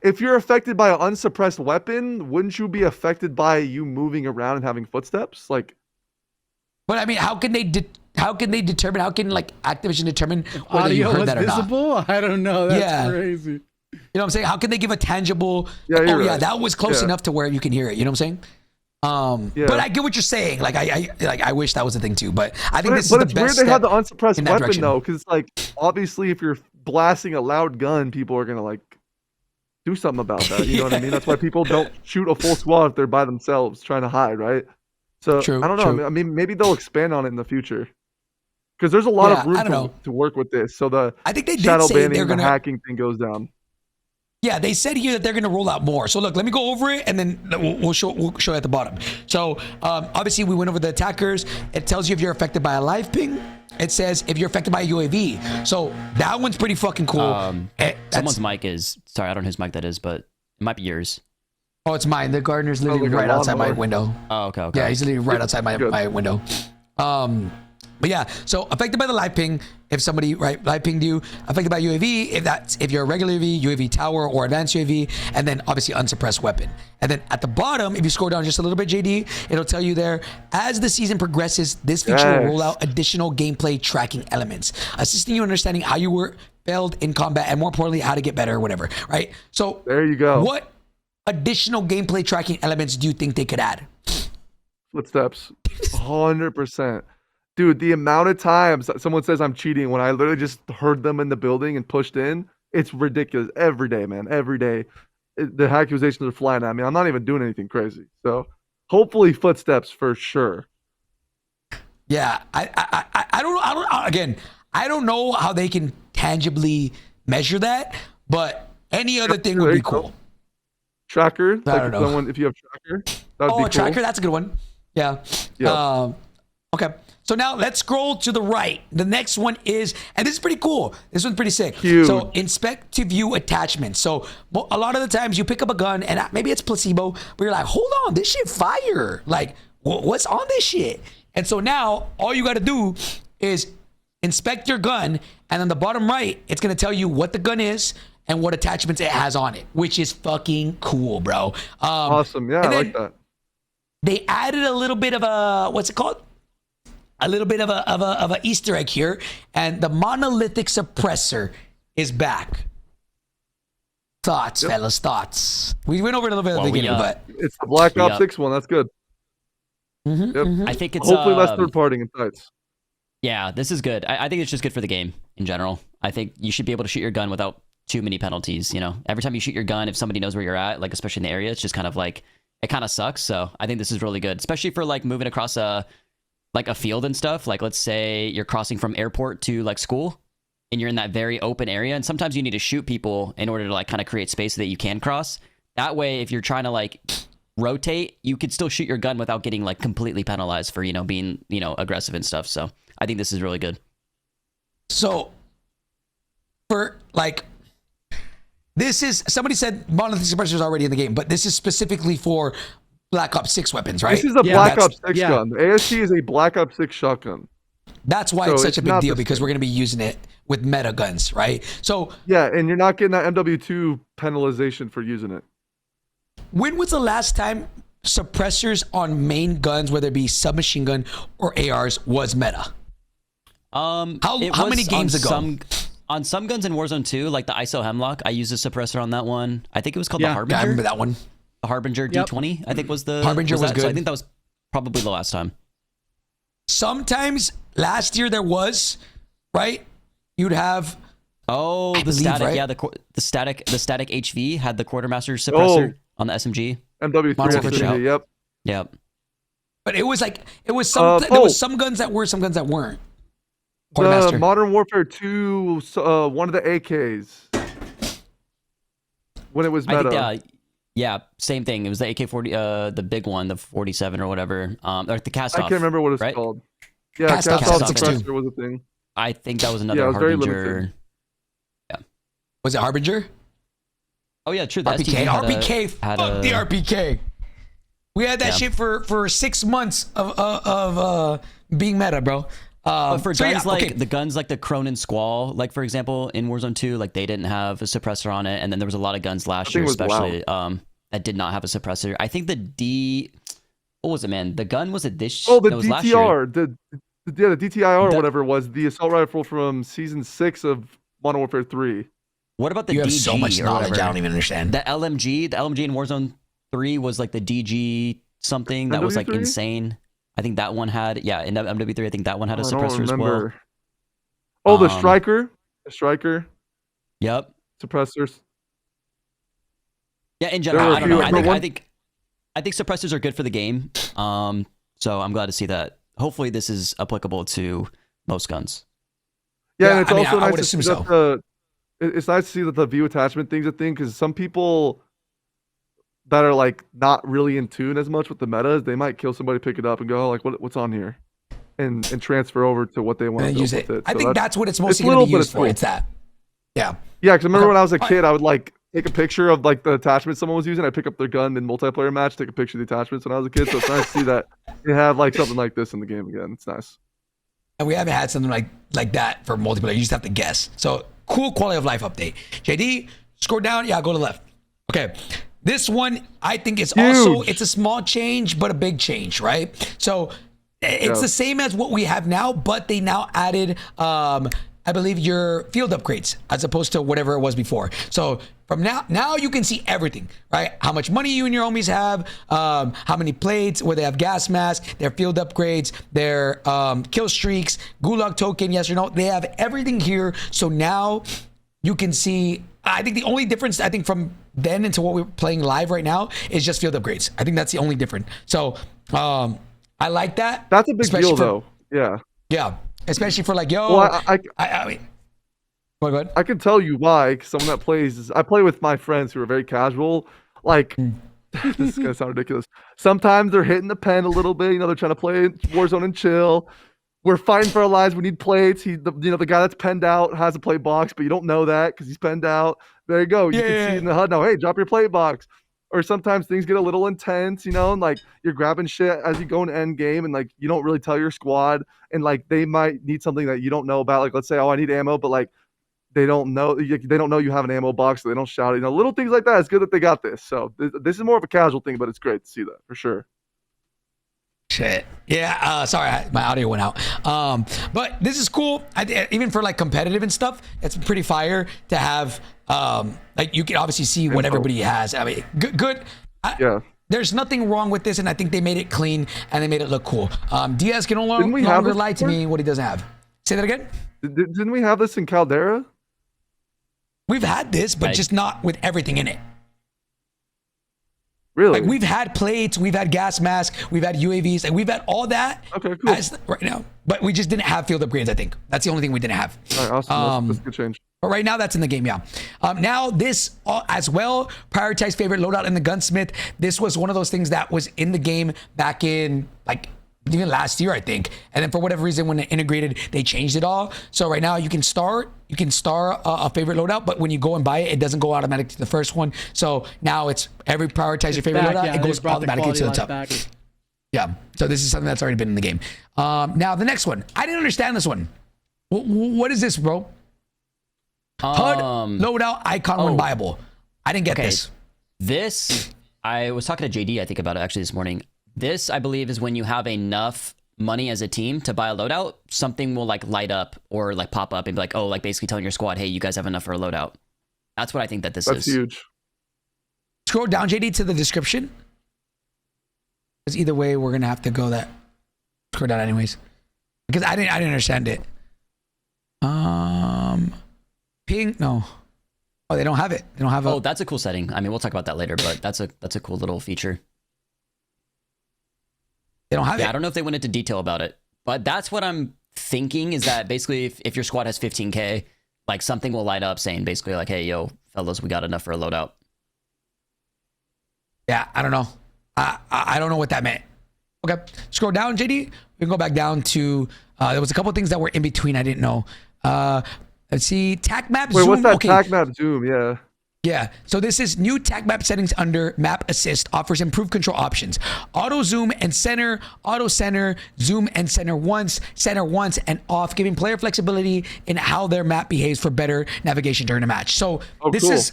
If you're affected by an unsuppressed weapon, wouldn't you be affected by you moving around and having footsteps? Like,
But I mean, how can they determine? How can like Activision determine whether you
Audio
heard
was
that or not?
visible? I don't know. That's
Yeah.
crazy.
You know what I'm saying? How can they give a tangible?
Yeah, you're
yeah,
right.
that was close
Yeah.
enough to where you can hear it. You know what I'm saying?
Yeah.
But I get what you're saying. Like I wish that was a thing too. But I think this
but
is
it's
the
weird
best
they
step
have the unsuppressed
in that
weapon
direction.
though, because like obviously if you're blasting a loud gun, people are gonna like do something about that. You know what I mean? That's why people don't shoot a full squad if they're by themselves trying to hide, right? So
True,
I don't know.
true.
I mean, maybe they'll expand on it in the future, because there's a lot
Yeah,
of room
I don't know.
to work with this. So the
I think they did
shadow
say
banning,
they're
the
gonna.
hacking thing goes down.
Yeah, they said here that they're going to roll out more. So look, let me go over it, and then we'll show you at the bottom. So obviously we went over the attackers. It tells you if you're affected by a live ping. It says if you're affected by a UAV. So that one's pretty fucking cool.
Someone's mic is sorry, I don't know whose mic that is, but it might be yours.
Oh, it's mine. The gardener's literally
like a
right outside my
lawnmower.
window.
Oh, okay.
Yeah, he's literally right outside
Good.
my window. But yeah, so affected by the live ping, if somebody live pinged you, affected by UAV, if you're a regular UAV tower or advanced UAV, and then obviously unsuppressed weapon. And then at the bottom, if you scroll down just a little bit, JD, it'll tell you there, as the season progresses, this feature will roll out additional gameplay tracking elements, assisting you in understanding how you were failed in combat, and more importantly, how to get better or whatever, right? So
There you go.
what additional gameplay tracking elements do you think they could add?
Footsteps, 100%. Dude, the amount of times that someone says I'm cheating when I literally just heard them in the building and pushed in, it's ridiculous. Every day, man. Every day. The accusations are flying at me. I'm not even doing anything crazy. So hopefully footsteps for sure.
Yeah, I don't again, I don't know how they can tangibly measure that, but any other thing would be cool.
Tracker,
I don't know.
if you have tracker, that would be cool.
Tracker, that's a good one. Yeah.
Yeah.
Okay. So now let's scroll to the right. The next one is, and this is pretty cool. This one's pretty sick.
Huge.
So inspect to view attachments. So a lot of the times you pick up a gun and maybe it's placebo, but you're like, hold on, this shit fire. Like, what's on this shit? And so now all you got to do is inspect your gun, and on the bottom right, it's gonna tell you what the gun is and what attachments it has on it, which is fucking cool, bro.
Awesome. Yeah, I like that.
They added a little bit of a, what's it called? A little bit of a Easter egg here, and the monolithic suppressor is back. Thoughts, fellas, thoughts. We went over it a little bit at the beginning, but
it's the Black Ops 6 one. That's good.
I think it's
hopefully less third party in sites.
Yeah, this is good. I think it's just good for the game in general. I think you should be able to shoot your gun without too many penalties. You know, every time you shoot your gun, if somebody knows where you're at, like especially in the area, it's just kind of like it kind of sucks. So I think this is really good, especially for like moving across a field and stuff. Like let's say you're crossing from airport to like school, and you're in that very open area, and sometimes you need to shoot people in order to like kind of create space so that you can cross. That way, if you're trying to like rotate, you could still shoot your gun without getting like completely penalized for, you know, being, you know, aggressive and stuff. So I think this is really good.
So for like, this is, somebody said monolithic suppressor is already in the game, but this is specifically for Black Ops 6 weapons, right?
This is a Black Ops 6 gun. The ASG is a Black Ops 6 shotgun.
That's why it's such a big deal, because we're going to be using it with meta guns, right? So
yeah, and you're not getting that MW2 penalization for using it.
When was the last time suppressors on main guns, whether it be submachine gun or ARs, was meta? How many games ago?
On some guns in Warzone 2, like the ISO Hemlock, I used a suppressor on that one. I think it was called the Harbinger.
Yeah, I remember that one.
The Harbinger D20, I think was the
Harbinger was good.
So I think that was probably the last time.
Sometimes last year there was, right? You'd have
the static, right? Yeah, the static HV had the quartermaster suppressor on the SMG.
MW3 SMG,
yep.
But it was like there was some guns that were, some guns that weren't.
The Modern Warfare 2, one of the AKs when it was meta.
Yeah, same thing. It was the AK-40, the big one, the 47 or whatever, or the cast-off.
I can't remember what it's called. Yeah, cast-off suppressor was a thing.
I think that was another Harbinger. Yeah.
Was it Harbinger?
Oh yeah, true. The
RPK. Fuck the RPK. We had that shit for 6 months of being meta, bro.
But for guns the guns like the Cronin Squall, like for example in Warzone 2, like they didn't have a suppressor on it, and then there was a lot of guns last year, especially that did not have a suppressor. I think what was it, man? The gun was it this?
Oh, the DTR, the DTIR or whatever it was, the assault rifle from season 6 of Modern Warfare 3.
What about the
you
DG?
Have so much knowledge, I don't even understand.
The LMG in Warzone 3 was like the DG something that was like insane. I think that one had, in MW3, I think that one had a suppressor as well.
Oh, the Striker. The Striker.
Yep.
Suppressors.
Yeah, in general, I don't know. I think suppressors are good for the game. So I'm glad to see that. Hopefully this is applicable to most guns.
Yeah, and it's also nice to see that it's nice to see that the view attachment thing's a thing, because some people that are like not really in tune as much with the metas, they might kill somebody, pick it up, and go, oh, like, what's on here, and transfer over to what they want to use with it.
I think that's what it's mostly going to be used for. It's that. Yeah.
Yeah, because I remember when I was a kid, I would like take a picture of like the attachment someone was using. I'd pick up their gun in multiplayer match, take a picture of the attachments when I was a kid. So it's nice to see that they have like something like this in the game again. It's nice.
And we haven't had something like that for multiplayer. You just have to guess. So cool quality of life update. JD, scroll down. Yeah, go to the left. Okay. This one, I think it's a small change, but a big change, right? So it's the same as what we have now, but they now added, I believe, your field upgrades as opposed to whatever it was before. So from now you can see everything, right? How much money you and your homies have, how many plates, where they have gas masks, their field upgrades, their kill streaks, Gulag token, yes or no. They have everything here. So now you can see, I think the only difference, I think from then into what we're playing live right now is just field upgrades. I think that's the only difference. So I like that.
That's a big deal though. Yeah.
Yeah. Especially for like, I mean, go ahead.
I can tell you why. 'Cause someone that plays, I play with my friends who are very casual. Like, this is gonna sound ridiculous. Sometimes they're hitting the pen a little bit. You know, they're trying to play Warzone and chill. We're fighting for our lives. We need plates. The guy that's penned out has a plate box, but you don't know that because he's penned out. There you go. You can see in the HUD now. Hey, drop your plate box. or sometimes things get a little intense, you know, and like you're grabbing shit as you go in end game, and like you don't really tell your squad, and like they might need something that you don't know about. Like let's say, oh, I need ammo, but like they don't know you have an ammo box, so they don't shout it. You know, little things like that. It's good that they got this. So this is more of a casual thing, but it's great to see that for sure.
Shit. Yeah. Sorry, my audio went out. But this is cool. Even for like competitive and stuff, it's pretty fire to have. Like you can obviously see what everybody has. I mean, good.
Yeah.
There's nothing wrong with this, and I think they made it clean and they made it look cool. Diaz can no
Didn't we
longer
have
lie to
this
me what he doesn't have. Say that again.
Didn't we have this in Caldera?
We've had this, but just not with everything in it.
Really?
Like we've had plates, we've had gas masks, we've had UAVs, and we've had all that.
Okay, cool.
Right now, but we just didn't have field upgrades. I think that's the only thing we didn't have.
All right, awesome. That's a good change.
But right now, that's in the game, yeah. Now this as well, prioritize favorite loadout in the gunsmith. This was one of those things that was in the game back in like even last year, I think. And then for whatever reason, when it integrated, they changed it all. So right now you can star a favorite loadout, but when you go and buy it, it doesn't go automatic to the first one. So now it's prioritize your favorite loadout. It goes automatically to the top. Back. Yeah. So this is something that's already been in the game. Now the next one, I didn't understand this one. What is this, bro? HUD loadout icon when buyable. I didn't get this.
This, I was talking to JD, I think, about it actually this morning. This, I believe, is when you have enough money as a team to buy a loadout, something will like light up or like pop up and be like, oh, like basically telling your squad, hey, you guys have enough for a loadout. That's what I think that this is.
That's huge.
Scroll down, JD, to the description. Because either way, we're gonna have to go that. Scroll down anyways. Because I didn't understand it. Ping, no. Oh, they don't have it. They don't have.
Oh, that's a cool setting. I mean, we'll talk about that later, but that's a cool little feature.
They don't have it.
I don't know if they went into detail about it, but that's what I'm thinking is that basically if your squad has 15K, like something will light up saying basically like, hey, yo, fellas, we got enough for a loadout.
Yeah, I don't know. I don't know what that meant. Okay, scroll down, JD. We can go back down to, there was a couple things that were in between I didn't know. Let's see, TAC map zoom.
Wait, what's that TAC map zoom? Yeah.
Yeah, so this is new TAC map settings under map assist, offers improved control options. Auto zoom and center, auto center, zoom and center once, and off, giving player flexibility in how their map behaves for better navigation during a match. So this is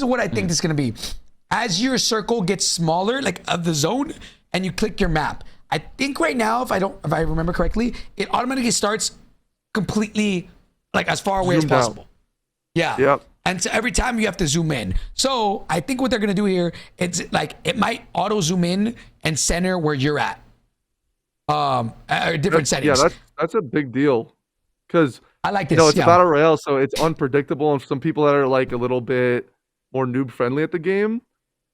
what I think this is gonna be. As your circle gets smaller, like of the zone, and you click your map, I think right now, if I remember correctly, it automatically starts completely like as far away as possible. Yeah.
Yep.
And so every time you have to zoom in. So I think what they're gonna do here, it's like it might auto zoom in and center where you're at. Different settings.
Yeah, that's a big deal. Because
I like this.
You know, it's a battle royale, so it's unpredictable, and some people that are like a little bit more noob friendly at the game,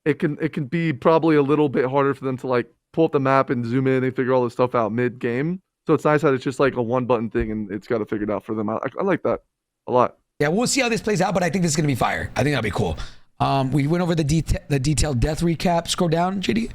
it can be probably a little bit harder for them to like pull up the map and zoom in and figure all this stuff out mid game. So it's nice that it's just like a one button thing and it's got to figure it out for them. I like that a lot. Yeah,
we'll see how this plays out, but I think this is gonna be fire. I think that'll be cool. We went over the detailed death recap. Scroll down, JD. We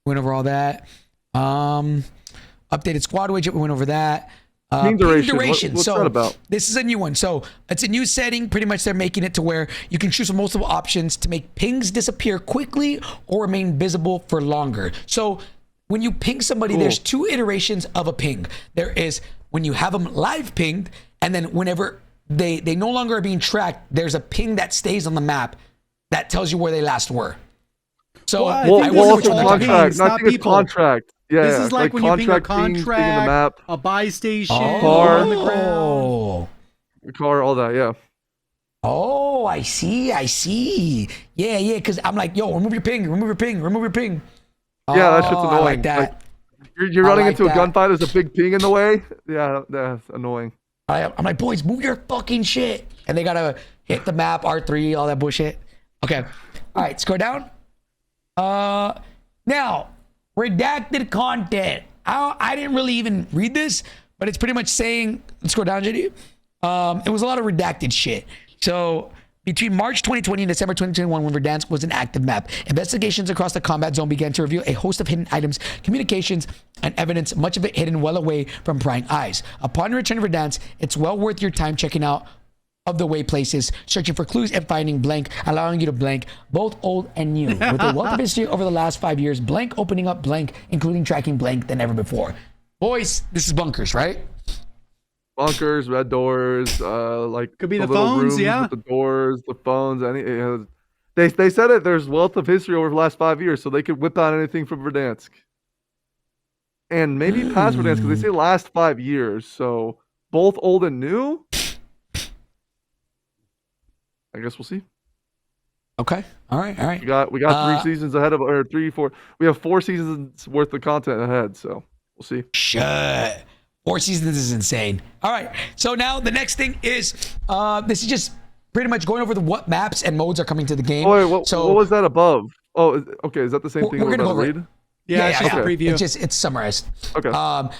went over all that. Updated squad widget. We went over that.
Ping duration. What's that about?
This is a new one. So it's a new setting. Pretty much they're making it to where you can choose from multiple options to make pings disappear quickly or remain visible for longer. So when you ping somebody, there's two iterations of a ping. There is when you have them live pinged, and then whenever they no longer are being tracked, there's a ping that stays on the map that tells you where they last were. So
Well, I
I
think
wonder
this is
which one they're talking about.
contract.
pings,
I
not
think it's
people.
contract. Yeah,
This is like when you ping a
pings, pinging the
contract,
map,
a buy station,
Car.
on the ground.
Oh.
the car, all that. Yeah.
Oh, I see. Yeah, because I'm like, yo, remove your ping.
Yeah, that shit's
Oh,
annoying.
I like that.
Like, you're
I
running
like
into
that.
a gunfight. There's a big ping in the way. Yeah, that's annoying.
I'm like, boys, move your fucking shit. And they gotta hit the map, R3, all that bullshit. Okay. All right, scroll down. Now, redacted content. I didn't really even read this, but it's pretty much saying, let's go down, JD. It was a lot of redacted shit. So between March 2020 and December 2021, when Verdansk was an active map, investigations across the combat zone began to reveal a host of hidden items, communications, and evidence, much of it hidden well away from prying eyes. Upon return to Verdansk, it's well worth your time checking out of the way places, searching for clues and finding blank, allowing you to blank both old and new. With a wealth of history over the last 5 years, blank opening up blank, including tracking blank than ever before. Boys, this is bunkers, right?
Bunkers, red doors, like
Could be
the
the
little
phones,
rooms
yeah.
with the doors, the phones. They said it. There's wealth of history over the last 5 years, so they could whip out anything from Verdansk, and maybe past Verdansk because they say last 5 years. So both old and new. I guess we'll see.
Okay. All right.
We got 3 seasons ahead of, or 3, 4. We have 4 seasons worth of content ahead, so we'll see.
Shut. 4 seasons is insane. All right. So now the next thing is, this is just pretty much going over what maps and modes are coming to the game.
Oh, wait, what
so
was that above? Oh, okay. Is that the same thing
we're
we're
gonna
about
go
to
over
read?
Yeah, it's just a preview.
It's summarized.
Okay.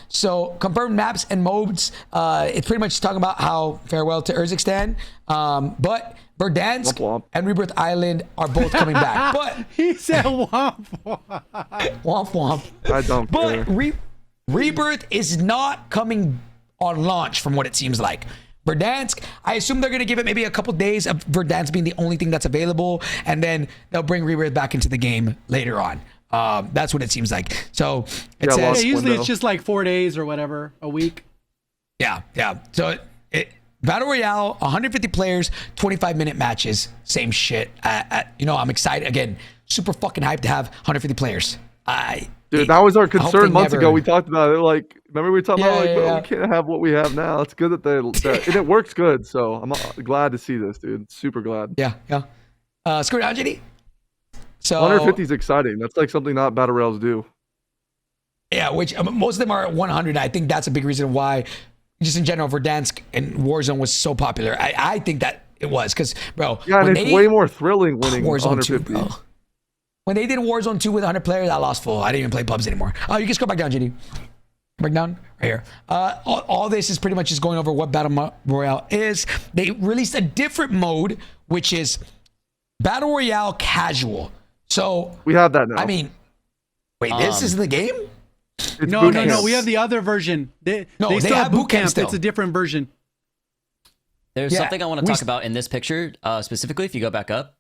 So confirmed maps and modes. It's pretty much talking about how farewell to Urzikstan. But Verdansk
Womp womp.
and Rebirth Island are both coming back. But
He said womp womp.
womp womp.
I don't care.
But Rebirth is not coming on launch from what it seems like. Verdansk, I assume they're going to give it maybe a couple days of Verdansk being the only thing that's available, and then they'll bring Rebirth back into the game later on. That's what it seems like. So it
Yeah,
says,
well,
Yeah, usually
window.
it's just like 4 days or whatever, a week.
yeah. So Battle Royale, 150 players, 25-minute matches, same shit. I'm excited again. Super fucking hyped to have 150 players.
Dude, that was our
hope they
concern months
never-
ago. We talked about it. Like, remember we were talking about
Yeah.
we can't have what we have now. It's good that and it works good. So I'm glad to see this, dude. Super glad.
Yeah. Screw it out, JD. So
150 is exciting. That's like something not battle rails do.
yeah, which most of them are at 100. I think that's a big reason why, just in general, Verdansk and Warzone was so popular. I think that it was because, bro.
Yeah, and
when
it's
they
way
did
more thrilling winning
Warzone 2,
150.
bro. When they did Warzone 2 with 100 players, I lost full. I didn't even play Pullze anymore. Oh, you can scroll back down, JD. Back down right here. All this is pretty much just going over what Battle Royale is. They released a different mode, which is Battle Royale Casual. So
We have that now.
I mean, wait, this is the game?
It's
No,
boot
no,
camp.
no. We have the other version. They
they
still
have
have
boot
boot
camp
camp.
still.
It's a different version.
There's
Yeah,
something I want to
we
talk about in this picture, specifically if you go back up.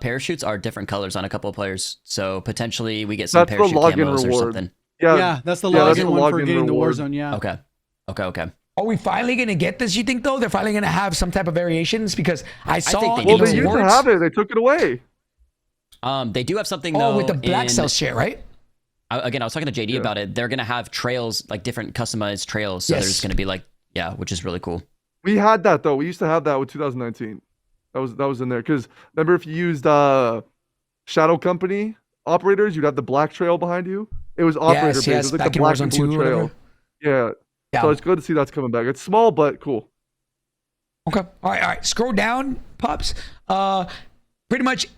Parachutes are different colors on a couple of players, so potentially we get some
That's the
parachute
login
camos or
reward.
something.
Yeah, that's the
that's
login
the
one for
login
getting
reward.
the Warzone. Yeah.
Okay.
Are we finally going to get this, you think, though? They're finally going to have some type of variations? Because I saw
think they
in
Well,
the
they used to
rewards-
have it. They took it away.
They do have something though.
with the black
in-
cell shit, right?
Again, I was talking to JD about it. They're gonna have trails, like different customized trails. So
Yes.
there's gonna be like, which is really cool.
We had that though. We used to have that with 2019. That was in there because remember if you used Shadow Company operators, you'd have the black trail behind you. It was operator based. It was like
back
the
in
black
Warzone
and
2
blue
or
trail.
whatever.
Yeah.
Yeah.
So it's good to see that's coming back. It's small but cool.
Okay. All right. Scroll down, Pops. Pretty much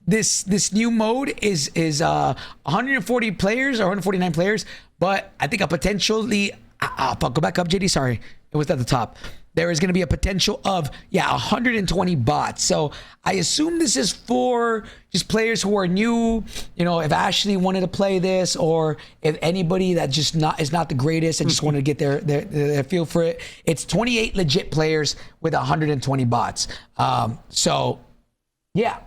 this new mode is 140 players or 149 players, but I think a potentially go back up, JD. Sorry, it was at the top. There is going to be a potential of 120 bots. So I assume this is for just players who are new. You know, if Ashley wanted to play this, or if anybody that just is not the greatest and just wanted to get their feel for it. It's 28 legit players with 120 bots. So yeah.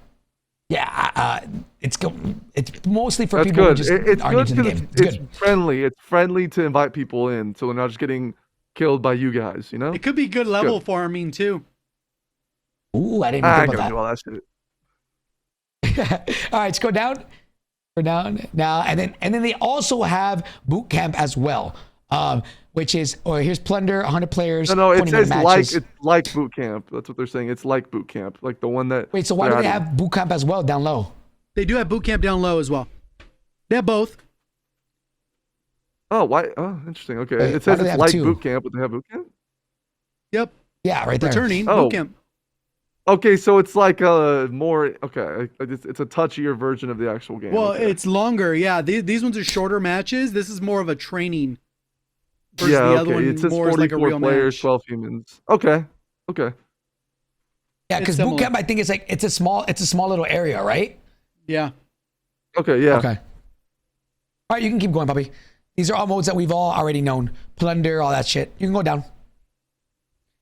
It's mostly for
That's
people who
good.
just
It's
aren't
good
into the
because
game.
it's friendly. It's friendly to invite people in, so they're not just getting killed by you guys. You know.
It could be good level farming too.
Ooh, I didn't
I
even
ain't
think
gonna
about
do all that shit.
that. All right, let's go down. Go down now, and then they also have boot camp as well, which is here's plunder, 100 players.
No, it
20-minute
says
matches.
it's like boot camp. That's what they're saying. It's like boot camp, like the one that.
Wait, so why do
they're
they
adding.
have boot camp as well down low?
They do have boot camp down low as well. They have both.
Oh, why? Oh, interesting. Okay,
Wait,
it
why
says
do they
it's
have
like
two?
boot camp, but they have boot camp.
Yep.
Yeah, right there.
Returning
Oh.
boot camp.
Okay, so it's like a more it's a touchier version of the actual game.
Well,
okay.
it's longer. Yeah, these ones are shorter matches. This is more of a training. Versus
yeah.
the
Okay,
other one
it says
more is like a
44
real
players,
match.
12 humans. Okay.
Yeah, because
It's
boot
similar.
camp, I think it's a small little area, right?
Yeah.
Okay. Yeah.
Okay. All right, you can keep going, puppy. These are all modes that we've all already known. Plunder, all that shit. You can go down.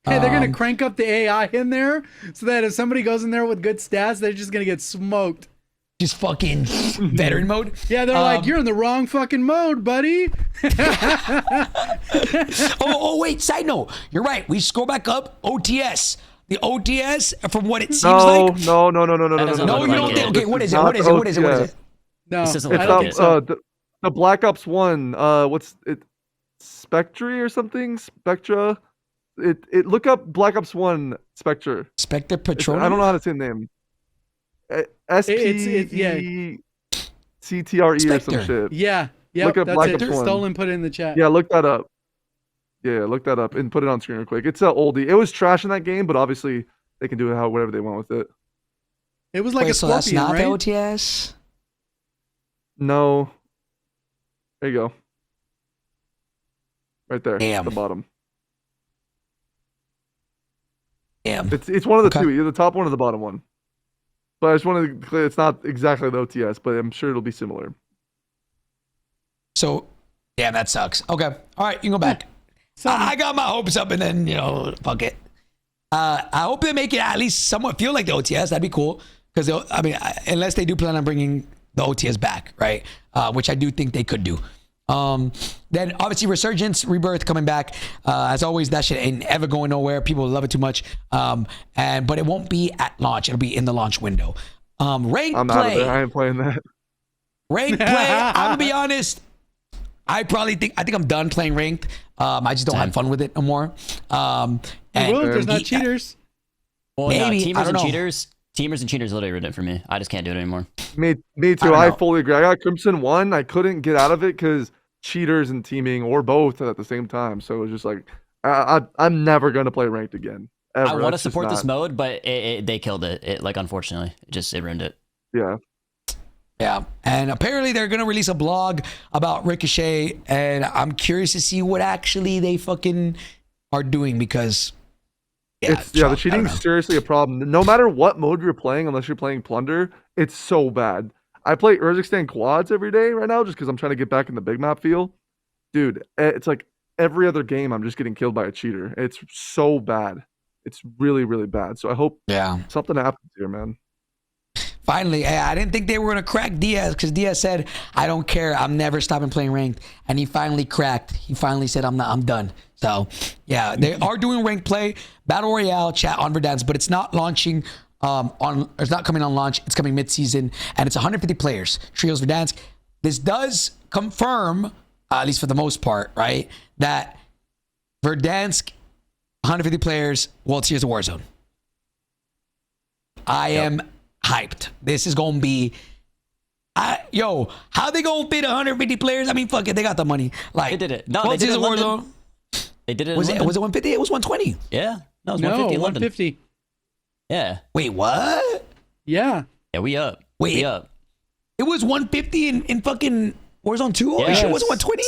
Hey, they're gonna crank up the AI in there so that if somebody goes in there with good stats, they're just gonna get smoked.
Just fucking veteran mode.
Yeah, they're like, you're in the wrong fucking mode, buddy.
Wait, side note. You're right. We scroll back up. OTS. The OTS, from what it seems
No,
like.
no.
doesn't
No,
look
you
like
don't
it.
think. Okay, what is it?
Not
What is it? What is it? What is
OTS.
it?
No,
This doesn't
I
look
don't
like
think
it.
so.
The Black Ops 1, what's it? Spectre or something? Spectra? It look up Black Ops 1 Spectre.
Spectre
I
Patronum?
don't know how to say the name.
yeah.
SPECTRE or some
Spectre.
shit.
Yeah,
Look up
that's
Black
it.
Ops 1.
Stolen put it in the chat.
Yeah, look that up. Yeah, look that up and put it on screen real quick. It's an oldie. It was trash in that game, but obviously they can do it whatever they want with it.
It was like
Wait,
a
so that's
scorpion,
not
right?
the OTS?
No. There you go. Right there.
Damn.
At the bottom.
Damn.
It's one of the
Okay.
two. You're the top one or the bottom one. But I just wanted to clear it's not exactly the OTS, but I'm sure it'll be similar.
So, damn, that sucks. Okay. All right, you can go back. I got my hopes up and then, fuck it. I hope they make it at least somewhat feel like the OTS. That'd be cool. Because, unless they do plan on bringing the OTS back, right? Which I do think they could do. Then obviously Resurgence, Rebirth coming back. As always, that shit ain't ever going nowhere. People love it too much. But it won't be at launch. It'll be in the launch window. Ranked
I'm out of
play.
there. I ain't playing that.
Ranked play. I'm gonna be honest. I think I'm done playing ranked. I just don't have fun with it no more.
Well, there's not cheaters.
Well,
Maybe,
no,
I don't know.
Teamers and cheaters literally ruined it for me. I just can't do it anymore.
Me
I
too.
don't
I
know.
fully agree. I got Crimson 1. I couldn't get out of it because cheaters and teaming or both at the same time. So it was just like, I'm never going to play ranked again. Ever.
I want to
That's just
support this
not-
mode, but they killed it. Unfortunately, it ruined it.
Yeah.
Yeah, and apparently they're gonna release a blog about Ricochet, and I'm curious to see what actually they fucking are doing because
The
I don't
cheating
know.
is seriously a problem. No matter what mode you're playing, unless you're playing Plunder, it's so bad. I play Urzikstan quads every day right now just because I'm trying to get back in the big map feel. Dude, it's like every other game I'm just getting killed by a cheater. It's so bad. It's really, really bad. So I hope something happens here, man.
Finally, I didn't think they were gonna crack Diaz because Diaz said, "I don't care. I'm never stopping playing ranked," and he finally cracked. He finally said, "I'm done." So yeah, they are doing ranked play, battle royale, chat on Verdansk, but it's not launching. It's not coming on launch. It's coming mid-season, and it's 150 players. Trios Verdansk. This does confirm, at least for the most part, right, that Verdansk 150 players. Well, it's here's the Warzone. I am hyped. This is gonna be, how they gonna fit 150 players? I mean, fuck it, they got the money. Like
They did it. No,
well,
they did
this
it
is
in London.
Warzone.
They did it.
Was
in
it
London.
150? It was 120.
Yeah. No, it was
No,
150 in London.
150.
Yeah.
Wait, what?
Yeah.
Yeah, we up.
Wait.
We up.
It was 150 in fucking Warzone 2? Holy
Yes.
shit, was it 120?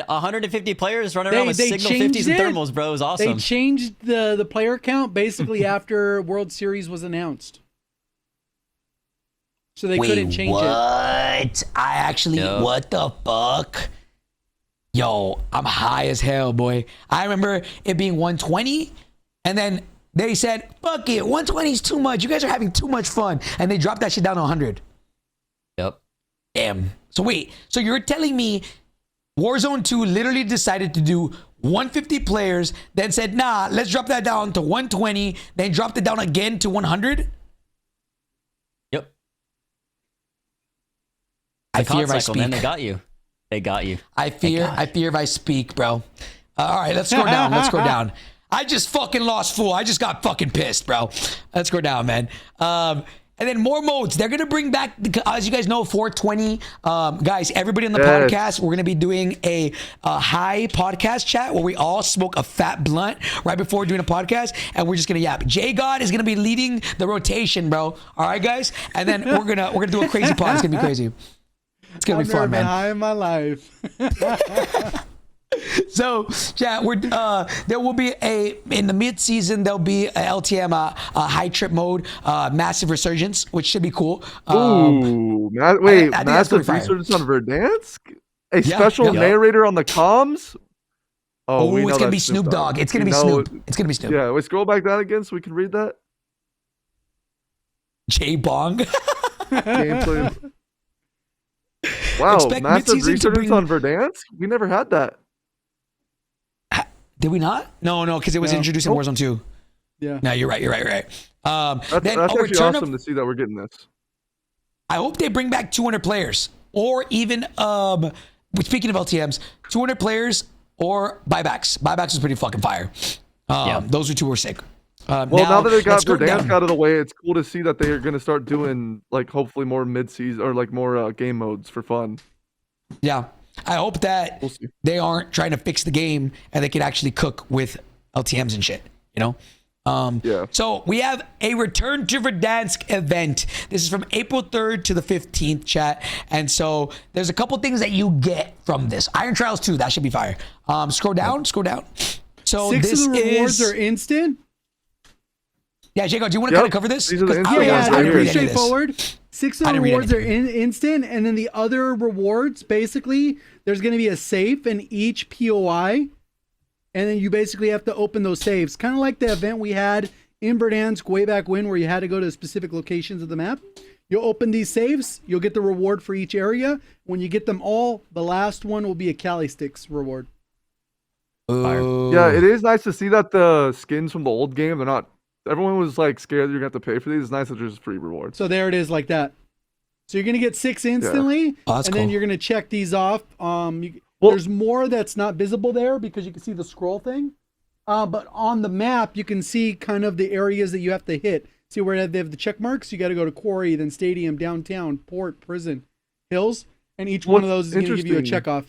150 players running around with
They
signal
changed
50s and
it.
thermals, bro. It was
They
awesome.
changed the player count basically after World Series was announced. So they couldn't change
what?
it.
I actually,
Yo.
what the fuck? Yo, I'm high as hell, boy. I remember it being 120, and then they said, fuck it, 120 is too much. You guys are having too much fun. And they dropped that shit down to 100.
Yep.
Damn. So wait, so you're telling me Warzone 2 literally decided to do 150 players, then said, nah, let's drop that down to 120, then dropped it down again to 100?
Yep.
I
The
fear
COD
if I
cycle,
speak.
man. They got you. They got you.
I fear if I speak, bro. All right, let's scroll down. Let's scroll down. I just fucking lost, fool. I just got fucking pissed, bro. Let's go down, man. And then more modes. They're gonna bring back, as you guys know, 420. Guys, everybody on the podcast, we're gonna be doing a high podcast chat where we all smoke a fat blunt right before doing a podcast, and we're just gonna yap. JGOD is gonna be leading the rotation, bro. All right, guys. And then we're gonna do a crazy pod. It's gonna be crazy. It's gonna
I've
be
never
fun,
been
man.
high in my life.
So, chat, there will be in the mid-season, there'll be a LTM, a high trip mode, massive resurgence, which should be cool.
Ooh,
I think that's
massive
gonna be fire.
resurgence on Verdansk? A
Yeah,
special
yeah.
narrator on the comms?
Oh,
we know
it's gonna be
that's
Snoop Dogg. It's gonna
We
be
know
Snoop.
it-
It's gonna be Snoop.
Yeah, wait, scroll back down again so we can read that.
J Bong.
Gameplay. Wow,
Expect
massive
midseason to
resurgence
bring-
on Verdansk? We never had that.
Did we not? No, because it was
No.
introduced in Warzone 2.
Yeah.
No, you're right.
That's
Then
that's
a
actually
return
awesome
of,
to see that we're getting this.
I hope they bring back 200 players, or even speaking of LTMs, 200 players or buybacks. Buybacks is pretty fucking fire. Those are two were sick.
Well, now that they got
let's go
Verdansk
down.
out of the way, it's cool to see that they are going to start doing like hopefully more mid-season or like more game modes for fun.
Yeah, I hope that
We'll see.
they aren't trying to fix the game and they can actually cook with LTMs and shit. You know.
Yeah.
So we have a Return to Verdansk event. This is from April 3rd to the 15th, chat. And so there's a couple things that you get from this. Iron Trials 2, that should be fire. Scroll down. So
6
this
of the rewards
is
are instant.
yeah, JGOD, do you want to kind of cover this?
These are the
'Cause
instant
Yeah,
ones
they're
right
pretty
here.
straightforward. 6 of
I
the
didn't read
rewards are
anything.
instant, and then the other rewards, basically, there's going to be a safe in each POI, and then you basically have to open those safes. Kind of like the event we had in Verdansk way back when, where you had to go to specific locations of the map. You'll open these saves, you'll get the reward for each area. When you get them all, the last one will be a Cali Sticks reward.
Ooh.
Yeah, it is nice to see that the skins from the old game, they're not. Everyone was like scared that you're going to have to pay for these. It's nice that there's free rewards.
So there it is, like that. So you're going to get 6 instantly,
Oh, that's
and then
cool.
you're going to check these off.
Well-
There's more that's not visible there because you can see the scroll thing. But on the map, you can see kind of the areas that you have to hit. See where they have the check marks? You got to go to Quarry, then Stadium, Downtown, Port, Prison, Hills, and each one of those is going to give you a
Interesting.
check off.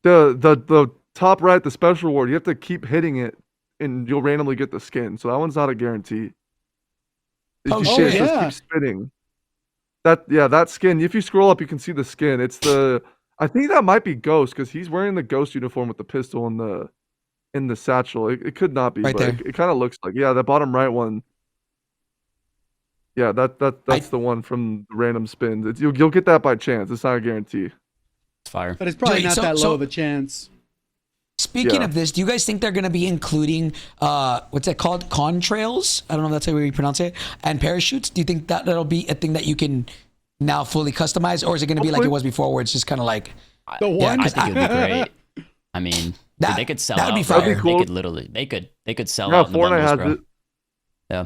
The top right, the special reward, you have to keep hitting it, and you'll randomly get the skin. So that one's not a guarantee. If
Oh,
you
shit.
can't just
Yeah.
keep spinning. That skin. If you scroll up, you can see the skin. It's the. I think that might be Ghost because he's wearing the Ghost uniform with the pistol in the satchel. It could not be,
Right
but
there.
it kind of looks like. Yeah, the bottom right one. Yeah, that's the one from the random spins. You'll get that by chance. It's not a guarantee.
It's fire.
But it's probably
Wait,
not
so-
that low
so-
of a chance.
Speaking
Yeah.
of this, do you guys think they're going to be including what's that called? Contrails? I don't know if that's how we pronounce it. And parachutes? Do you think that that'll be a thing that you can now fully customize, or is it going to be like it was before, where it's just kind of like
The one.
I think it'd be great. I mean,
That-
they could sell
that'd
out.
be
bro.
fire. That'd
be cool.
They could literally, they could sell
Yeah,
out in the
Fortnite
bundles,
has
bro.
it.
Yeah.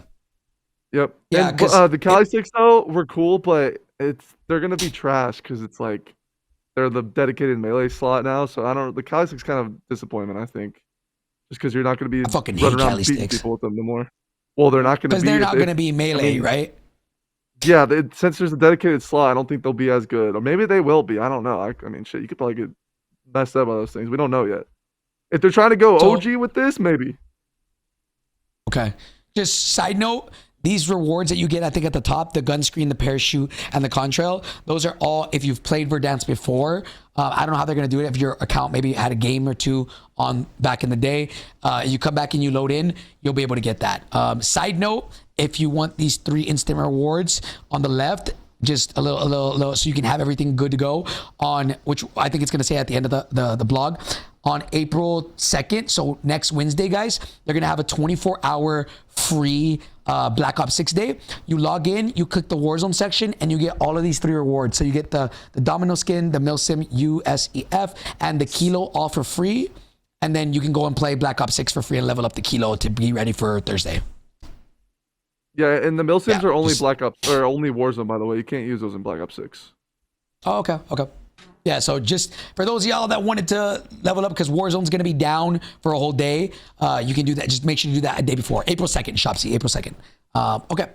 Yep.
Yeah,
And,
'cause
the Cali sticks though were cool, but they're gonna be trash because it's like they're the dedicated melee slot now. So the Cali sticks kind of disappointment, I think, just because you're not gonna be
I fucking hate
running around
Cali
beating
sticks.
people with them no more. Well, they're not gonna
because
be.
they're
if-
not
if-
going to be melee,
mean,
right?
Yeah, since there's a dedicated slot, I don't think they'll be as good, or maybe they will be. I don't know. I mean, shit, you could probably get messed up by those things. We don't know yet. If they're trying to go
So-
OG with this, maybe.
Okay. Just side note, these rewards that you get, I think at the top, the gun screen, the parachute, and the contrail, those are all, if you've played Verdansk before, I don't know how they're going to do it. If your account maybe had a game or two on back in the day, you come back and you load in, you'll be able to get that. Side note, if you want these 3 instant rewards on the left, just a little, so you can have everything good to go on, which I think it's going to say at the end of the blog, on April 2nd. So next Wednesday, guys, they're going to have a 24-hour free Black Ops 6 day. You log in, you click the Warzone section, and you get all of these 3 rewards. So you get the Domino skin, the Milsim USEF, and the Kilo all for free. And then you can go and play Black Ops 6 for free and level up the Kilo to be ready for Thursday.
Yeah, and the Milsims
Yeah,
are only
just-
Black Ops or only Warzone, by the way. You can't use those in Black Ops 6.
Oh, okay. Yeah, so just for those of y'all that wanted to level up, because Warzone's going to be down for a whole day, you can do that. Just make sure you do that a day before. April 2nd, Shopsy, April 2nd. Okay,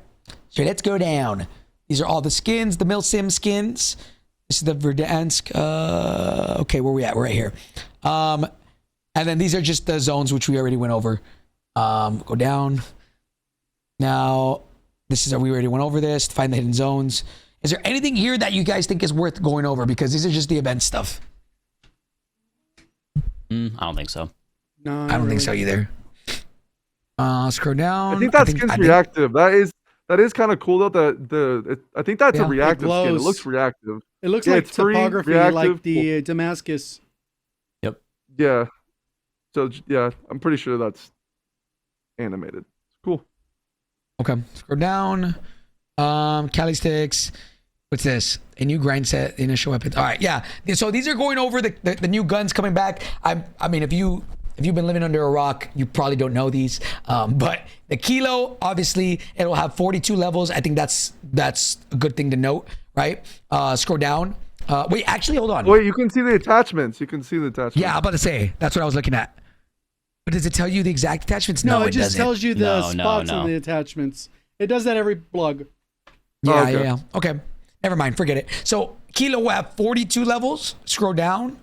so let's go down. These are all the skins, the Milsim skins. This is the Verdansk. Okay, where we at? We're right here. And then these are just the zones, which we already went over. Go down. Now, we already went over this. Find the hidden zones. Is there anything here that you guys think is worth going over? Because these are just the event stuff.
I don't think so.
No,
I don't think so either. Scroll down.
I think that skin's reactive. That is kind of cool though. I think that's
Yeah,
a
it
reactive skin. It
glows.
looks reactive.
It looks
Yeah,
like
it's free,
topography,
reactive,
like the Damascus.
Yeah. So yeah, I'm pretty sure that's animated. Cool.
Okay, scroll down. Cali sticks. What's this? A new grind set, initial weapons. All right, yeah. So these are going over the new guns coming back. I mean, if you've been living under a rock, you probably don't know these. But the Kilo, obviously, it'll have 42 levels. I think that's a good thing to note, right? Scroll down. Wait, actually, hold on.
Wait, you can see the attachments. You can see the attachments.
Yeah, I'm about to say that's what I was looking at. But does it tell you the exact attachments?
No, it just
doesn't.
tells you the
No,
spots
no.
on the attachments. It does that every plug.
Yeah,
okay.
yeah. Okay. Never mind. Forget it. So Kilo will have 42 levels. Scroll down.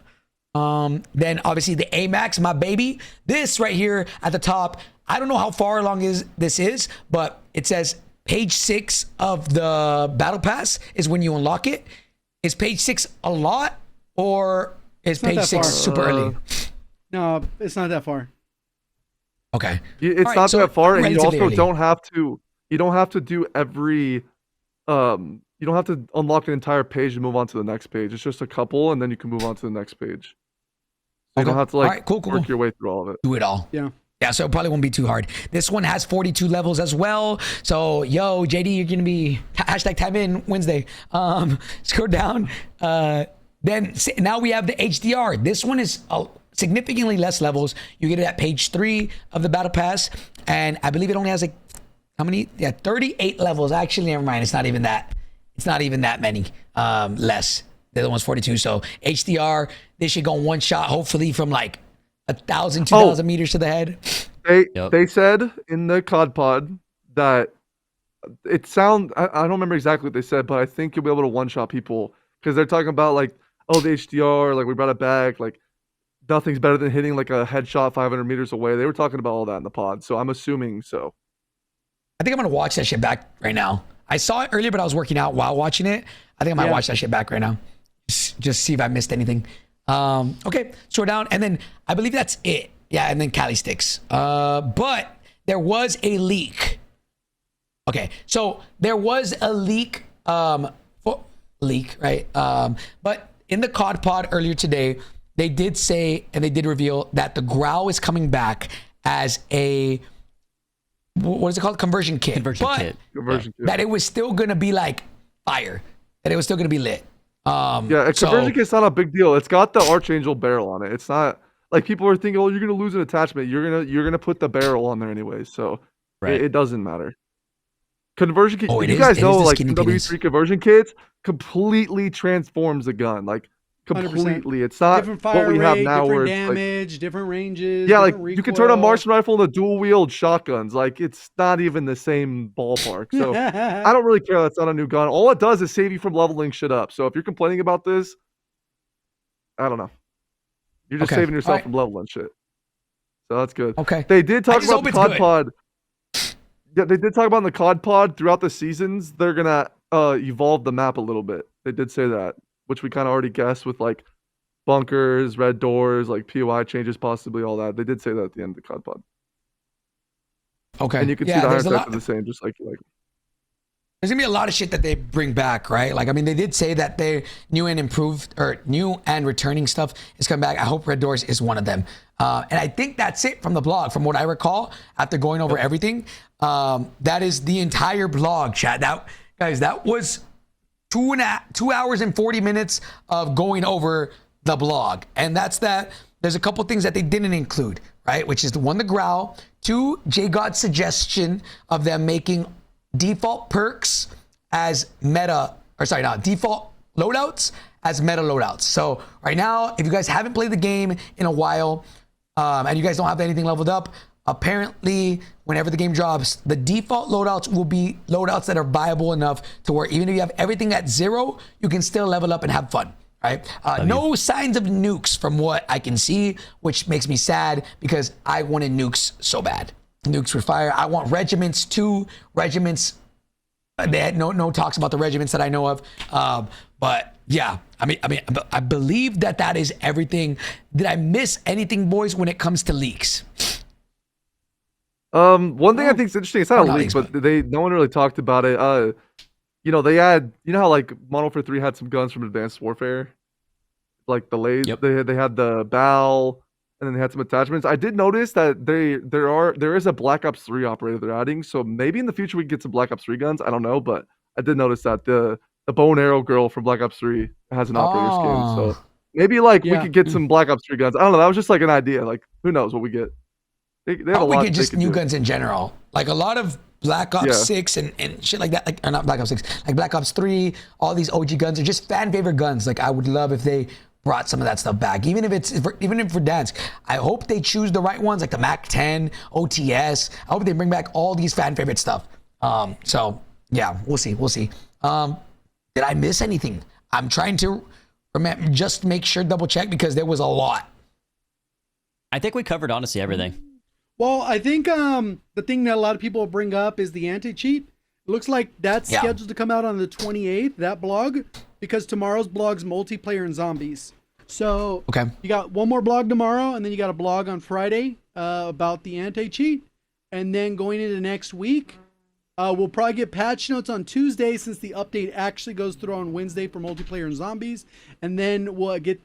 Then obviously the AMAX, my baby. This right here at the top, I don't know how far along this is, but it says page 6 of the battle pass is when you unlock it. Is page 6 a lot, or is
not
page
that
6
far.
super early?
No, it's not that far.
Okay.
It's
All right,
not
so
that far, and you
relatively
also
early.
don't have to. You don't have to do every. You don't have to unlock an entire page and move on to the next page. It's just a couple, and then you can move on to the next page. So you don't
Okay.
have to
All
like
right, cool.
work your way through all of it.
Do it all.
Yeah.
Yeah, so it probably won't be too hard. This one has 42 levels as well. So, yo, JD, you're going to be hashtag time in Wednesday. Scroll down. Now we have the HDR. This one is significantly less levels. You get it at page 3 of the battle pass. And I believe it only has like, how many? Yeah, 38 levels. Actually, never mind. It's not even that. It's not even that many less. The other one's 42. So HDR, they should go one shot, hopefully from like 1,000, 2,000 meters to the head.
They said in the COD pod that I don't remember exactly what they said, but I think you'll be able to one shot people because they're talking about like, oh, the HDR, like we brought it back, like nothing's better than hitting like a headshot 500 meters away. They were talking about all that in the pod, so I'm assuming so.
I think I'm gonna watch that shit back right now. I saw it earlier, but I was working out while watching it. I think I might watch that shit back right now. Just see if I missed anything. Okay, scroll down, and then I believe that's it. Yeah, and then Cali sticks. But there was a leak. Okay, so there was a leak. Right? But in the COD pod earlier today, they did say and they did reveal that the Growl is coming back as a what is it called? Conversion kit.
Conversion kit.
Conversion kit.
That it was still gonna be like fire. That it was still gonna be lit.
Yeah, a conversion kit's not a big deal. It's got the Archangel barrel on it. It's not like people are thinking, oh, you're gonna lose an attachment. You're gonna put the barrel on there anyway, so it doesn't matter. Conversion kit. You guys know like W3 conversion kits completely transforms the gun. Like
100%.
completely. It's not
Different fire
what we have
rate,
now where
different
it's
damage, different ranges.
yeah, like
different
you can turn a
recoil.
Martian rifle into dual wield shotguns. Like it's not even the same ballpark. So I don't really care that's not a new gun. All it does is save you from leveling shit up. So if you're complaining about this, I don't know. You're just saving yourself from leveling shit. So that's good.
Okay.
They did talk about the COD
good.
pod. Yeah, they did talk about in the COD pod throughout the seasons. They're gonna evolve the map a little bit. They did say that, which we kind of already guessed with like bunkers, red doors, like POI changes, possibly all that. They did say that at the end of the COD pod.
Okay.
And you can see the iron are the same, just like
there's gonna be a lot of shit that they bring back, right? Like, I mean, they did say that they new and improved or new and returning stuff is coming back. I hope Red Doors is one of them. And I think that's it from the blog, from what I recall after going over everything. That is the entire blog, chat. That was 2 hours and 40 minutes of going over the blog. And that's that. There's a couple things that they didn't include, right? Which is the one, the Growl, 2, JGOD suggestion of them making default perks as default loadouts as meta loadouts. So right now, if you guys haven't played the game in a while, and you guys don't have anything leveled up, apparently whenever the game drops, the default loadouts will be loadouts that are viable enough to where even if you have everything at 0, you can still level up and have fun. Right? No signs of nukes from what I can see, which makes me sad because I wanted nukes so bad. Nukes for fire. I want regiments too. Regiments. They had no talks about the regiments that I know of. But yeah, I believe that is everything. Did I miss anything, boys, when it comes to leaks?
One thing I think is interesting. It's not a leak,
leaks,
but no one really talked about it. They had how like Modern Warfare 3 had some guns from Advanced Warfare, like the laser.
Yep.
They had the BAL. and then they had some attachments. I did notice that there is a Black Ops 3 operator they're adding, so maybe in the future we can get some Black Ops 3 guns. I don't know, but I did notice that the bow and arrow girl from Black Ops 3 has an operator skin, so maybe like we
Yeah.
could get some Black Ops 3 guns. I don't know. That was just like an idea. Like who knows what we get? They have a
We
lot.
get
they
just
could
new
do.
guns in general. Like a lot of Black Ops
Yeah.
6 and shit like that. Like, or not Black Ops 6, like Black Ops 3, all these OG guns are just fan favorite guns. Like I would love if they brought some of that stuff back. Even if Verdansk, I hope they choose the right ones, like the Mac 10, OTS. I hope they bring back all these fan favorite stuff. So yeah, we'll see. Did I miss anything? I'm trying to remember, just make sure, double check, because there was a lot.
I think we covered honestly everything.
Well, I think the thing that a lot of people bring up is the anti-cheat. It looks like that's scheduled to come out on the 28th, that blog, because tomorrow's blog's multiplayer and zombies. So
Okay.
you got one more blog tomorrow, and then you got a blog on Friday about the anti-cheat. And then going into next week, we'll probably get patch notes on Tuesday, since the update actually goes through on Wednesday for multiplayer and zombies. And then we'll get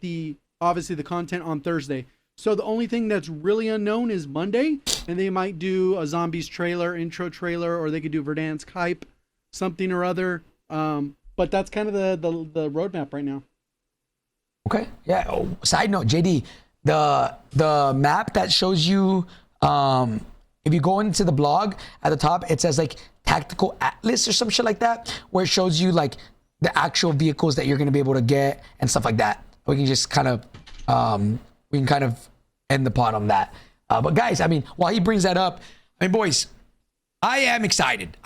obviously the content on Thursday. So the only thing that's really unknown is Monday, and they might do a zombies trailer, intro trailer, or they could do Verdansk hype, something or other. But that's kind of the roadmap right now.
Okay. Yeah. Oh, side note, JD, the map that shows you, if you go into the blog at the top, it says like Tactical Atlas or some shit like that, where it shows you like the actual vehicles that you're gonna be able to get and stuff like that. We can just kind of end the pod on that. But guys, I mean, while he brings that up, I mean, boys, I am excited.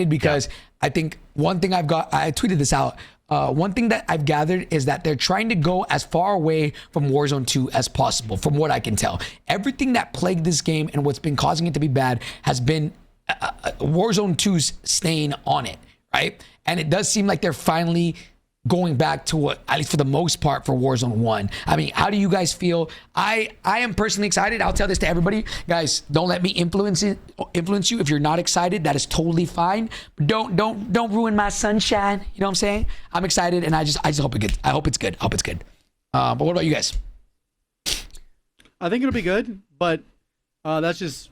Because I think one thing I tweeted this out. One thing that I've gathered is that they're trying to go as far away from Warzone 2 as possible, from what I can tell. Everything that plagued this game and what's been causing it to be bad has been Warzone 2's stain on it, right? And it does seem like they're finally going back to what, at least for the most part, for Warzone 1. I mean, how do you guys feel? I am personally excited. I'll tell this to everybody. Guys, don't let me influence you. If you're not excited, that is totally fine. But don't ruin my sunshine. You know what I'm saying? I'm excited, and I just hope it's good. I hope it's good. But what about you guys?
I think it'll be good, but that's just,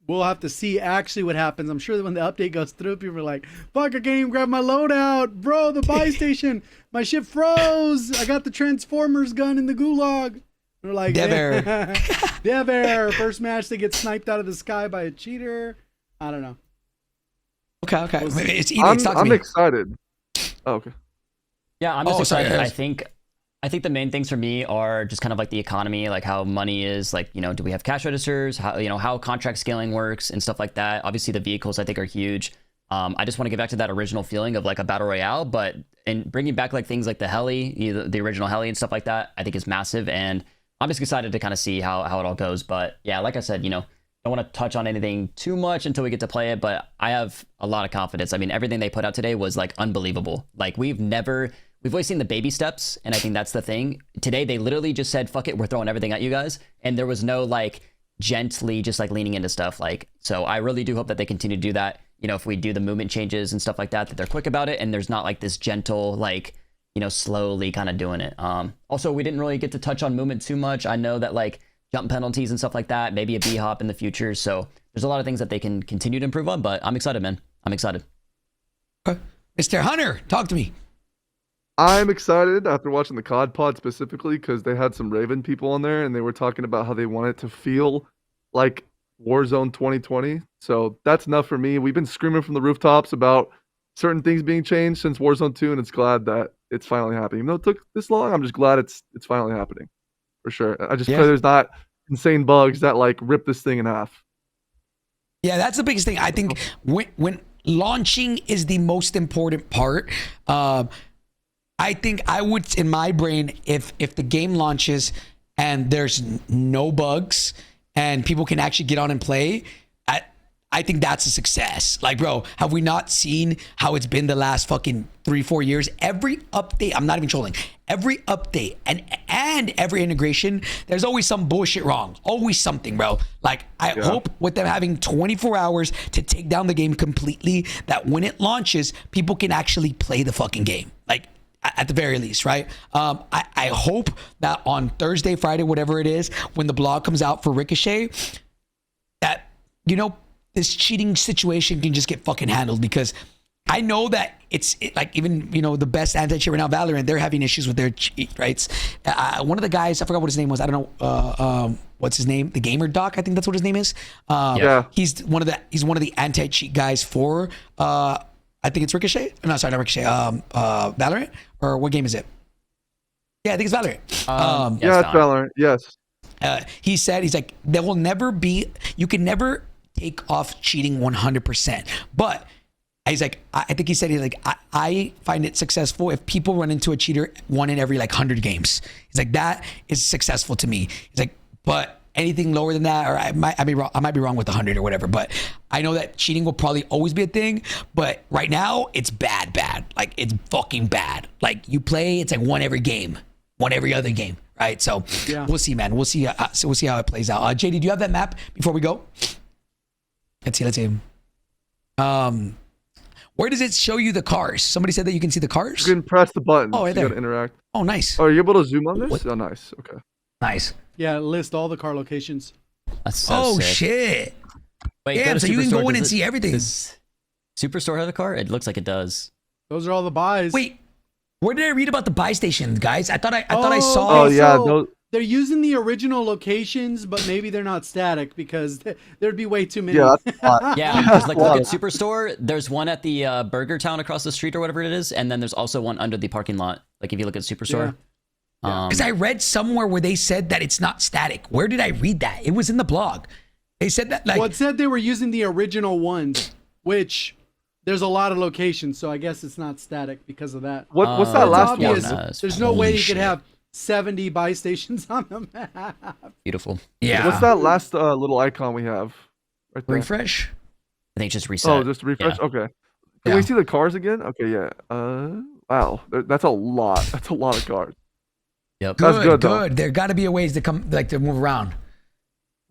we'll have to see actually what happens. I'm sure that when the update goes through, people are like, fuck, I can't even grab my loadout. Bro, the buy station, my ship froze. I got the Transformers gun in the Gulag. They're like, Dever. First match, they get sniped out of the sky by a cheater. I don't know.
Okay. It's Edith.
I'm excited. Oh, okay.
Yeah, I'm just
sorry,
excited. I think the main things for me are just kind of like the economy, like how money is, like, you know, do we have cash registers, how contract scaling works and stuff like that. Obviously the vehicles I think are huge. I just want to get back to that original feeling of like a battle royale, but in bringing back like things like the heli, the original heli and stuff like that, I think is massive. And I'm just excited to kind of see how it all goes. But yeah, like I said, you know, don't want to touch on anything too much until we get to play it, but I have a lot of confidence. I mean, everything they put out today was like unbelievable. Like we've always seen the baby steps, and I think that's the thing. Today, they literally just said, fuck it, we're throwing everything at you guys. And there was no like gently just like leaning into stuff. Like, so I really do hope that they continue to do that. You know, if we do the movement changes and stuff like that they're quick about it. And there's not like this gentle, like, you know, slowly kind of doing it. Also, we didn't really get to touch on movement too much. I know that like jump penalties and stuff like that, maybe a B-hop in the future. So there's a lot of things that they can continue to improve on, but I'm excited, man. I'm excited.
Okay. Mr. Hunter, talk to me.
I'm excited after watching the COD pod specifically because they had some Raven people on there and they were talking about how they want it to feel like Warzone 2020. So that's enough for me. We've been screaming from the rooftops about certain things being changed since Warzone 2, and it's glad that it's finally happening. Even though it took this long, I'm just glad it's finally happening for sure. I just pray there's not insane bugs that like rip this thing in half.
Yeah, that's the biggest thing. I think when launching is the most important part. I think I would, in my brain, if the game launches and there's no bugs and people can actually get on and play, I think that's a success. Like, bro, have we not seen how it's been the last fucking 3-4 years? Every update, I'm not even trolling, every update and every integration, there's always some bullshit wrong. Always something, bro. Like, I hope with them having 24 hours to take down the game completely, that when it launches, people can actually play the fucking game. Like, at the very least, right? I hope that on Thursday, Friday, whatever it is, when the blog comes out for Ricochet, that, you know, this cheating situation can just get fucking handled, because I know that like, even, you know, the best anti-cheat right now, Valorant, they're having issues with their cheat rights. One of the guys, I forgot what his name was. I don't know. What's his name? The Gamer Doc, I think that's what his name is.
Yeah.
He's one of the anti-cheat guys for, I think it's Ricochet. No, sorry, not Ricochet. Valorant, or what game is it? Yeah, I think it's Valorant.
Yeah, it's Valorant. Yes.
He said, he's like, there will never be, you can never take off cheating 100%. But he's like, I think he said, he's like, I find it successful if people run into a cheater 1 in every like 100 games. He's like, that is successful to me. He's like, but anything lower than that, or I might be wrong with 100 or whatever, but I know that cheating will probably always be a thing. But right now, it's bad. Like, it's fucking bad. Like, you play, it's like 1 every game, 1 every other game. Right, so
Yeah.
we'll see, man. We'll see how it plays out. JD, do you have that map before we go? Let's see. Where does it show you the cars? Somebody said that you can see the cars.
You can press the button.
Oh, right
You
there.
gotta interact.
Oh, nice.
Oh, are you able to zoom on this?
What?
Oh, nice. Okay.
Nice.
Yeah, list all the car locations.
That's so
Oh
sick.
shit.
Wait, go
Damn,
to
so you can
Superstore.
go in and
Does
see everything.
Does Superstore have a car? It looks like it does.
Those are all the buys.
Wait, where did I read about the buy station, guys? I thought I saw.
Oh,
okay,
yeah,
so
those-
they're using the original locations, but maybe they're not static because there'd be way too many.
Yeah, that's a lot.
Yeah, because like look
Wow.
at Superstore. There's one at the Burger Town across the street or whatever it is, and then there's also one under the parking lot. Like if you look at Superstore.
Because I read somewhere where they said that it's not static. Where did I read that? It was in the blog. They said that, like,
Well, it said they were using the original ones, which there's a lot of locations, so I guess it's not static because of that.
What's
Uh,
that
It's
last
obvious.
one?
There's no way
Holy
you
shit.
could have 70 buy stations on the map.
Beautiful.
yeah.
What's that last little icon we have? Right there.
Refresh?
I think it's just reset.
Oh, just refresh.
Yeah.
Okay. Can
Yeah.
we see the cars again? Okay, yeah. Wow, that's a lot. That's a lot of cars.
Yep.
That's
Good,
good, though.
good. There got to be a ways to come, like, to move around.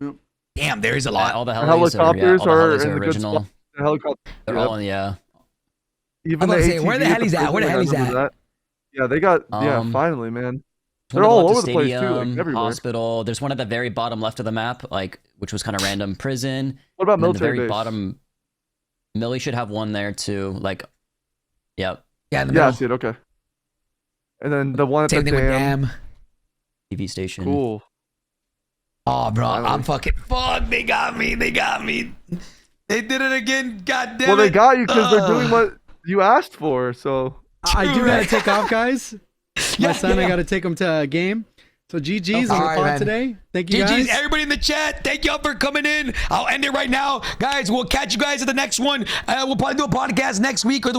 Yep.
Damn, there is a
Yeah,
lot.
all the
Helicopters
all the
are
helis
in
are
the good
original.
spot. The helicopter.
They're
Yep.
all in, yeah.
Even
I'm
the
about to say, where the
ATV
hell
at
he's at? Where the
prison,
hell
I
he's
remember
at?
that. Yeah, they got. Yeah,
Um,
finally, man.
One
They're
at
all
left
over
of
the place too,
Stadium,
like everywhere.
Hospital. There's one at the very bottom left of the map, like which was kind of random. Prison.
What about
And then the
military
very
base?
bottom. Millie should have one there too. Like, yep.
Yeah, in the
Yeah, I
middle.
see it. Okay. And then the one at
Same
the
thing with
dam.
Dam.
TV station.
Cool.
Oh, bro,
Finally.
I'm fucking. Fuck, they got me. They got me. They did it again. God damn
Well, they
it.
got you because they're
Ugh.
doing what you asked for. So
I do
True,
gotta
man.
take off, guys. My
Yeah,
son,
yeah.
I gotta take him to a game. So GG's on
All
the
right,
pod
man.
today. Thank you
GG's,
guys.
everybody in the chat. Thank y'all for coming in. I'll end it right now. Guys, we'll catch you guys at the next one. We'll probably do a podcast next week or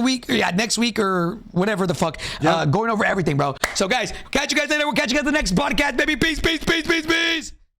next week or whatever the fuck. Going over everything, bro. So, guys, catch you guys later. We'll catch you guys at the next podcast, baby. Peace, peace, peace, peace, peace.